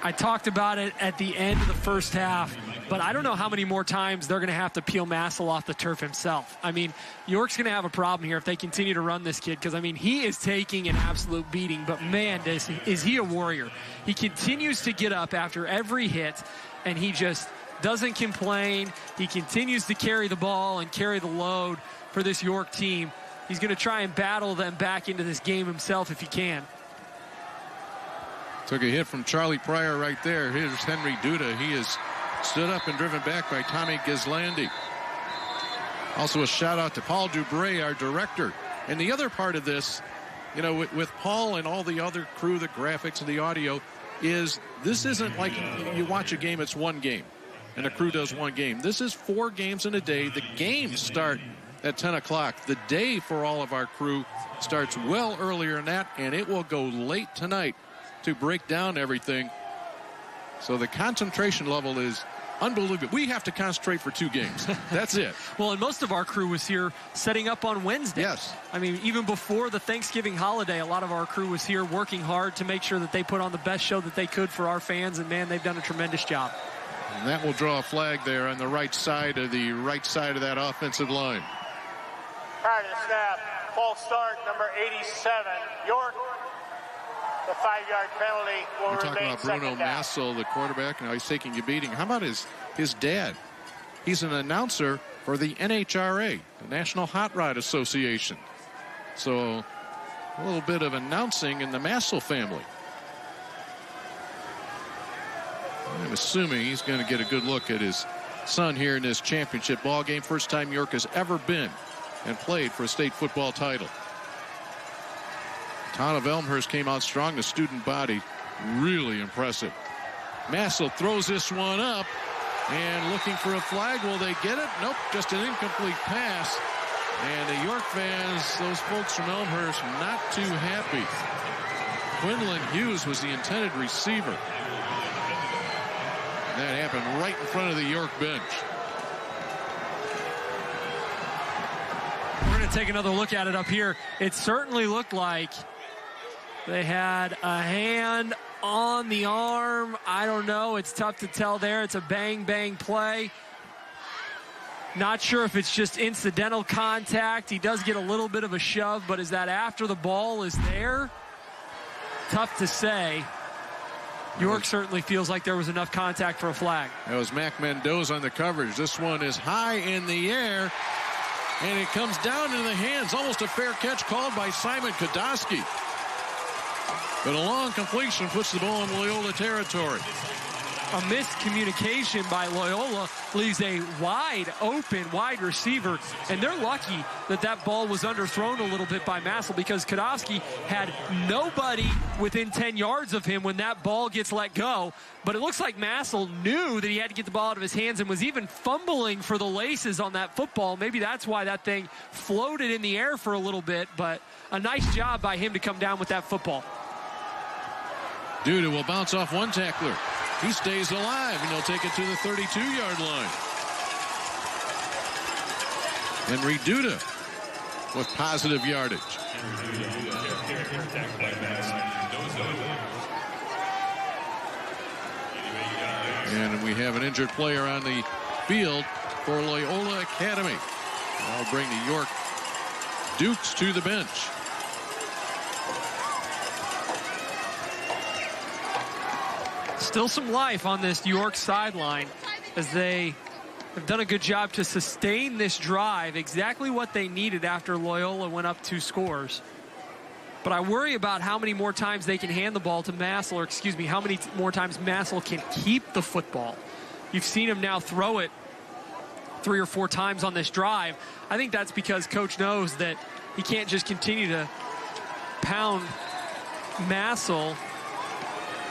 Speaker 19: I talked about it at the end of the first half.
Speaker 20: but I don't know how many more times they're going to have to peel Massel off the turf himself. I mean, York's going to have a problem here if they continue to run this kid, because, I mean, he is taking an absolute beating, but, man, is he a warrior. He continues to get up after every hit, and he just doesn't complain. He continues to carry the ball and carry the load for this York team. He's going to try and battle them back into this game himself if he can.
Speaker 19: Took a hit from Charlie Pryor right there. Here's Henry Duda. He is stood up and driven back by Tommy Ghislandi. Also a shout out to Paul Dubray, our director. And the other part of this, you know, with Paul and all the other crew, the graphics and the audio, is this isn't like you watch a game, it's one game, and a crew does one game. This is 4 games in a day. The games start at 10 o'clock. The day for all of our crew starts well earlier than that, and it will go late tonight to break down everything. So the concentration level is unbelievable. We have to concentrate for 2 games. That's it.
Speaker 20: Well, and most of our crew was here setting up on Wednesday.
Speaker 19: Yes.
Speaker 20: I mean, even before the Thanksgiving holiday, a lot of our crew was here working hard to make sure that they put on the best show that they could for our fans, and, man, they've done a tremendous job.
Speaker 19: And that will draw a flag there on the right side of that offensive line.
Speaker 1: Prior to the snap, false start, number 87, York. The 5-yard penalty will
Speaker 19: We're
Speaker 1: remain
Speaker 19: talking about Bruno Massel, the quarterback, and how he's taking a beating. How about his dad? He's an announcer for the NHRA, the National Hot Rod Association. So a little bit of announcing in the Massel family. I'm assuming he's going to get a good look at his son here in this championship ball game. First time York has ever been and played for a state football title. Town of Elmhurst came out strong. The student body, really impressive. Massel throws this one up and looking for a flag. Will they get it? Nope, just an incomplete pass. And the York fans, those folks from Elmhurst, not too happy. Quinlan Hughes was the intended receiver. That happened right in front of the York bench.
Speaker 20: We're going to take another look at it up here. It certainly looked like they had a hand on the arm. I don't know. It's tough to tell there. It's a bang-bang play. Not sure if it's just incidental contact. He does get a little bit of a shove, but is that after the ball is there? Tough to say. York certainly feels like there was enough contact for a flag.
Speaker 19: That was Mac Mendoza on the coverage. This one is high in the air, and it comes down into the hands. Almost a fair catch called by Simon Kodowski. But a long completion puts the ball in Loyola territory.
Speaker 20: A miscommunication by Loyola leaves a wide receiver, and they're lucky that that ball was underthrown a little bit by Massel, because Kodowski had nobody within 10 yards of him when that ball gets let go. But it looks like Massel knew that he had to get the ball out of his hands and was even fumbling for the laces on that football. Maybe that's why that thing floated in the air for a little bit, but a nice job by him to come down with that football.
Speaker 19: Duda will bounce off one tackler. He stays alive, and he'll take it to the 32-yard line. Henry Duda with positive yardage. And we have an injured player on the field for Loyola Academy. I'll bring the York Dukes to the bench.
Speaker 20: Still some life on this York sideline as they have done a good job to sustain this drive, exactly what they needed after Loyola went up 2 scores. But I worry about how many more times they can hand the ball to Massel, or excuse me, how many more times Massel can keep the football. You've seen him now throw it 3 or 4 times on this drive. I think that's because Coach knows that he can't just continue to pound Massel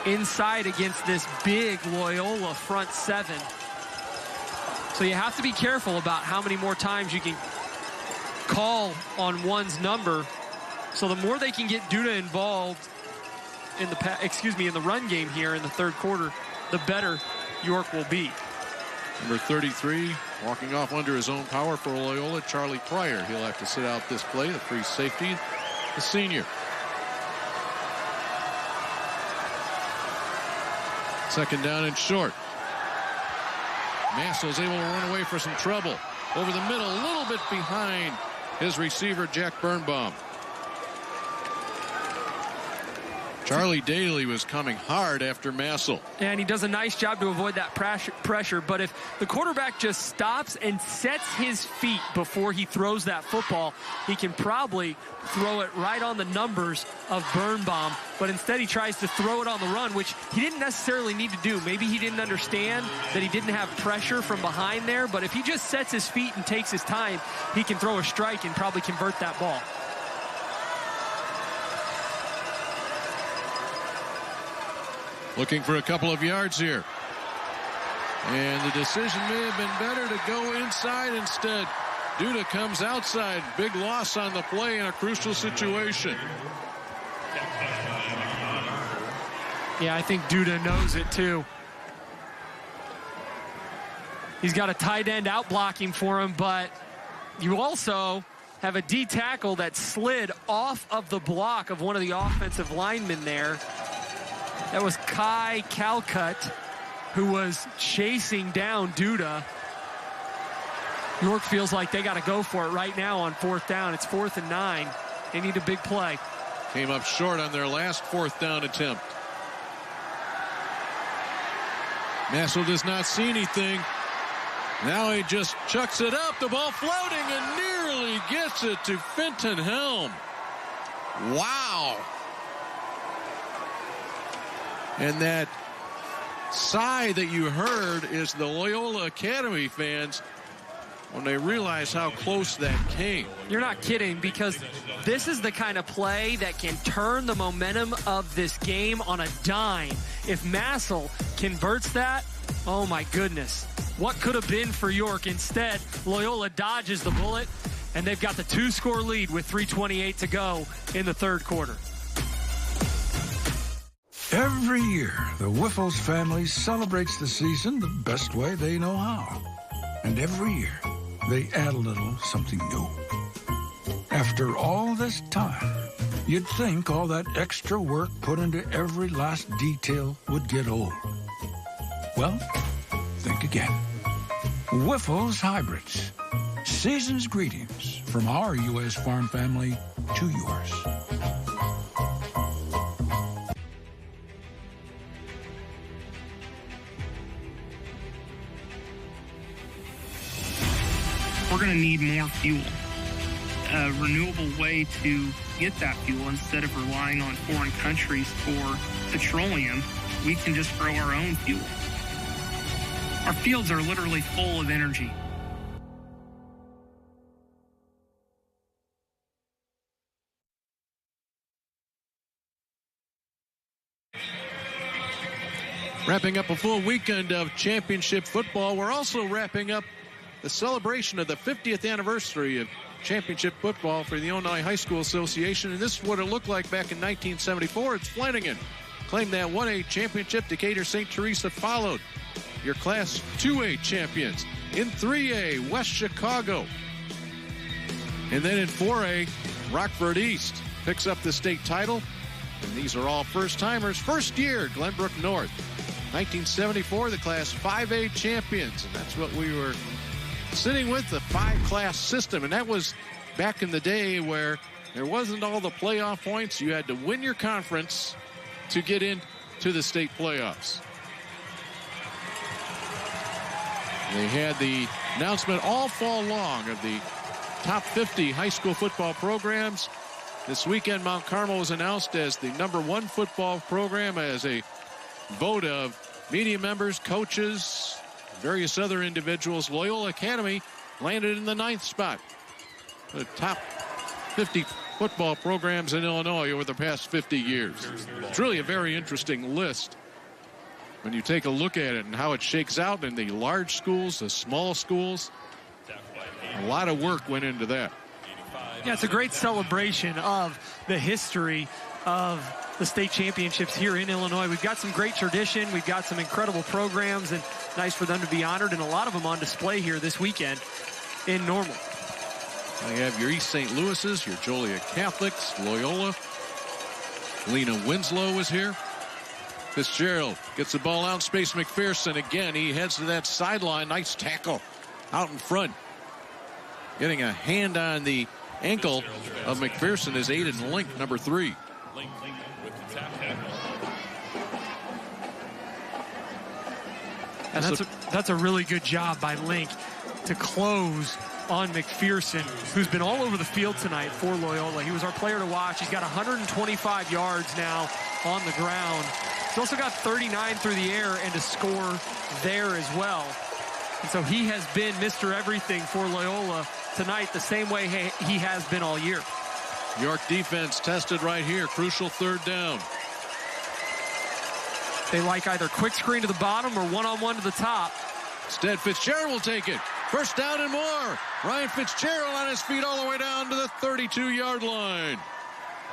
Speaker 20: inside against this big Loyola front 7. So you have to be careful about how many more times you can call on one's number. So the more they can get Duda involved in the run game here in the third quarter, the better York will be.
Speaker 19: Number 33 walking off under his own power for Loyola, Charlie Pryor. He'll have to sit out this play, the free safety, the senior. Second down and short. Massel's able to run away for some trouble. Over the middle, a little bit behind his receiver, Jack Birnbaum. Charlie Daly was coming hard after Massel.
Speaker 20: And he does a nice job to avoid that pressure. But if the quarterback just stops and sets his feet before he throws that football, he can probably throw it right on the numbers of Birnbaum. But instead he tries to throw it on the run, which he didn't necessarily need to do. Maybe he didn't understand that he didn't have pressure from behind there. But if he just sets his feet and takes his time, he can throw a strike and probably convert that ball.
Speaker 19: Looking for a couple of yards here. And the decision may have been better to go inside instead. Duda comes outside. Big loss on the play in a crucial situation.
Speaker 20: Yeah, I think Duda knows it too. He's got a tight end out blocking for him, but you also have a D tackle that slid off of the block of one of the offensive linemen there. That was Kai Calcutt, who was chasing down Duda. York feels like they got to go for it right now on 4th down. It's 4th and 9. They need a big play.
Speaker 19: Came up short on their last 4th down attempt. Massel does not see anything. Now he just chucks it up. The ball floating and nearly gets it to Fenton Helm. Wow. And that sigh that you heard is the Loyola Academy fans when they realize how close that came.
Speaker 20: You're not kidding, because this is the kind of play that can turn the momentum of this game on a dime. If Massel converts that, oh my goodness. What could have been for York? Instead, Loyola dodges the bullet, and they've got the 2-score lead with 3:28 to go in the 3rd quarter.
Speaker 9: Every year, the Whiffles family celebrates the season the best way they know how. And every year, they add a little something new. After all this time, you'd think all that extra work put into every last detail would get old. Well, think again. Whiffles Hybrids. Season's greetings from our U.S. farm family to yours.
Speaker 13: We're going to need more fuel. A renewable way to get that fuel, instead of relying on foreign countries for petroleum, we can just grow our own fuel. Our fields are literally full of energy.
Speaker 19: Wrapping up a full weekend of championship football, we're also wrapping up the celebration of the 50th anniversary of championship football for the Illinois High School Association. And this is what it looked like back in 1974. It's Flanagan claimed that 1A championship. Decatur St. Teresa followed. Your Class 2A champions. In 3A, West Chicago. And then in 4A, Rockford East picks up the state title. And these are all first-timers. First year, Glenbrook North. 1974, the Class 5A champions. And that's what we were sitting with, the 5-class system. And that was back in the day where there wasn't all the playoff points. You had to win your conference to get into the state playoffs. They had the announcement all fall long of the top 50 high school football programs. This weekend, Mount Carmel was announced as the #1 football program as a vote of media members, coaches, various other individuals. Loyola Academy landed in the 9th spot. The top 50 football programs in Illinois over the past 50 years. It's really a very interesting list when you take a look at it and how it shakes out in the large schools, the small schools. A lot of work went into that.
Speaker 20: Yeah, it's a great celebration of the history of the state championships here in Illinois. We've got some great tradition. We've got some incredible programs, and nice for them to be honored, and a lot of them on display here this weekend in Normal.
Speaker 19: You have your East St. Louis's, your Joliet Catholics, Loyola. Lena Winslow is here. Fitzgerald gets the ball out, space McPherson again. He heads to that sideline. Nice tackle out in front. Getting a hand on the ankle of McPherson is Aiden Link, number 3.
Speaker 20: And that's a really good job by Link to close on McPherson, who's been all over the field tonight for Loyola. He was our player to watch. He's got 125 yards now on the ground. He's also got 39 through the air and a score there as well. And so he has been Mr. Everything for Loyola tonight, the same way he has been all year.
Speaker 19: York defense tested right here. Crucial 3rd down.
Speaker 20: They like either quick screen to the bottom or one-on-one to the top.
Speaker 19: Instead, Fitzgerald will take it. 1st down and more. Ryan Fitzgerald on his feet all the way down to the 32-yard line.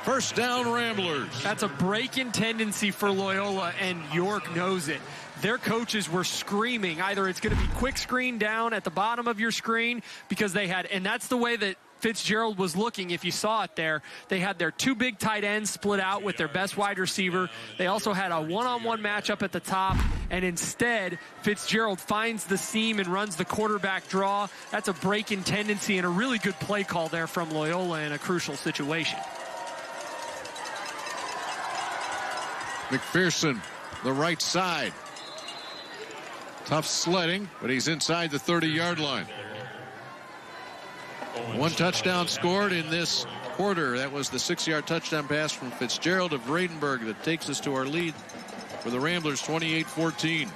Speaker 19: 1st down, Ramblers.
Speaker 20: That's a break-in tendency for Loyola, and York knows it. Their coaches were screaming either it's going to be quick screen down at the bottom of your screen because they had, and that's the way that Fitzgerald was looking. If you saw it there, they had their 2 big tight ends split out with their best wide receiver. They also had a one-on-one matchup at the top, and instead Fitzgerald finds the seam and runs the quarterback draw. That's a break-in tendency and a really good play call there from Loyola in a crucial situation.
Speaker 19: McPherson, the right side. Tough sledding, but he's inside the 30-yard line. 1 touchdown scored in this quarter. That was the 6-yard touchdown pass from Fitzgerald of Vradenburg that takes us to our lead for the Ramblers, 28-14.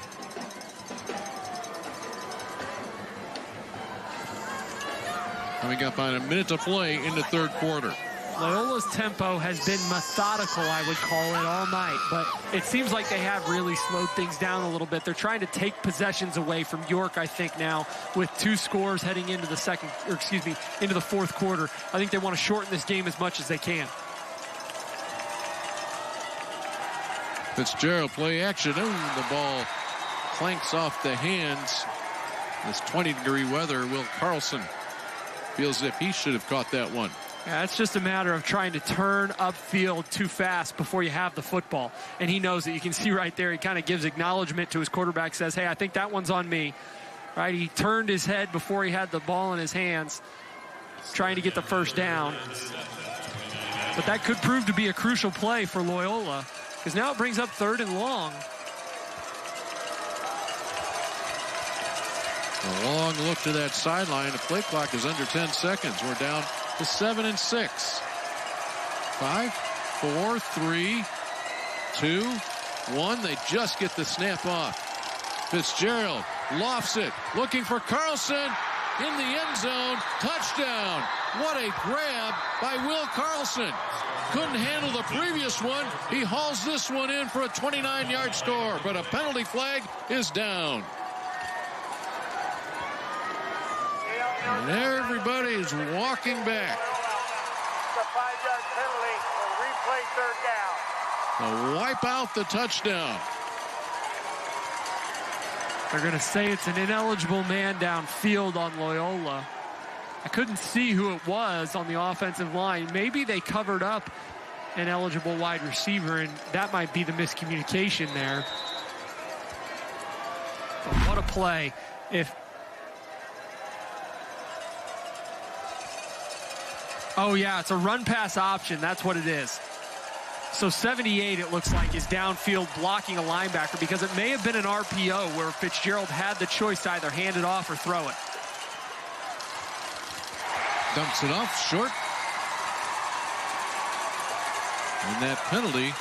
Speaker 19: Coming up on a minute to play in the 3rd quarter.
Speaker 20: Loyola's tempo has been methodical, I would call it, all night, but it seems like they have really slowed things down a little bit. They're trying to take possessions away from York, I think, now with 2 scores heading into the into the 4th quarter. I think they want to shorten this game as much as they can.
Speaker 19: Fitzgerald play action. Oh, the ball clanks off the hands. This 20-degree weather, Will Carlson feels as if he should have caught that one.
Speaker 20: Yeah, it's just a matter of trying to turn upfield too fast before you have the football. And he knows it. You can see right there, he kind of gives acknowledgement to his quarterback, says, hey, I think that one's on me. Right? He turned his head before he had the ball in his hands, trying to get the 1st down. But that could prove to be a crucial play for Loyola, because now it brings up 3rd and long.
Speaker 19: A long look to that sideline. The play clock is under 10 seconds. We're down to 7 and 6. 5, 4, 3, 2, 1. They just get the snap off. Fitzgerald lofts it, looking for Carlson in the end zone. Touchdown. What a grab by Will Carlson. Couldn't handle the previous one. He hauls this one in for a 29-yard score, but a penalty flag is down. And everybody is walking back.
Speaker 1: The 5-yard penalty will replay 3rd down.
Speaker 19: To wipe out the touchdown.
Speaker 20: They're going to say it's an ineligible man downfield on Loyola. I couldn't see who it was on the offensive line. Maybe they covered up an eligible wide receiver, and that might be the miscommunication there. But what a play. Oh, yeah, it's a run-pass option. That's what it is. So 78, it looks like, is downfield blocking a linebacker because it may have been an RPO where Fitzgerald had the choice to either hand it off or throw it.
Speaker 19: Dumps it off short. And that penalty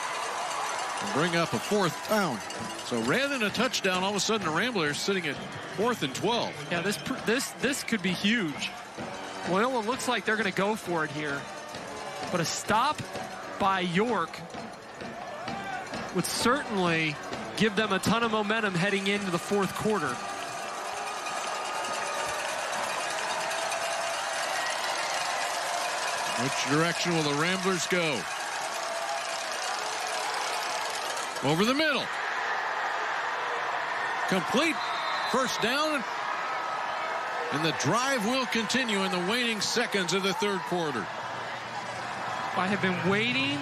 Speaker 19: will bring up a 4th down. So rather than a touchdown, all of a sudden the Ramblers sitting at 4th and 12.
Speaker 20: Yeah, this could be huge. Loyola looks like they're going to go for it here. But a stop by York would certainly give them a ton of momentum heading into the 4th quarter.
Speaker 19: Which direction will the Ramblers go? Over the middle. Complete. 1st down. And the drive will continue in the waning seconds of the 3rd quarter.
Speaker 20: I have been waiting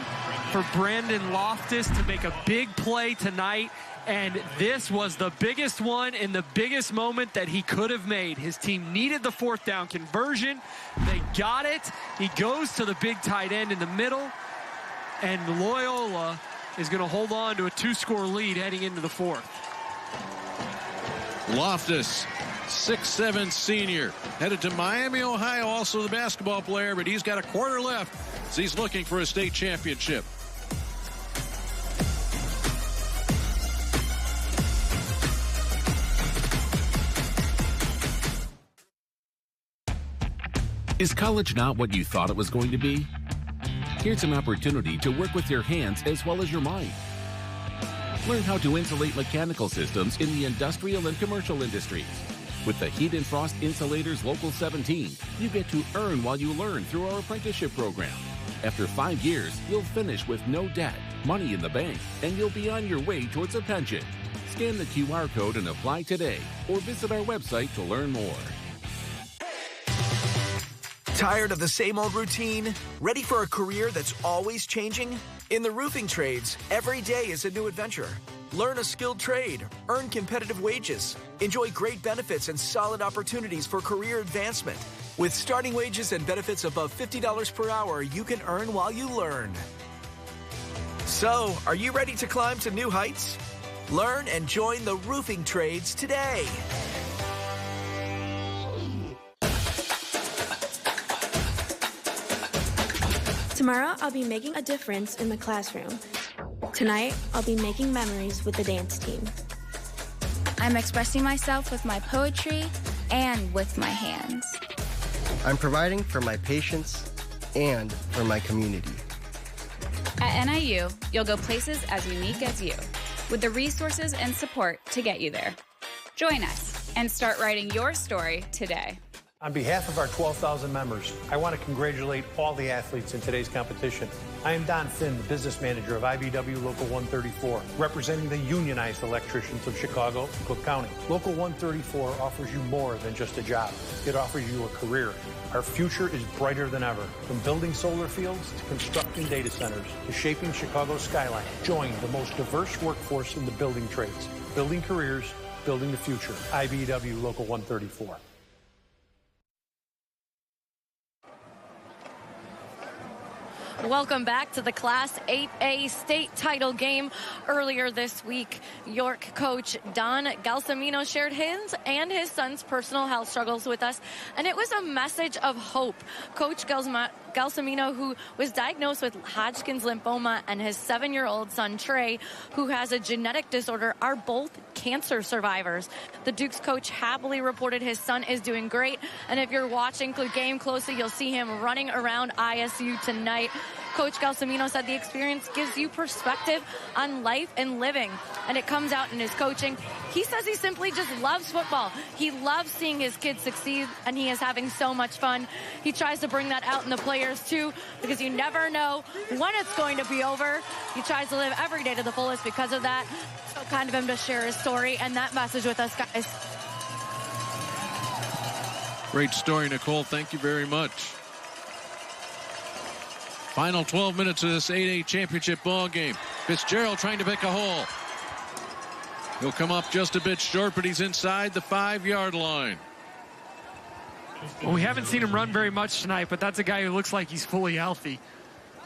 Speaker 20: for Brandon Loftus to make a big play tonight. And this was the biggest one in the biggest moment that he could have made. His team needed the 4th down conversion. They got it. He goes to the big tight end in the middle. And Loyola is going to hold on to a 2-score lead heading into the 4th.
Speaker 19: Loftus, 6'7" senior, headed to Miami, Ohio, also the basketball player, but he's got a quarter left as he's looking for a state championship.
Speaker 2: Is college not what you thought it was going to be? Here's an opportunity to work with your hands as well as your mind. Learn how to insulate mechanical systems in the industrial and commercial industries. With the Heat and Frost Insulators Local 17, you get to earn while you learn through our apprenticeship program. After 5 years, you'll finish with no debt, money in the bank, and you'll be on your way towards a pension. Scan the QR code and apply today, or visit our website to learn more.
Speaker 15: Tired of the same old routine? Ready for a career that's always changing? In the roofing trades, every day is a new adventure. Learn a skilled trade, earn competitive wages, enjoy great benefits and solid opportunities for career advancement. With starting wages and benefits above $50 per hour, you can earn while you learn. So, are you ready to climb to new heights? Learn and join the roofing trades today.
Speaker 6: Tomorrow, I'll be making a difference in the classroom. Tonight, I'll be making memories with the dance team.
Speaker 11: I'm expressing myself with my poetry and with my hands.
Speaker 12: I'm providing for my patients and for my community.
Speaker 21: At NIU, you'll go places as unique as you, with the resources and support to get you there. Join us and start writing your story today.
Speaker 14: On behalf of our 12,000 members, I want to congratulate all the athletes in today's competition. I am Don Finn, the business manager of IBW Local 134, representing the unionized electricians of Chicago and Cook County. Local 134 offers you more than just a job. It offers you a career. Our future is brighter than ever. From building solar fields to constructing data centers to shaping Chicago's skyline. Join the most diverse workforce in the building trades. Building careers, building the future. IBW Local 134.
Speaker 4: Welcome back to the Class 8A state title game. Earlier this week, York coach Don Gelsomino shared his and his son's personal health struggles with us, and it was a message of hope. Coach Gelsomino, who was diagnosed with Hodgkin's lymphoma, and his 7-year-old son Trey, who has a genetic disorder, are both cancer survivors. The Dukes coach happily reported his son is doing great, and if you're watching the game closely, you'll see him running around ISU tonight. Coach Gelsomino said the experience gives you perspective on life and living, and it comes out in his coaching. He says he simply just loves football. He loves seeing his kids succeed, and he is having so much fun. He tries to bring that out in the players, too, because you never know when it's going to be over. He tries to live every day to the fullest because of that. So kind of him to share his story and that message with us, guys.
Speaker 19: Great story, Nicole. Thank you very much. Final 12 minutes of this 8A championship ball game. Fitzgerald trying to pick a hole. He'll come up just a bit short, but he's inside the 5-yard line.
Speaker 20: Well, we haven't seen him run very much tonight, but that's a guy who looks like he's fully healthy.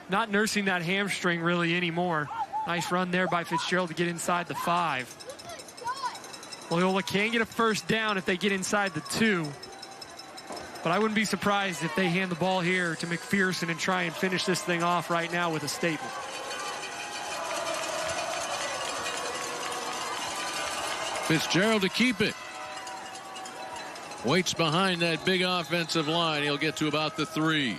Speaker 20: Not nursing that hamstring really anymore. Nice run there by Fitzgerald to get inside the 5. Loyola can get a first down if they get inside the 2. But I wouldn't be surprised if they hand the ball here to McPherson and try and finish this thing off right now with a statement.
Speaker 19: Fitzgerald to keep it. Waits behind that big offensive line. He'll get to about the 3.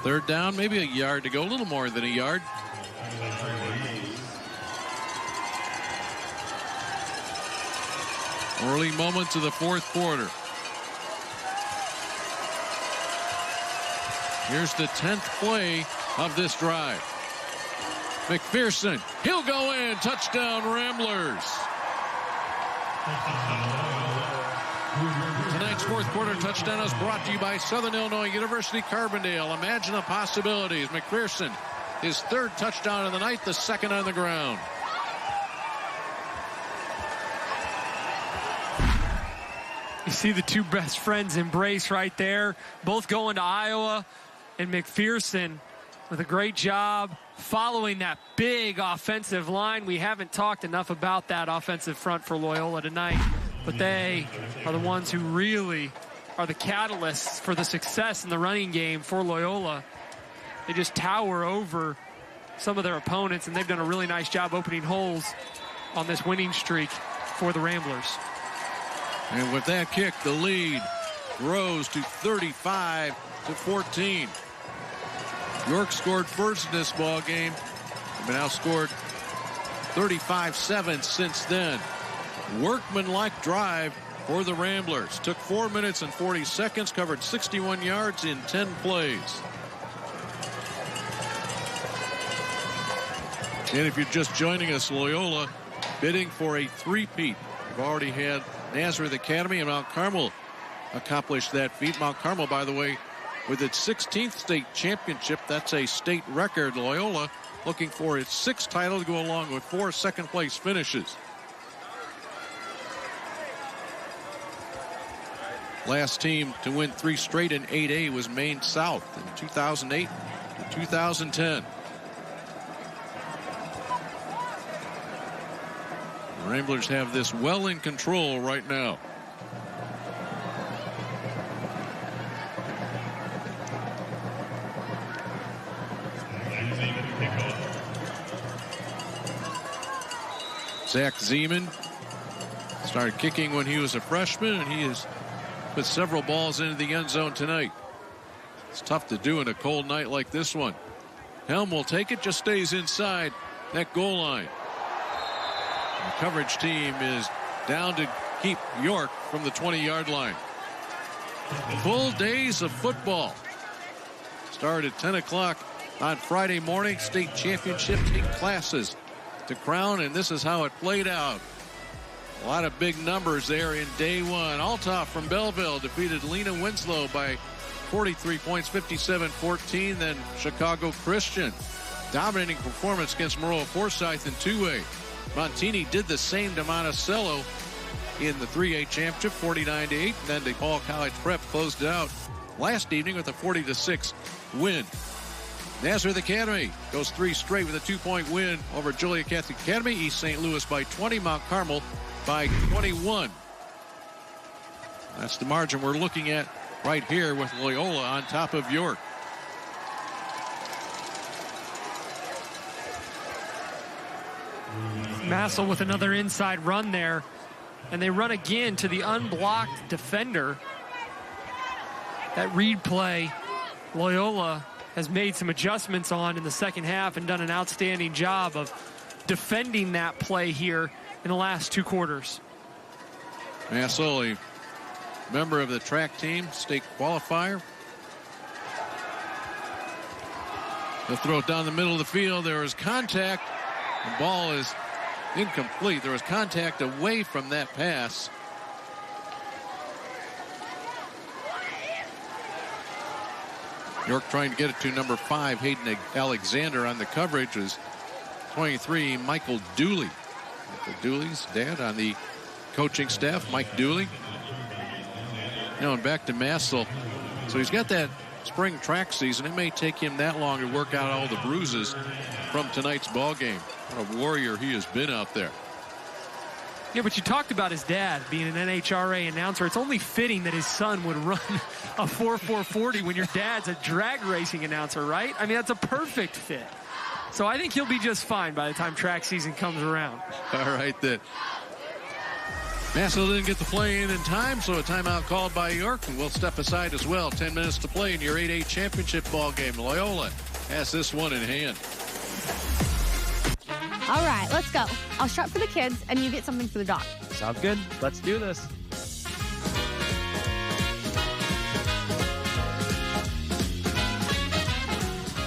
Speaker 19: Third down, maybe a yard to go, a little more than a yard. Early moments of the fourth quarter. Here's the 10th play of this drive. McPherson, he'll go in. Touchdown, Ramblers. Tonight's fourth quarter touchdown is brought to you by Southern Illinois University Carbondale. Imagine the possibilities. McPherson, his third touchdown of the night, the second on the ground.
Speaker 20: You see the two best friends embrace right there, both going to Iowa, and McPherson with a great job following that big offensive line. We haven't talked enough about that offensive front for Loyola tonight, but they are the ones who really are the catalysts for the success in the running game for Loyola. They just tower over some of their opponents, and they've done a really nice job opening holes on this winning streak for the Ramblers.
Speaker 19: And with that kick, the lead grows to 35-14. York scored first in this ball game. They've been outscored 35-7 since then. Workmanlike drive for the Ramblers. Took 4 minutes and 40 seconds, covered 61 yards in 10 plays. And if you're just joining us, Loyola bidding for a three-peat. We've already had Nazareth Academy and Mount Carmel accomplish that feat. Mount Carmel, by the way, with its 16th state championship. That's a state record. Loyola looking for its 6th title to go along with 4 second-place finishes. Last team to win 3 straight in 8A was Maine South in 2008 to 2010. The Ramblers have this well in control right now. Zach Zeman started kicking when he was a freshman, and he has put several balls into the end zone tonight. It's tough to do in a cold night like this one. Helm will take it, just stays inside that goal line. The coverage team is down to keep York from the 20-yard line. Full days of football. Start at 10 o'clock on Friday morning. State championship 8 classes to crown, and this is how it played out. A lot of big numbers there in day one. Althoff from Belleville defeated Lena Winslow by 43 points, 57-14. Then Chicago Christian, dominating performance against Maroa Forsyth in 2A. Montini did the same to Monticello in the 3A championship, 49-8. Then DePaul College Prep closed it out last evening with a 40-6 win. Nazareth Academy goes 3 straight with a 2-point win over Joliet Catholic Academy. East St. Louis by 20. Mount Carmel by 21. That's the margin we're looking at right here with Loyola on top of York.
Speaker 20: Massel with another inside run there, and they run again to the unblocked defender. That read play, Loyola has made some adjustments on in the second half and done an outstanding job of defending that play here in the last 2 quarters.
Speaker 19: Massel, a member of the track team, state qualifier. They'll throw it down the middle of the field. There is contact. The ball is incomplete. There was contact away from that pass. York trying to get it to number 5, Hayden Alexander. On the coverage is 23, Michael Dooley. Michael Dooley's dad on the coaching staff, Mike Dooley. And back to Massel. So he's got that spring track season. It may take him that long to work out all the bruises from tonight's ball game. What a warrior he has been out there.
Speaker 20: Yeah, but you talked about his dad being an NHRA announcer. It's only fitting that his son would run a 4.440 when your dad's a drag racing announcer, right? I mean, that's a perfect fit. So I think he'll be just fine by the time track season comes around.
Speaker 19: All right, then. Massel didn't get the play in time, so a timeout called by York, and we'll step aside as well. 10 minutes to play in your 8A championship ball game. Loyola has this one in hand.
Speaker 16: All right, let's go. I'll shop for the kids, and you get something for the dog.
Speaker 17: Sounds good. Let's do this.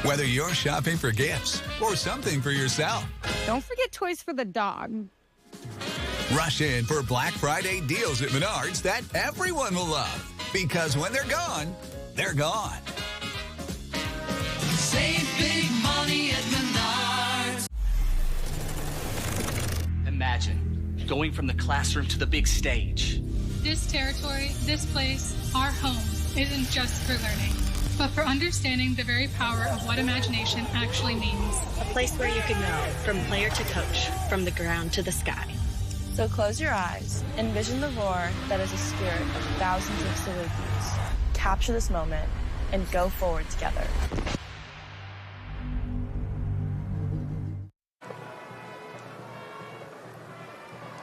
Speaker 22: Whether you're shopping for gifts or something for yourself.
Speaker 16: Don't forget toys for the dog.
Speaker 22: Rush in for Black Friday deals at Menards that everyone will love. Because when they're gone, they're gone.
Speaker 8: Save big money at Menards.
Speaker 17: Imagine going from the classroom to the big stage.
Speaker 23: This territory, this place, our home, isn't just for learning, but for understanding the very power of what imagination actually means.
Speaker 24: A place where you can go from player to coach, from the ground to the sky.
Speaker 25: So close your eyes, envision the roar that is a spirit of thousands of Salukis. Capture this moment and go forward together.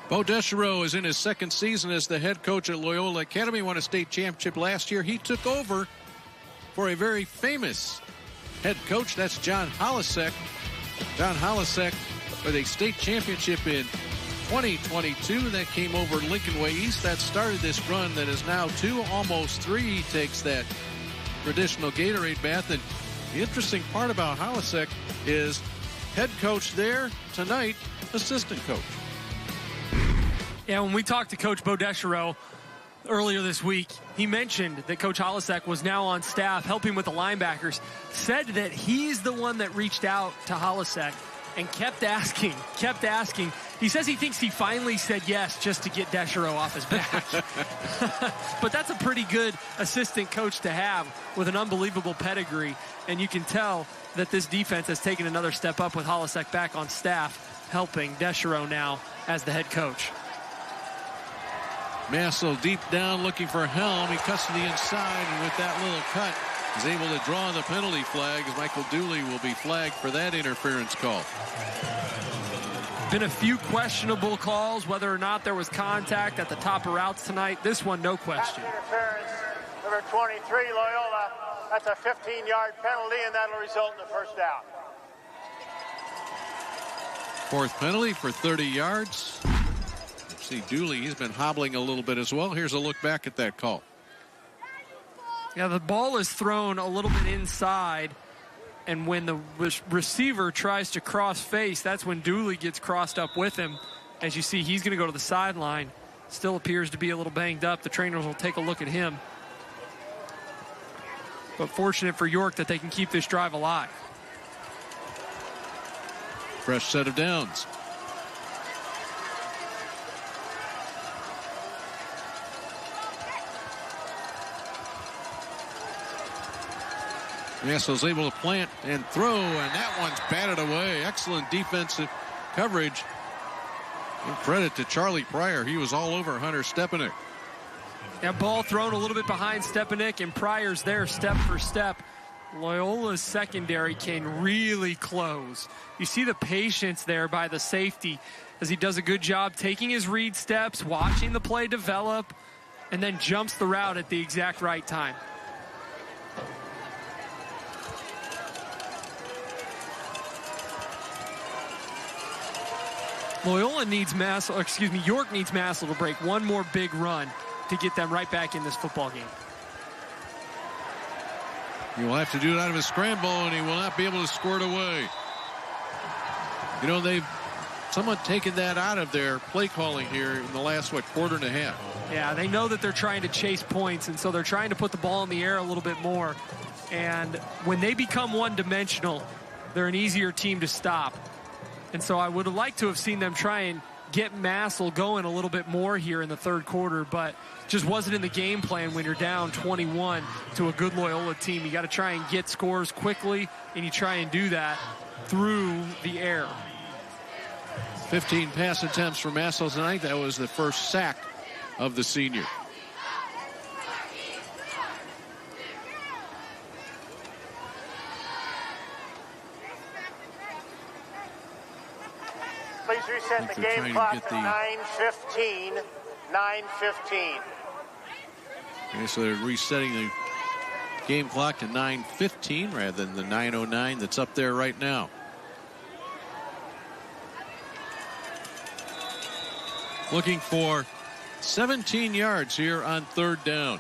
Speaker 19: Bo Deschereaux is in his second season as the head coach at Loyola Academy. Won a state championship last year. He took over for a very famous head coach. That's John Holisek. John Holisek with a state championship in 2022. That came over Lincoln Way East. That started this run that is now 2, almost 3. He takes that traditional Gatorade bath. And the interesting part about Holisek is head coach there tonight, assistant coach.
Speaker 20: Yeah, when we talked to Coach Bo Deschereaux earlier this week, he mentioned that Coach Holisek was now on staff helping with the linebackers, said that he's the one that reached out to Holisek and kept asking. He says he thinks he finally said yes just to get Deschereaux off his back. But that's a pretty good assistant coach to have with an unbelievable pedigree, and you can tell that this defense has taken another step up with Holisek back on staff, helping Deschereaux now as the head coach.
Speaker 19: Massel deep down looking for Helm. He cuts to the inside, and with that little cut is able to draw the penalty flag. Michael Dooley will be flagged for that interference call.
Speaker 20: Been a few questionable calls, whether or not there was contact at the top of routes tonight. This one, no question.
Speaker 1: Interference, number 23, Loyola. That's a 15-yard penalty, and that'll result in the first down.
Speaker 19: Fourth penalty for 30 yards. See Dooley, he's been hobbling a little bit as well. Here's a look back at that call.
Speaker 20: Yeah, the ball is thrown a little bit inside, and when the receiver tries to cross face, that's when Dooley gets crossed up with him. As you see, he's going to go to the sideline. Still appears to be a little banged up. The trainers will take a look at him. But fortunate for York that they can keep this drive alive.
Speaker 19: Fresh set of downs. Massel's able to plant and throw, and that one's batted away. Excellent defensive coverage. And credit to Charlie Pryor. He was all over Hunter Stepanek.
Speaker 20: That ball thrown a little bit behind Stepanek, and Pryor's there step for step. Loyola's secondary can really close. You see the patience there by the safety as he does a good job taking his read steps, watching the play develop, and then jumps the route at the exact right time. York needs Massel to break one more big run to get them right back in this football game.
Speaker 19: He will have to do it out of a scramble, and he will not be able to score it away. You know, they've somewhat taken that out of their play calling here in the last, quarter and a half.
Speaker 20: Yeah, they know that they're trying to chase points, and so they're trying to put the ball in the air a little bit more. And when they become one-dimensional, they're an easier team to stop. And so I would have liked to have seen them try and get Massel going a little bit more here in the third quarter, but just wasn't in the game plan when you're down 21 to a good Loyola team. You got to try and get scores quickly, and you try and do that through the air.
Speaker 19: 15 pass attempts for Massel tonight. That was the first sack of the senior.
Speaker 1: Please reset the game clock to 9:15. 9:15.
Speaker 19: Okay, so they're resetting the game clock to 9:15 rather than the 9:09 that's up there right now. Looking for 17 yards here on third down.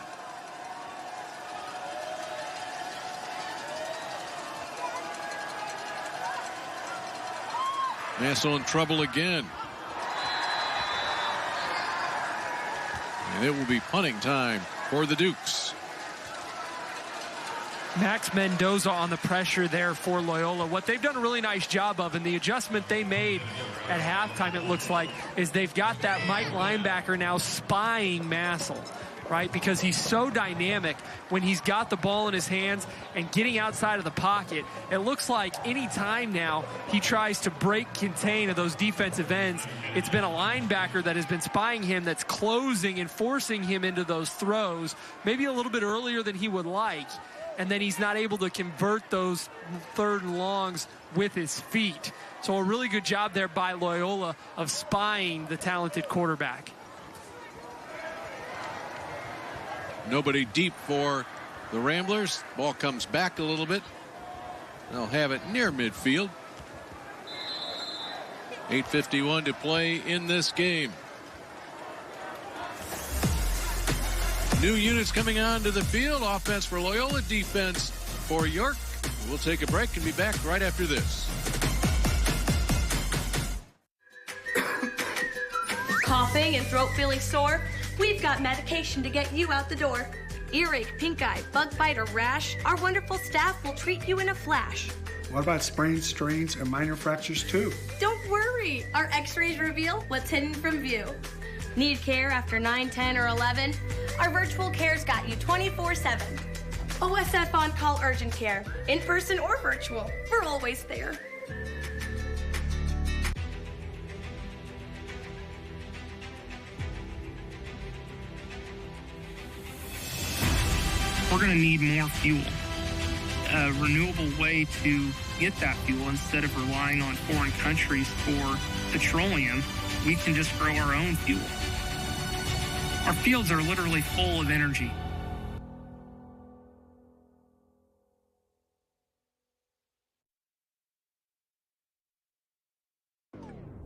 Speaker 19: Massel in trouble again. And it will be punting time for the Dukes.
Speaker 20: Max Mendoza on the pressure there for Loyola. What they've done a really nice job of, and the adjustment they made at halftime, it looks like, is they've got that Mike linebacker now spying Massel, right? Because he's so dynamic when he's got the ball in his hands and getting outside of the pocket. It looks like any time now he tries to break contain of those defensive ends, it's been a linebacker that has been spying him, that's closing and forcing him into those throws, maybe a little bit earlier than he would like. And then he's not able to convert those third and longs with his feet. So a really good job there by Loyola of spying the talented quarterback.
Speaker 19: Nobody deep for the Ramblers. Ball comes back a little bit. They'll have it near midfield. 8:51 to play in this game. New units coming onto the field. Offense for Loyola, defense for York. We'll take a break and be back right after this.
Speaker 3: Coughing and throat feeling sore? We've got medication to get you out the door. Earache, pink eye, bug bite, or rash? Our wonderful staff will treat you in a flash.
Speaker 5: What about sprains, strains, and minor fractures too?
Speaker 3: Don't worry. Our x-rays reveal what's hidden from view. Need care after 9, 10, or 11? Our virtual care's got you 24/7. OSF on-call urgent care, in person or virtual. We're always there.
Speaker 13: We're going to need more fuel. A renewable way to get that fuel instead of relying on foreign countries for petroleum. We can just grow our own fuel. Our fields are literally full of energy.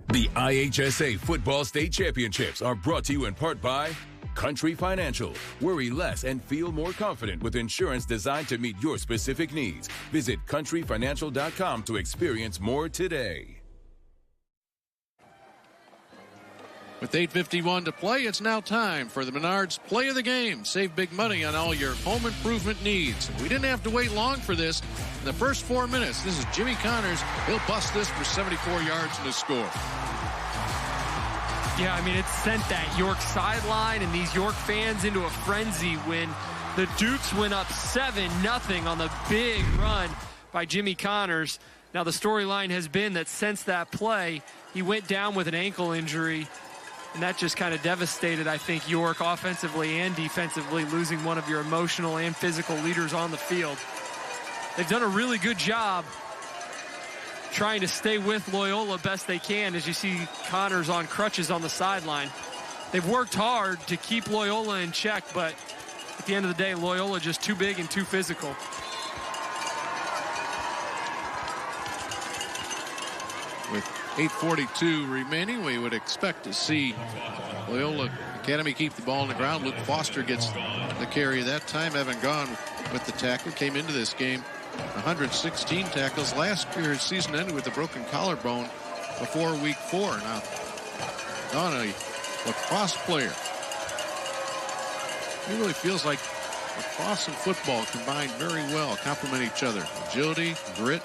Speaker 7: The IHSA Football State Championships are brought to you in part by Country Financial. Worry less and feel more confident with insurance designed to meet your specific needs. Visit countryfinancial.com to experience more today.
Speaker 19: With 8:51 to play, it's now time for the Menards Play of the Game. Save big money on all your home improvement needs. We didn't have to wait long for this. In the first 4 minutes, this is Jimmy Connors. He'll bust this for 74 yards and a score.
Speaker 20: Yeah, I mean, it sent that York sideline and these York fans into a frenzy when the Dukes went up 7-0 on the big run by Jimmy Connors. Now, the storyline has been that since that play, he went down with an ankle injury. And that just kind of devastated, I think, York offensively and defensively, losing one of your emotional and physical leaders on the field. They've done a really good job trying to stay with Loyola best they can, as you see Connors on crutches on the sideline. They've worked hard to keep Loyola in check, but at the end of the day, Loyola just too big and too physical.
Speaker 19: With 8:42 remaining, we would expect to see Loyola Academy keep the ball on the ground. Luke Foster gets the carry that time. Evan Gahn with the tackle. Came into this game 116 tackles. Last year, his season ended with a broken collarbone before week 4. Now, Gahn, a lacrosse player. He really feels like lacrosse and football combined very well, complement each other. Agility, grit.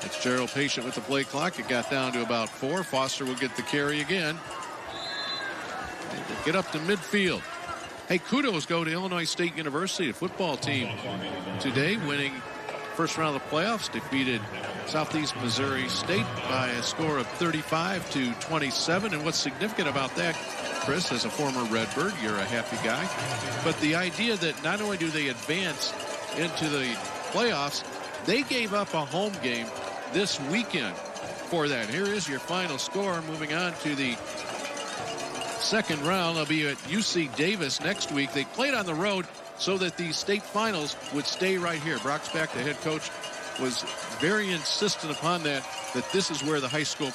Speaker 19: Fitzgerald patient with the play clock. It got down to about 4. Foster will get the carry again. Get up to midfield. Hey, kudos go to Illinois State University, the football team today, winning first round of the playoffs, defeated Southeast Missouri State by a score of 35-27. And what's significant about that, Chris, as a former Redbird, you're a happy guy, but the idea that not only do they advance into the playoffs, they gave up a home game this weekend for that. Here is your final score. Moving on to the second round. They'll be at UC Davis next week. They played on the road so that the state finals would stay right here. Brock Spack, the head coach, was very insistent upon that this is where the high school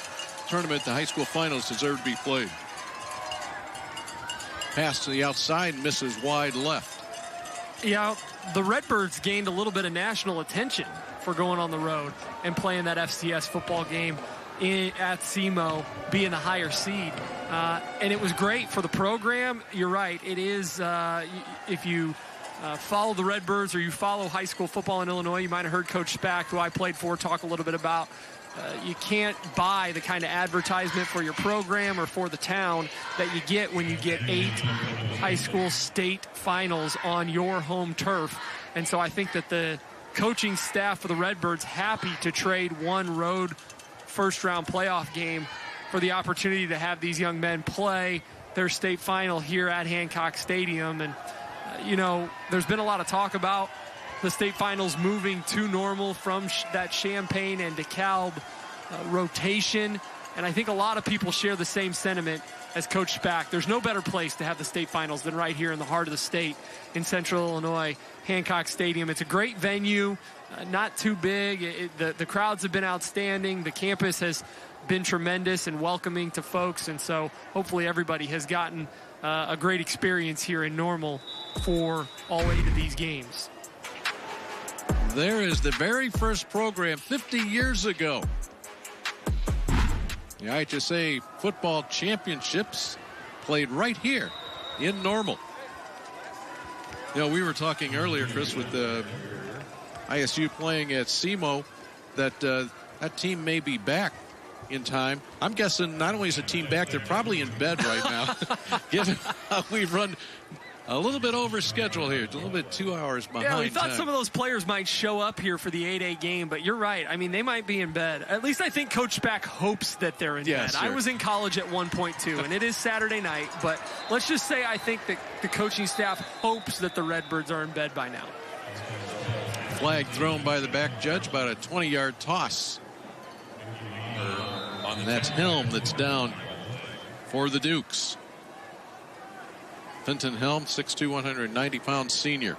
Speaker 19: tournament, the high school finals deserve to be played. Pass to the outside, misses wide left.
Speaker 20: Yeah, the Redbirds gained a little bit of national attention for going on the road and playing that FCS football game at SEMO being the higher seed. And it was great for the program. You're right. It is, if you follow the Redbirds or you follow high school football in Illinois, you might have heard Coach Spack, who I played for, talk a little bit about you can't buy the kind of advertisement for your program or for the town that you get when you get 8 high school state finals on your home turf. And so I think that the coaching staff for the Redbirds happy to trade one road first-round playoff game for the opportunity to have these young men play their state final here at Hancock Stadium. And, you know, there's been a lot of talk about the state finals moving to normal from that Champaign and DeKalb rotation. And I think a lot of people share the same sentiment as Coach Spack. There's no better place to have the state finals than right here in the heart of the state in Central Illinois, Hancock Stadium. It's a great venue, not too big. The crowds have been outstanding. The campus has been tremendous and welcoming to folks. And so hopefully everybody has gotten a great experience here in Normal for all 8 of these games.
Speaker 19: There is the very first program 50 years ago. The IHSA football championships played right here in Normal. You know, we were talking earlier, Chris, with the ISU playing at SEMO, that that team may be back in time. I'm guessing not only is the team back, they're probably in bed right now, given how we've run a little bit over schedule here. It's a little bit 2 hours behind.
Speaker 20: Yeah, we thought
Speaker 19: time.
Speaker 20: some of those players might show up here for the 8A game, but you're right. I mean, they might be in bed. At least I think Coach Spack hopes that they're in bed.
Speaker 19: Sure.
Speaker 20: I was in college at one point, too, and it is Saturday night. But let's just say I think that the coaching staff hopes that the Redbirds are in bed by now.
Speaker 19: Flag thrown by the back judge, about a 20-yard toss. And that's Helm that's down for the Dukes. Fenton Helm, 6'2", 190-pound senior.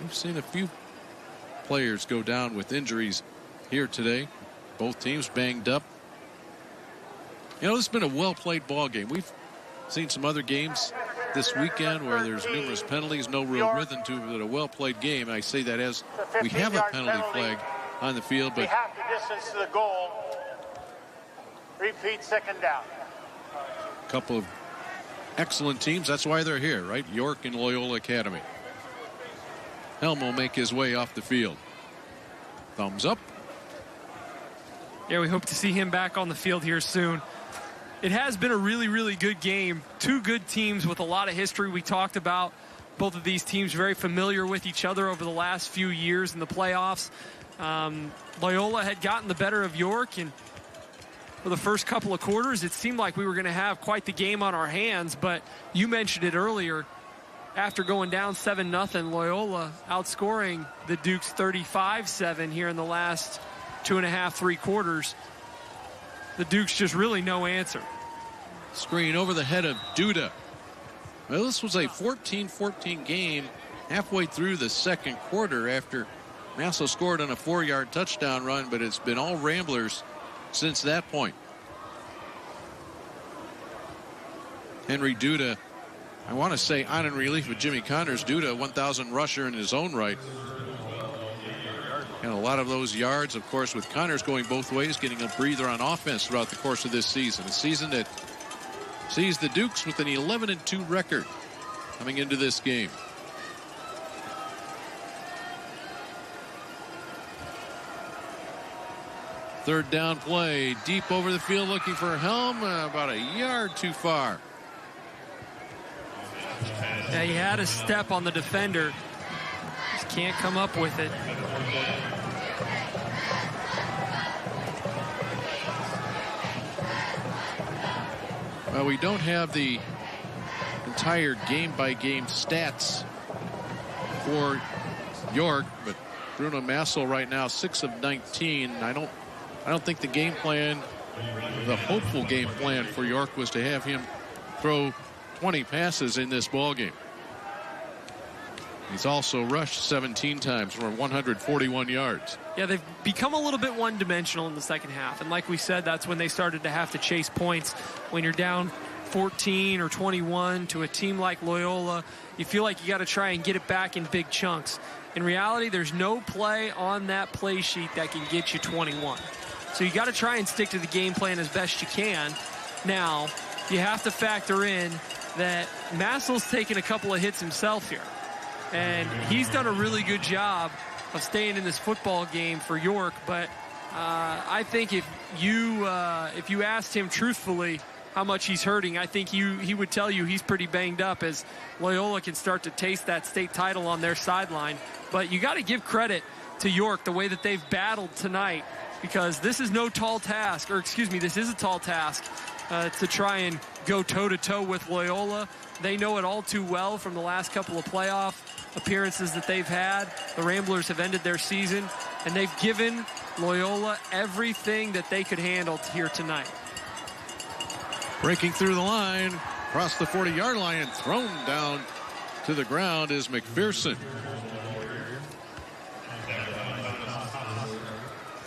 Speaker 19: We've seen a few players go down with injuries here today. Both teams banged up. You know, this has been a well-played ball game. We've seen some other games this weekend where there's numerous penalties, no real rhythm to it, but a well-played game. I say that as we have a penalty flag on the field, but
Speaker 1: half the distance to the goal. Repeat, second down.
Speaker 19: a couple of excellent teams. That's why they're here, right? York and Loyola Academy. Helm will make his way off the field. Thumbs up.
Speaker 20: Yeah, we hope to see him back on the field here soon. It has been a really, really good game. Two good teams with a lot of history. We talked about both of these teams very familiar with each other over the last few years in the playoffs. Loyola had gotten the better of York, and for the first couple of quarters, it seemed like we were going to have quite the game on our hands. But you mentioned it earlier. After going down 7-0, Loyola outscoring the Dukes 35-7 here in the last 2.5, 3 quarters. The Dukes just really no answer.
Speaker 19: Screen over the head of Duda. Well, this was a 14-14 game halfway through the second quarter after Nassau scored on a 4-yard touchdown run, but it's been all Ramblers since that point. Henry Duda, I want to say on in relief with Jimmy Connors. Duda, 1,000 rusher in his own right. And a lot of those yards, of course, with Connors going both ways, getting a breather on offense throughout the course of this season. A season that sees the Dukes with an 11-2 record coming into this game. Third down play, deep over the field looking for Helm, about a yard too far.
Speaker 20: Yeah, he had a step on the defender. Just can't come up with it.
Speaker 19: Well, we don't have the entire game-by-game stats for York, but Bruno Massel right now 6 of 19. I don't think the game plan, the hopeful game plan for York was to have him throw 20 passes in this ball game. He's also rushed 17 times for 141 yards.
Speaker 20: Yeah, they've become a little bit one-dimensional in the second half. And like we said, that's when they started to have to chase points. When you're down 14 or 21 to a team like Loyola, you feel like you got to try and get it back in big chunks. In reality, there's no play on that play sheet that can get you 21. So you got to try and stick to the game plan as best you can. Now, you have to factor in that Massel's taken a couple of hits himself here. And he's done a really good job of staying in this football game for York. But I think if you asked him truthfully how much he's hurting, I think he would tell you he's pretty banged up as Loyola can start to taste that state title on their sideline. But you got to give credit to York the way that they've battled tonight, because this is no tall task, or excuse me, this is a tall task to try and go toe-to-toe with Loyola. They know it all too well from the last couple of playoff appearances that they've had. The Ramblers have ended their season, and they've given Loyola everything that they could handle here tonight.
Speaker 19: Breaking through the line, across the 40-yard line, and thrown down to the ground is McPherson.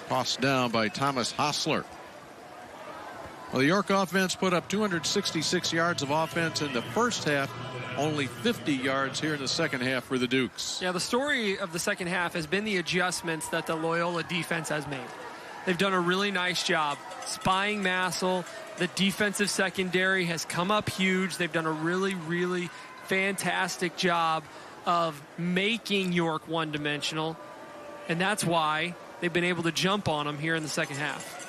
Speaker 19: Tossed down by Thomas Hostler. Well, the York offense put up 266 yards of offense in the first half, only 50 yards here in the second half for the Dukes.
Speaker 20: Yeah, the story of the second half has been the adjustments that the Loyola defense has made. They've done a really nice job spying Massel. The defensive secondary has come up huge. They've done a really, really fantastic job of making York one-dimensional, and that's why they've been able to jump on them here in the second half.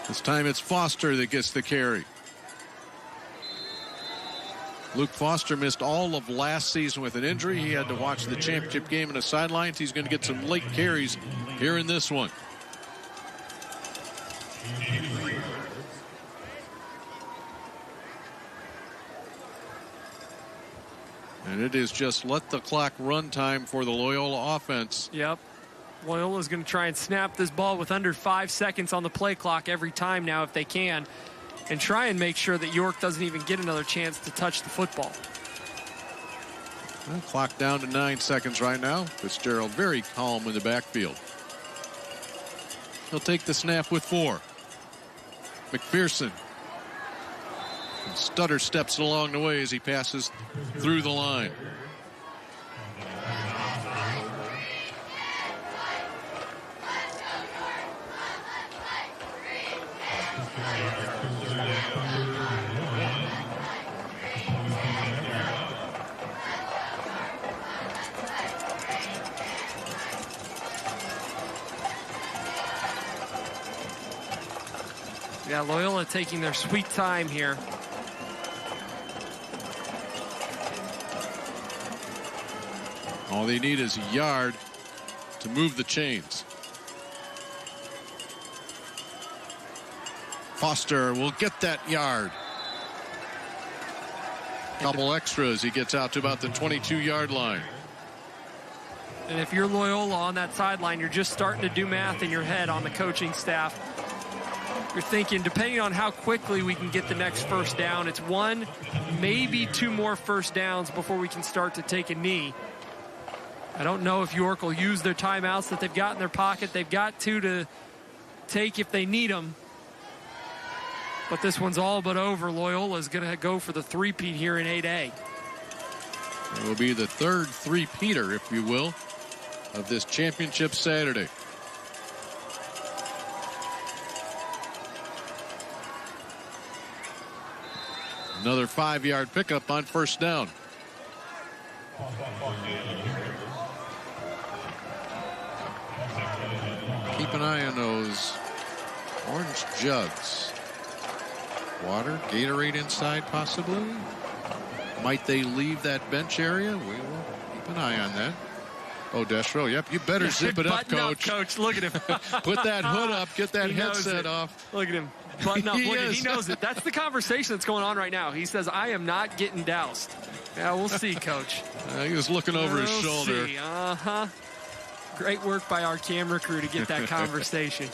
Speaker 19: This time it's Foster that gets the carry. Luke Foster missed all of last season with an injury. He had to watch the championship game in the sidelines. He's going to get some late carries here in this one. And it is just let the clock run time for the Loyola offense.
Speaker 20: Yep. Loyola's going to try and snap this ball with under 5 seconds on the play clock every time now if they can, and try and make sure that York doesn't even get another chance to touch the football.
Speaker 19: Well, clock down to 9 seconds right now. Fitzgerald very calm in the backfield. He'll take the snap with 4. McPherson. And stutter steps along the way as he passes through the line.
Speaker 20: Yeah, Loyola taking their sweet time here.
Speaker 19: All they need is a yard to move the chains. Foster will get that yard. Couple extras. He gets out to about the 22-yard line.
Speaker 20: And if you're Loyola on that sideline, you're just starting to do math in your head on the coaching staff. You're thinking, depending on how quickly we can get the next first down, it's 1, maybe 2 more first downs before we can start to take a knee. I don't know if York will use their timeouts that they've got in their pocket. They've got 2 to take if they need them. But this one's all but over. Loyola is going to go for the three-peat here in 8A.
Speaker 19: It will be the third three-peater, if you will, of this championship Saturday. Another 5-yard pickup on first down. Keep an eye on those orange jugs. Water, Gatorade inside possibly. Might they leave that bench area? We will keep an eye on that. Oh, Deschro, yep, you better zip it up, Coach.
Speaker 20: Coach, look at him.
Speaker 19: Put that hood up, get that headset off.
Speaker 20: Look at him. Button up. Look at him. He knows it. That's the conversation that's going on right now. He says, I am not getting doused. Yeah, we'll see, Coach.
Speaker 19: He was looking over his shoulder.
Speaker 20: See. Uh-huh. Great work by our camera crew to get that conversation.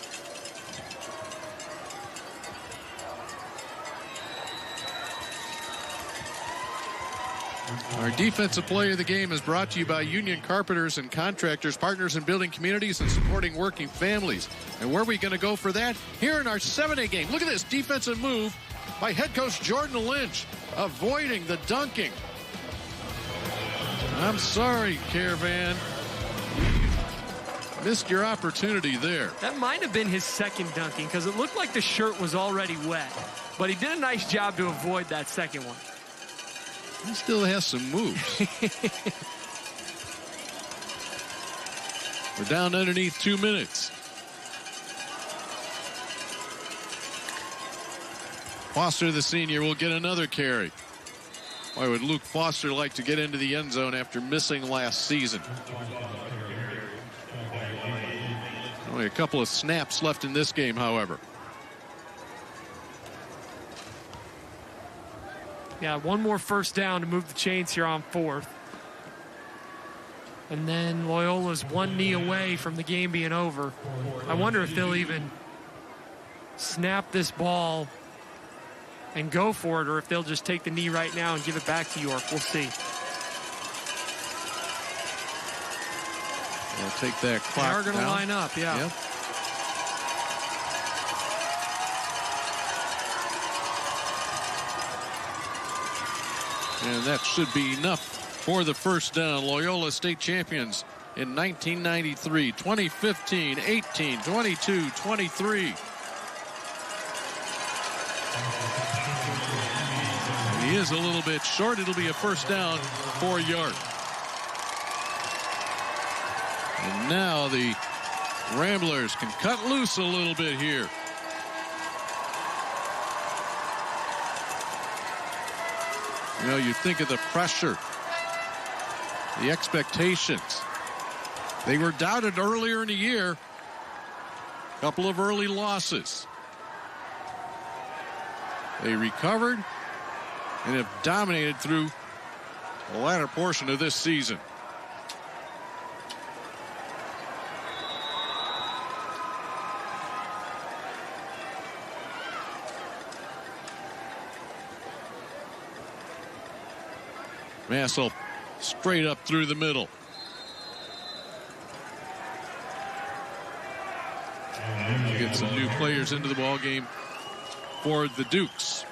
Speaker 19: Our defensive player of the game is brought to you by Union Carpenters and Contractors, partners in building communities and supporting working families. And where are we going to go for that? Here in our 7A game. Look at this defensive move by head coach Jordan Lynch, avoiding the dunking. I'm sorry, Caravan. Missed your opportunity there.
Speaker 20: That might have been his second dunking because it looked like the shirt was already wet. But he did a nice job to avoid that second one.
Speaker 19: He still has some moves. We're down underneath 2 minutes. Foster, the senior, will get another carry. Why would Luke Foster like to get into the end zone after missing last season? Only a couple of snaps left in this game, however.
Speaker 20: Yeah, one more first down to move the chains here on 4th. And then Loyola's one knee away from the game being over. I wonder if they'll even snap this ball and go for it, or if they'll just take the knee right now and give it back to York. We'll see.
Speaker 19: We'll take that clock.
Speaker 20: They are going to line up, yeah.
Speaker 19: Yep. And that should be enough for the first down. Loyola state champions in 1993, 2015, 18, 22, 23. He is a little bit short. It'll be a first down for York. And now the Ramblers can cut loose a little bit here. You know, you think of the pressure, the expectations. They were doubted earlier in the year. A couple of early losses. They recovered and have dominated through the latter portion of this season. Massel straight up through the middle. Get some new players into the ball game for the Dukes.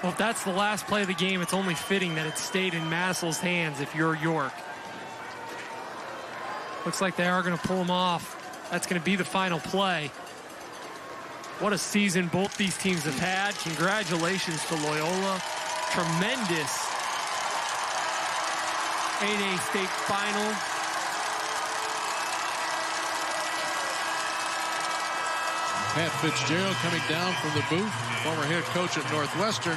Speaker 20: Well, if that's the last play of the game, it's only fitting that it stayed in Massel's hands if you're York. Looks like they are going to pull him off. That's going to be the final play. What a season both these teams have had. Congratulations to Loyola. Tremendous 8A state final.
Speaker 19: Pat Fitzgerald coming down from the booth, former head coach at Northwestern.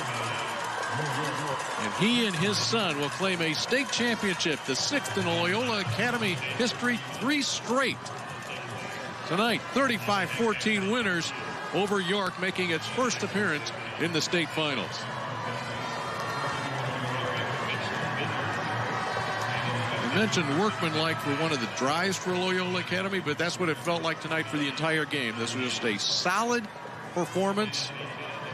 Speaker 19: And he and his son will claim a state championship, the 6th in Loyola Academy history, 3 straight. Tonight, 35-14 winners over York, making its first appearance in the state finals. I mentioned workmanlike for one of the drives for Loyola Academy, but that's what it felt like tonight for the entire game. This was just a solid performance.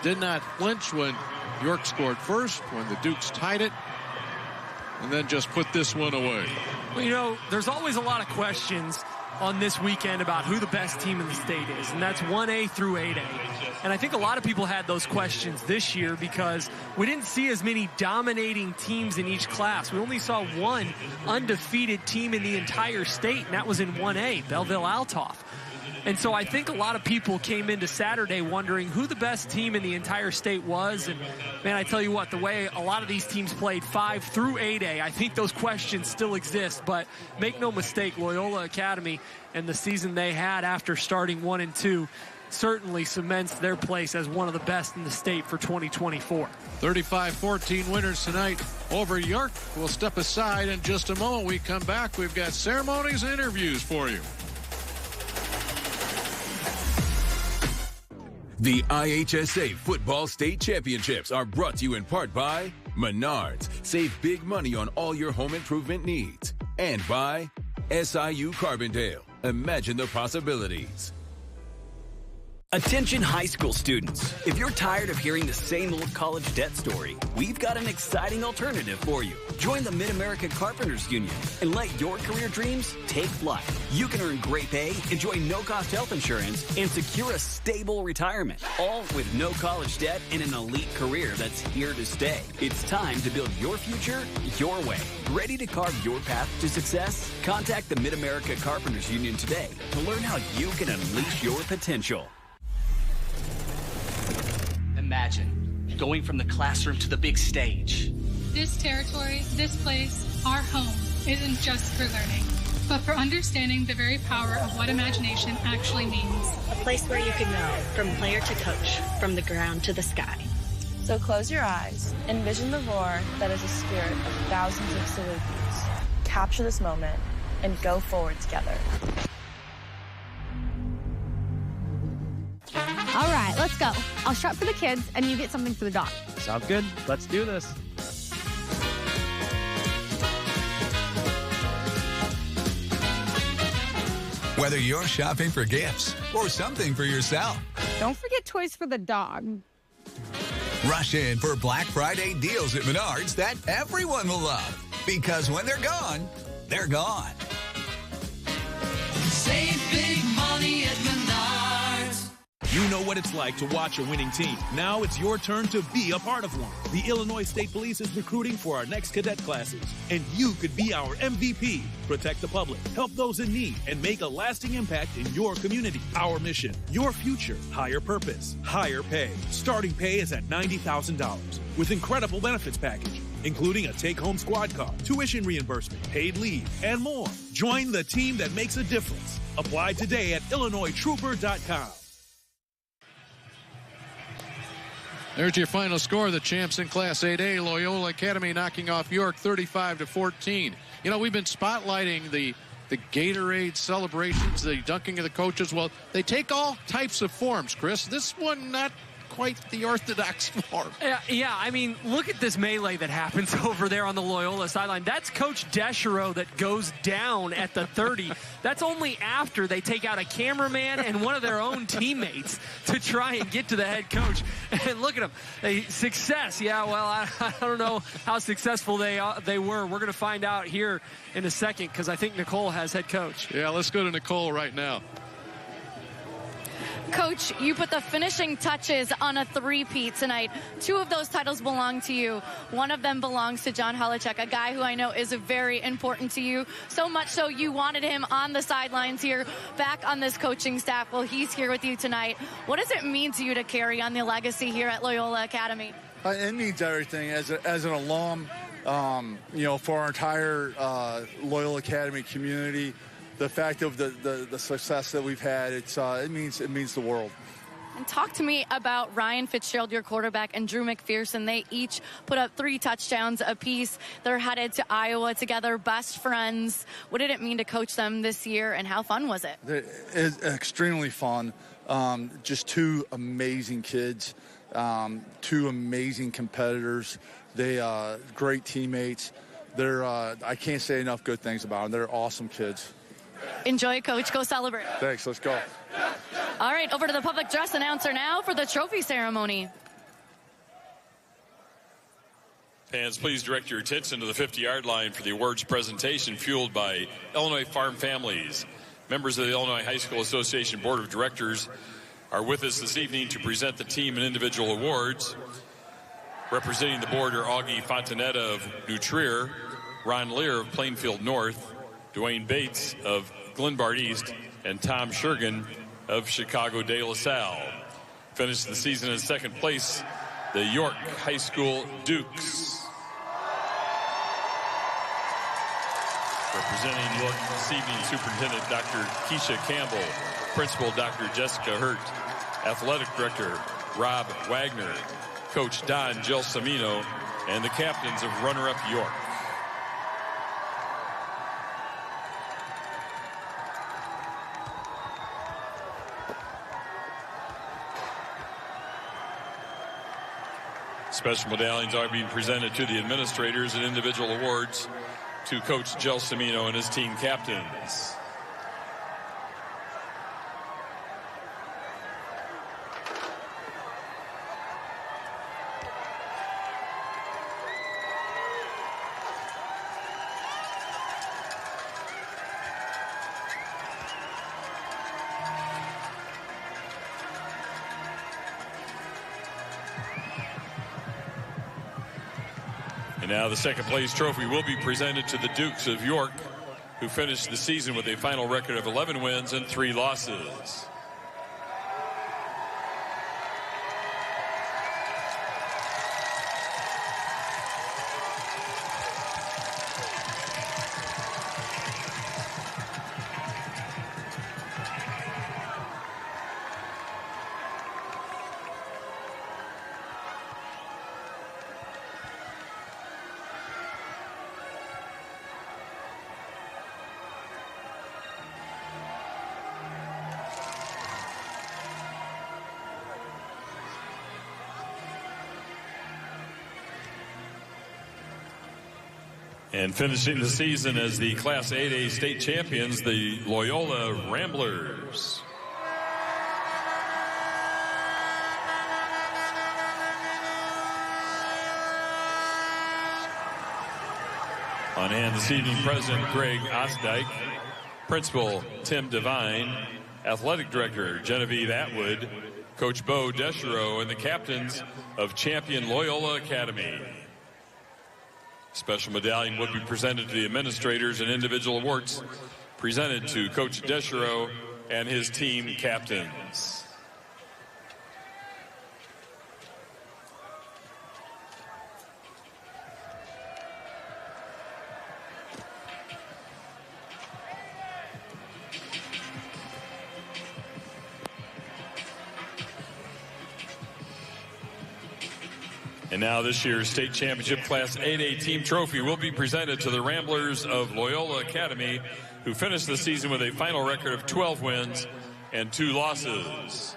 Speaker 19: Did not flinch when York scored first, when the Dukes tied it, and then just put this one away.
Speaker 20: Well, you know, there's always a lot of questions on this weekend about who the best team in the state is, and that's 1A through 8A. And I think a lot of people had those questions this year because we didn't see as many dominating teams in each class. We only saw one undefeated team in the entire state, and that was in 1A, Belleville-Altoff. And so I think a lot of people came into Saturday wondering who the best team in the entire state was. And, man, I tell you what, the way a lot of these teams played 5 through 8A, I think those questions still exist. But make no mistake, Loyola Academy and the season they had after starting 1 and 2 certainly cements their place as one of the best in the state for 2024.
Speaker 19: 35-14 winners tonight over York. We'll step aside in just a moment. We come back. We've got ceremonies and interviews for you.
Speaker 7: The IHSA Football State Championships are brought to you in part by Menards. Save big money on all your home improvement needs. And by SIU Carbondale. Imagine the possibilities.
Speaker 17: Attention high school students. If you're tired of hearing the same old college debt story, we've got an exciting alternative for you. Join the Mid-America Carpenters Union and let your career dreams take flight. You can earn great pay, enjoy no-cost health insurance, and secure a stable retirement, all with no college debt and an elite career that's here to stay. It's time to build your future your way. Ready to carve your path to success? Contact the Mid-America Carpenters Union today to learn how you can unleash your potential. Imagine going from the classroom to the big stage.
Speaker 23: This territory, this place, our home, isn't just for learning, but for understanding the very power of what imagination actually means.
Speaker 24: A place where you can know from player to coach, from the ground to the sky.
Speaker 25: So close your eyes, envision the roar that is a spirit of thousands of salutes. Capture this moment and go forward together.
Speaker 16: All right, let's go. I'll shop for the kids, and you get something for the dog.
Speaker 2: Sounds good. Let's do this.
Speaker 22: Whether you're shopping for gifts or something for yourself,
Speaker 16: Don't forget toys for the dog.
Speaker 22: rush in for Black Friday deals at Menards that everyone will love. Because when they're gone, they're gone.
Speaker 8: Save big money at Menards.
Speaker 9: You know what it's like to watch a winning team. Now it's your turn to be a part of one. The Illinois State Police is recruiting for our next cadet classes, and you could be our MVP. Protect the public, help those in need, and make a lasting impact in your community. Our mission, your future, higher purpose, higher pay. Starting pay is at $90,000 with incredible benefits package, including a take-home squad car, tuition reimbursement, paid leave, and more. Join the team that makes a difference. Apply today at IllinoisTrooper.com.
Speaker 19: There's your final score. The champs in Class 8A, Loyola Academy knocking off York 35-14. You know, we've been spotlighting the Gatorade celebrations, the dunking of the coaches. Well, they take all types of forms, Chris. This one, not quite the orthodox form.
Speaker 20: Yeah, I mean, look at this melee that happens over there on the Loyola sideline. That's Coach Deschereaux that goes down at the 30. That's only after they take out a cameraman and one of their own teammates to try and get to the head coach. And look at them. Success. Yeah, well, I don't know how successful they were. We're going to find out here in a second because I think Nicole has head coach.
Speaker 19: Yeah, let's go to Nicole right now.
Speaker 4: Coach, you put the finishing touches on a three-peat tonight. Two of those titles belong to you. One of them belongs to John Holichek, a guy who I know is very important to you. So much so you wanted him on the sidelines here, back on this coaching staff. Well, he's here with you tonight. What does it mean to you to carry on the legacy here at Loyola Academy?
Speaker 10: It means everything. As an alum, you know, for our entire Loyola Academy community, the fact of the success that we've had, it means the world.
Speaker 4: And talk to me about Ryan Fitzgerald, your quarterback, and Drew McPherson. They each put up 3 touchdowns apiece. They're headed to Iowa together, best friends. What did it mean to coach them this year, and how fun was it?
Speaker 10: It's extremely fun. Just 2 amazing kids, 2 amazing competitors. They great teammates. They're I can't say enough good things about them. They're awesome kids.
Speaker 4: Enjoy, Coach. Go celebrate.
Speaker 10: Thanks. Let's go.
Speaker 4: All right, over to the public dress announcer now for the trophy ceremony.
Speaker 15: Fans, please direct your attention to the 50-yard line for the awards presentation fueled by Illinois Farm Families. Members of the Illinois High School Association Board of Directors are with us this evening to present the team and individual awards. Representing the board are Augie Fontanetta of New Trier, Ron Lear of Plainfield North, Dwayne Bates of Glenbard East, and Tom Shergan of Chicago de La Salle. Finished the season in second place, the York High School Dukes. Representing York this evening, Superintendent Dr. Keisha Campbell, Principal Dr. Jessica Hurt, Athletic Director Rob Wagner, Coach Don Gelsomino, and the captains of runner-up York. Special medallions are being presented to the administrators and individual awards to Coach Gelsomino and his team captains. now the second place trophy will be presented to the Dukes of York, who finished the season with a final record of 11 wins and 3 losses. And finishing the season as the Class 8A state champions, the Loyola Ramblers. On hand this evening, President Greg Ostdyke, Principal Tim Devine, Athletic Director Genevieve Atwood, Coach Bo Deschereaux, and the captains of champion Loyola Academy. Special medallion would be presented to the administrators and individual awards presented to Coach Deschereaux and his team captains. And now this year's state championship Class 8A team trophy will be presented to the Ramblers of Loyola Academy, who finished the season with a final record of 12 wins and 2 losses.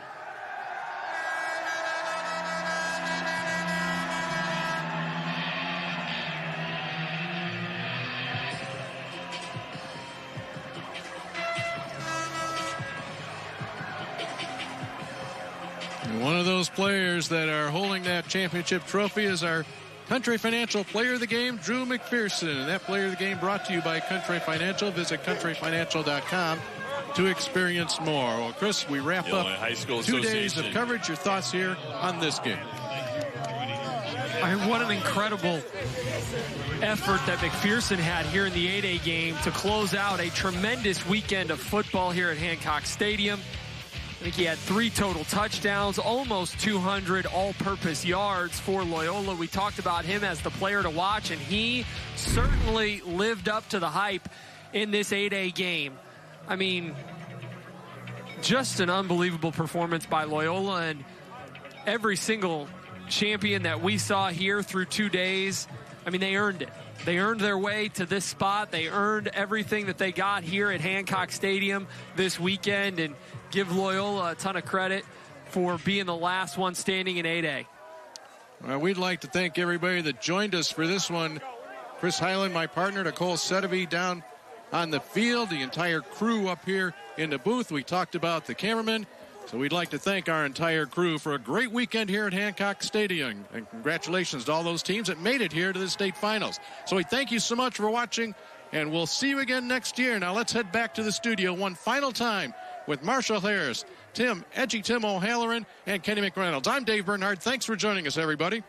Speaker 19: One of those players that are holding that championship trophy is our Country Financial Player of the Game, Drew McPherson. And that Player of the Game brought to you by Country Financial. Visit countryfinancial.com to experience more. Well, Chris, we wrap up
Speaker 15: High School
Speaker 19: 2 days of coverage. Your thoughts here on this game?
Speaker 20: What an incredible effort that McPherson had here in the 8A game to close out a tremendous weekend of football here at Hancock Stadium. I think he had 3 total touchdowns, almost 200 all-purpose yards for Loyola. We talked about him as the player to watch, and he certainly lived up to the hype in this 8A game. I mean, just an unbelievable performance by Loyola, and every single champion that we saw here through 2 days, I mean, they earned it. They earned their way to this spot. They earned everything that they got here at Hancock Stadium this weekend, and give Loyola a ton of credit for being the last one standing in 8A.
Speaker 19: Well, we'd like to thank everybody that joined us for this one. Chris Highland, my partner, Nicole Sedevy down on the field, the entire crew up here in the booth. We talked about the cameraman. So we'd like to thank our entire crew for a great weekend here at Hancock Stadium. And congratulations to all those teams that made it here to the state finals. So we thank you so much for watching, and we'll see you again next year. Now let's head back to the studio one final time with Marshall Harris, Tim O'Halloran, and Kenny McReynolds. I'm Dave Bernhardt. Thanks for joining us, everybody.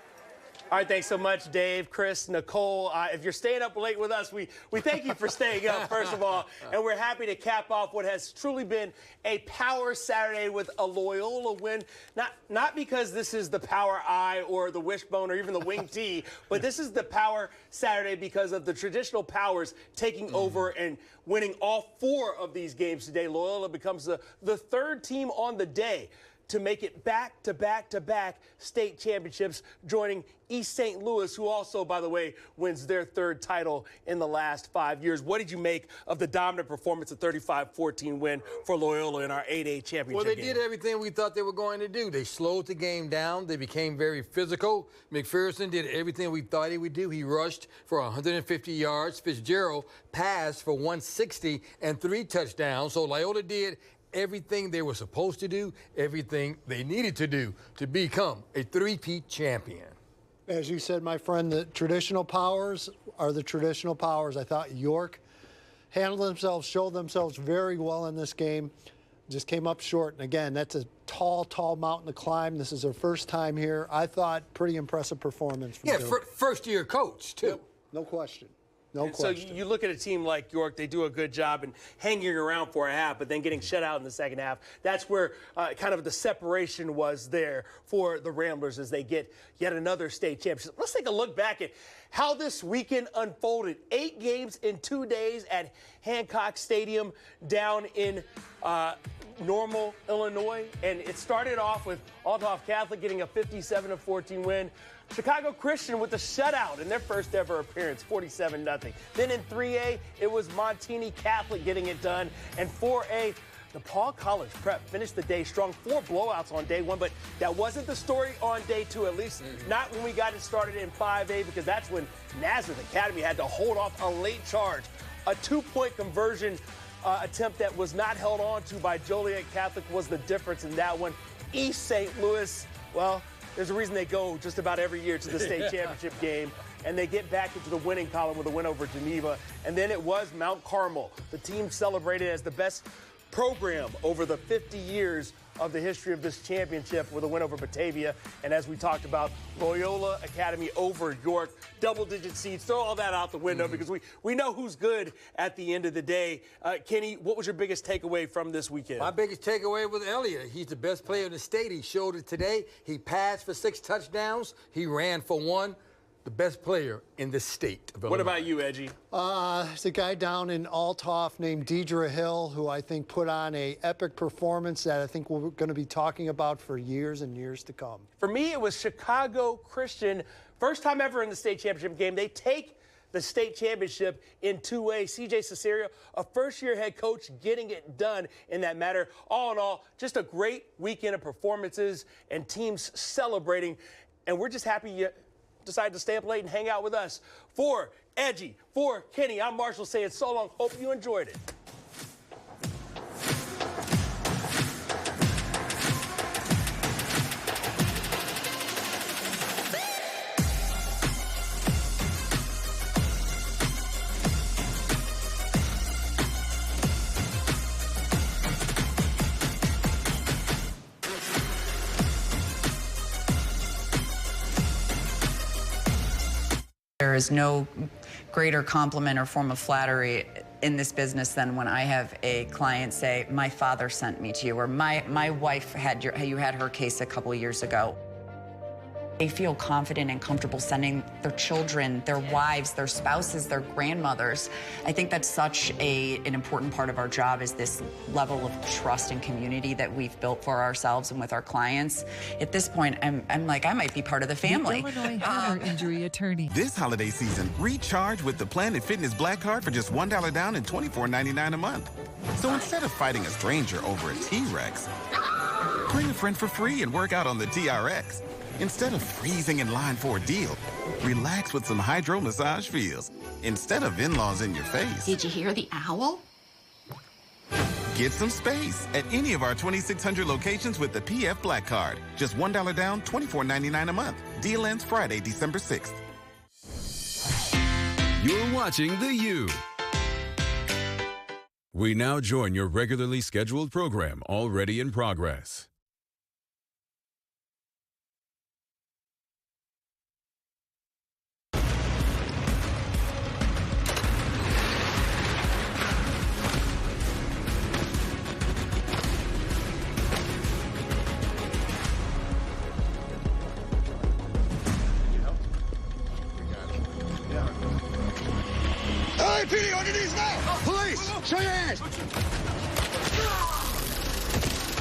Speaker 6: All right, thanks so much, Dave, Chris, Nicole. If you're staying up late with us, we thank you for staying up, first of all. And we're happy to cap off what has truly been a power Saturday with a Loyola win. Not because this is the power I or the wishbone or even the wing T, but this is the power Saturday because of the traditional powers taking over and winning all 4 of these games today. Loyola becomes the third team on the day to make it back-to-back-to-back state championships, joining East St. Louis, who also, by the way, wins their 3rd title in the last 5 years. What did you make of the dominant performance, a 35-14 win for Loyola in our 8A championship
Speaker 11: Well, they
Speaker 6: game?
Speaker 11: did everything we thought they were going to do. They slowed the game down. They became very physical. McPherson did everything we thought he would do. He rushed for 150 yards. Fitzgerald passed for 160 and 3 touchdowns. So Loyola did everything they were supposed to do, everything they needed to do to become a 3-peat champion.
Speaker 12: As you said, my friend, the traditional powers are the traditional powers. I thought York handled themselves, showed themselves very well in this game, just came up short. And again, that's a tall mountain to climb. This is their first time here. I thought pretty impressive performance from York.
Speaker 11: First-year coach, too.
Speaker 12: Yep. No question. No question.
Speaker 6: So you look at a team like York, they do a good job in hanging around for a half, but then getting shut out in the second half. That's where kind of the separation was there for the Ramblers as they get yet another state championship. Let's take a look back at how this weekend unfolded. 8 games in 2 days at Hancock Stadium down in Normal, Illinois. And it started off with Althoff Catholic getting a 57-14 win. Chicago Christian with a shutout in their first ever appearance, 47-0. Then in 3A, it was Montini Catholic getting it done. And 4A, DePaul College Prep finished the day strong. 4 blowouts on day 1, but that wasn't the story on day 2, at least not when we got it started in 5A, because that's when Nazareth Academy had to hold off a late charge. A 2-point conversion attempt that was not held on to by Joliet Catholic was the difference in that one. East St. Louis, well, there's a reason they go just about every year to the state championship game, and they get back into the winning column with a win over Geneva. And then it was Mount Carmel. The team celebrated as the best program over the 50 years of the history of this championship with a win over Batavia. And as we talked about, Loyola Academy over York, double-digit seeds. Throw all that out the window because we know who's good at the end of the day. Kenny, what was your biggest takeaway from this weekend?
Speaker 11: My biggest takeaway was Elliott. He's the best player in the state. He showed it today. He passed for 6 touchdowns. He ran for 1. The best player in the state of Illinois.
Speaker 6: What about you, Edgy?
Speaker 12: There's a guy down in Althoff named Deidre Hill who I think put on a epic performance that I think we're going to be talking about for years and years to come.
Speaker 6: For me, it was Chicago Christian. First time ever in the state championship game. They take the state championship in 2A. CJ Cesario, a first-year head coach, getting it done in that matter. All in all, just a great weekend of performances and teams celebrating. And we're just happy you decided to stay up late and hang out with us. For Edgy, for Kenny, I'm Marshall saying so long. Hope you enjoyed it.
Speaker 3: There is no greater compliment or form of flattery in this business than when I have a client say, my father sent me to you, or my wife had you had her case a couple of years ago. They feel confident and comfortable sending their children, their wives, their spouses, their grandmothers. I think that's such an important part of our job, is this level of trust and community that we've built for ourselves and with our clients. At this point, I'm like, I might be part of the family.
Speaker 5: The Illinois Hammer Injury Attorney.
Speaker 14: This holiday season, recharge with the Planet Fitness Black Card for just $1 down and $24.99 a month. So instead of fighting a stranger over a T-Rex, bring a friend for free and work out on the TRX. Instead of freezing in line for a deal, relax with some hydro massage feels. Instead of in-laws in your face.
Speaker 18: Did you hear the owl?
Speaker 14: Get some space at any of our 2,600 locations with the PF Black Card. Just $1 down, $24.99 a month. Deal ends Friday, December 6th.
Speaker 7: You're watching The U. We now join your regularly scheduled program, already in progress.
Speaker 21: LAPD on your knees now! Police, show your hands!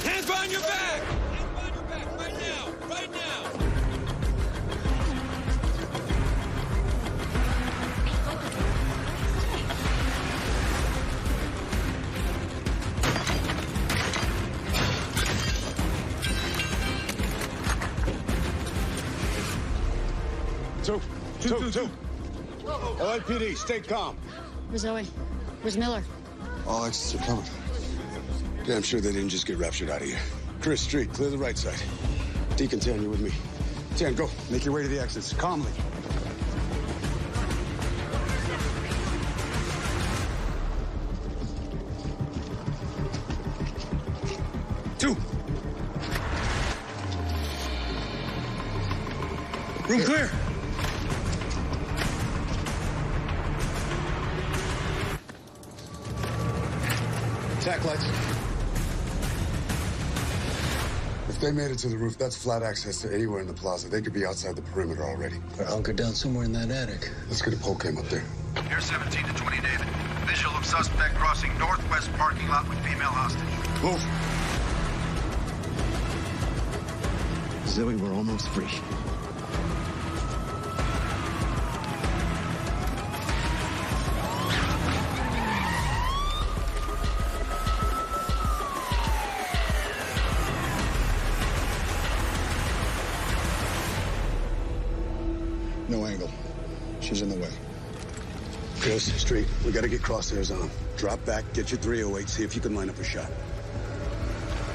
Speaker 26: Hands behind your back! Hands behind your back, right now! Right now!
Speaker 21: Two. LAPD, stay calm.
Speaker 18: Where's Zoe? Where's Miller?
Speaker 21: All exits are coming. Damn sure they didn't just get raptured out of here. Chris, Street, clear the right side. Deacon Tan, you with me? Tan, go. Make your way to the exits, calmly. Two. Room clear. Tack lights. If they made it to the roof, that's flat access to anywhere in the plaza. They could be outside the perimeter already.
Speaker 1: They're hunkered down somewhere in that attic.
Speaker 21: Let's get a pole cam up there.
Speaker 13: Here 17 to 20, David. Visual of suspect crossing northwest parking lot with female hostage.
Speaker 21: Move.
Speaker 1: Zoe, we're almost free.
Speaker 21: No angle. She's in the way. Chris, Street, we gotta get crosshairs on. Drop back, get your 308, see if you can line up a shot.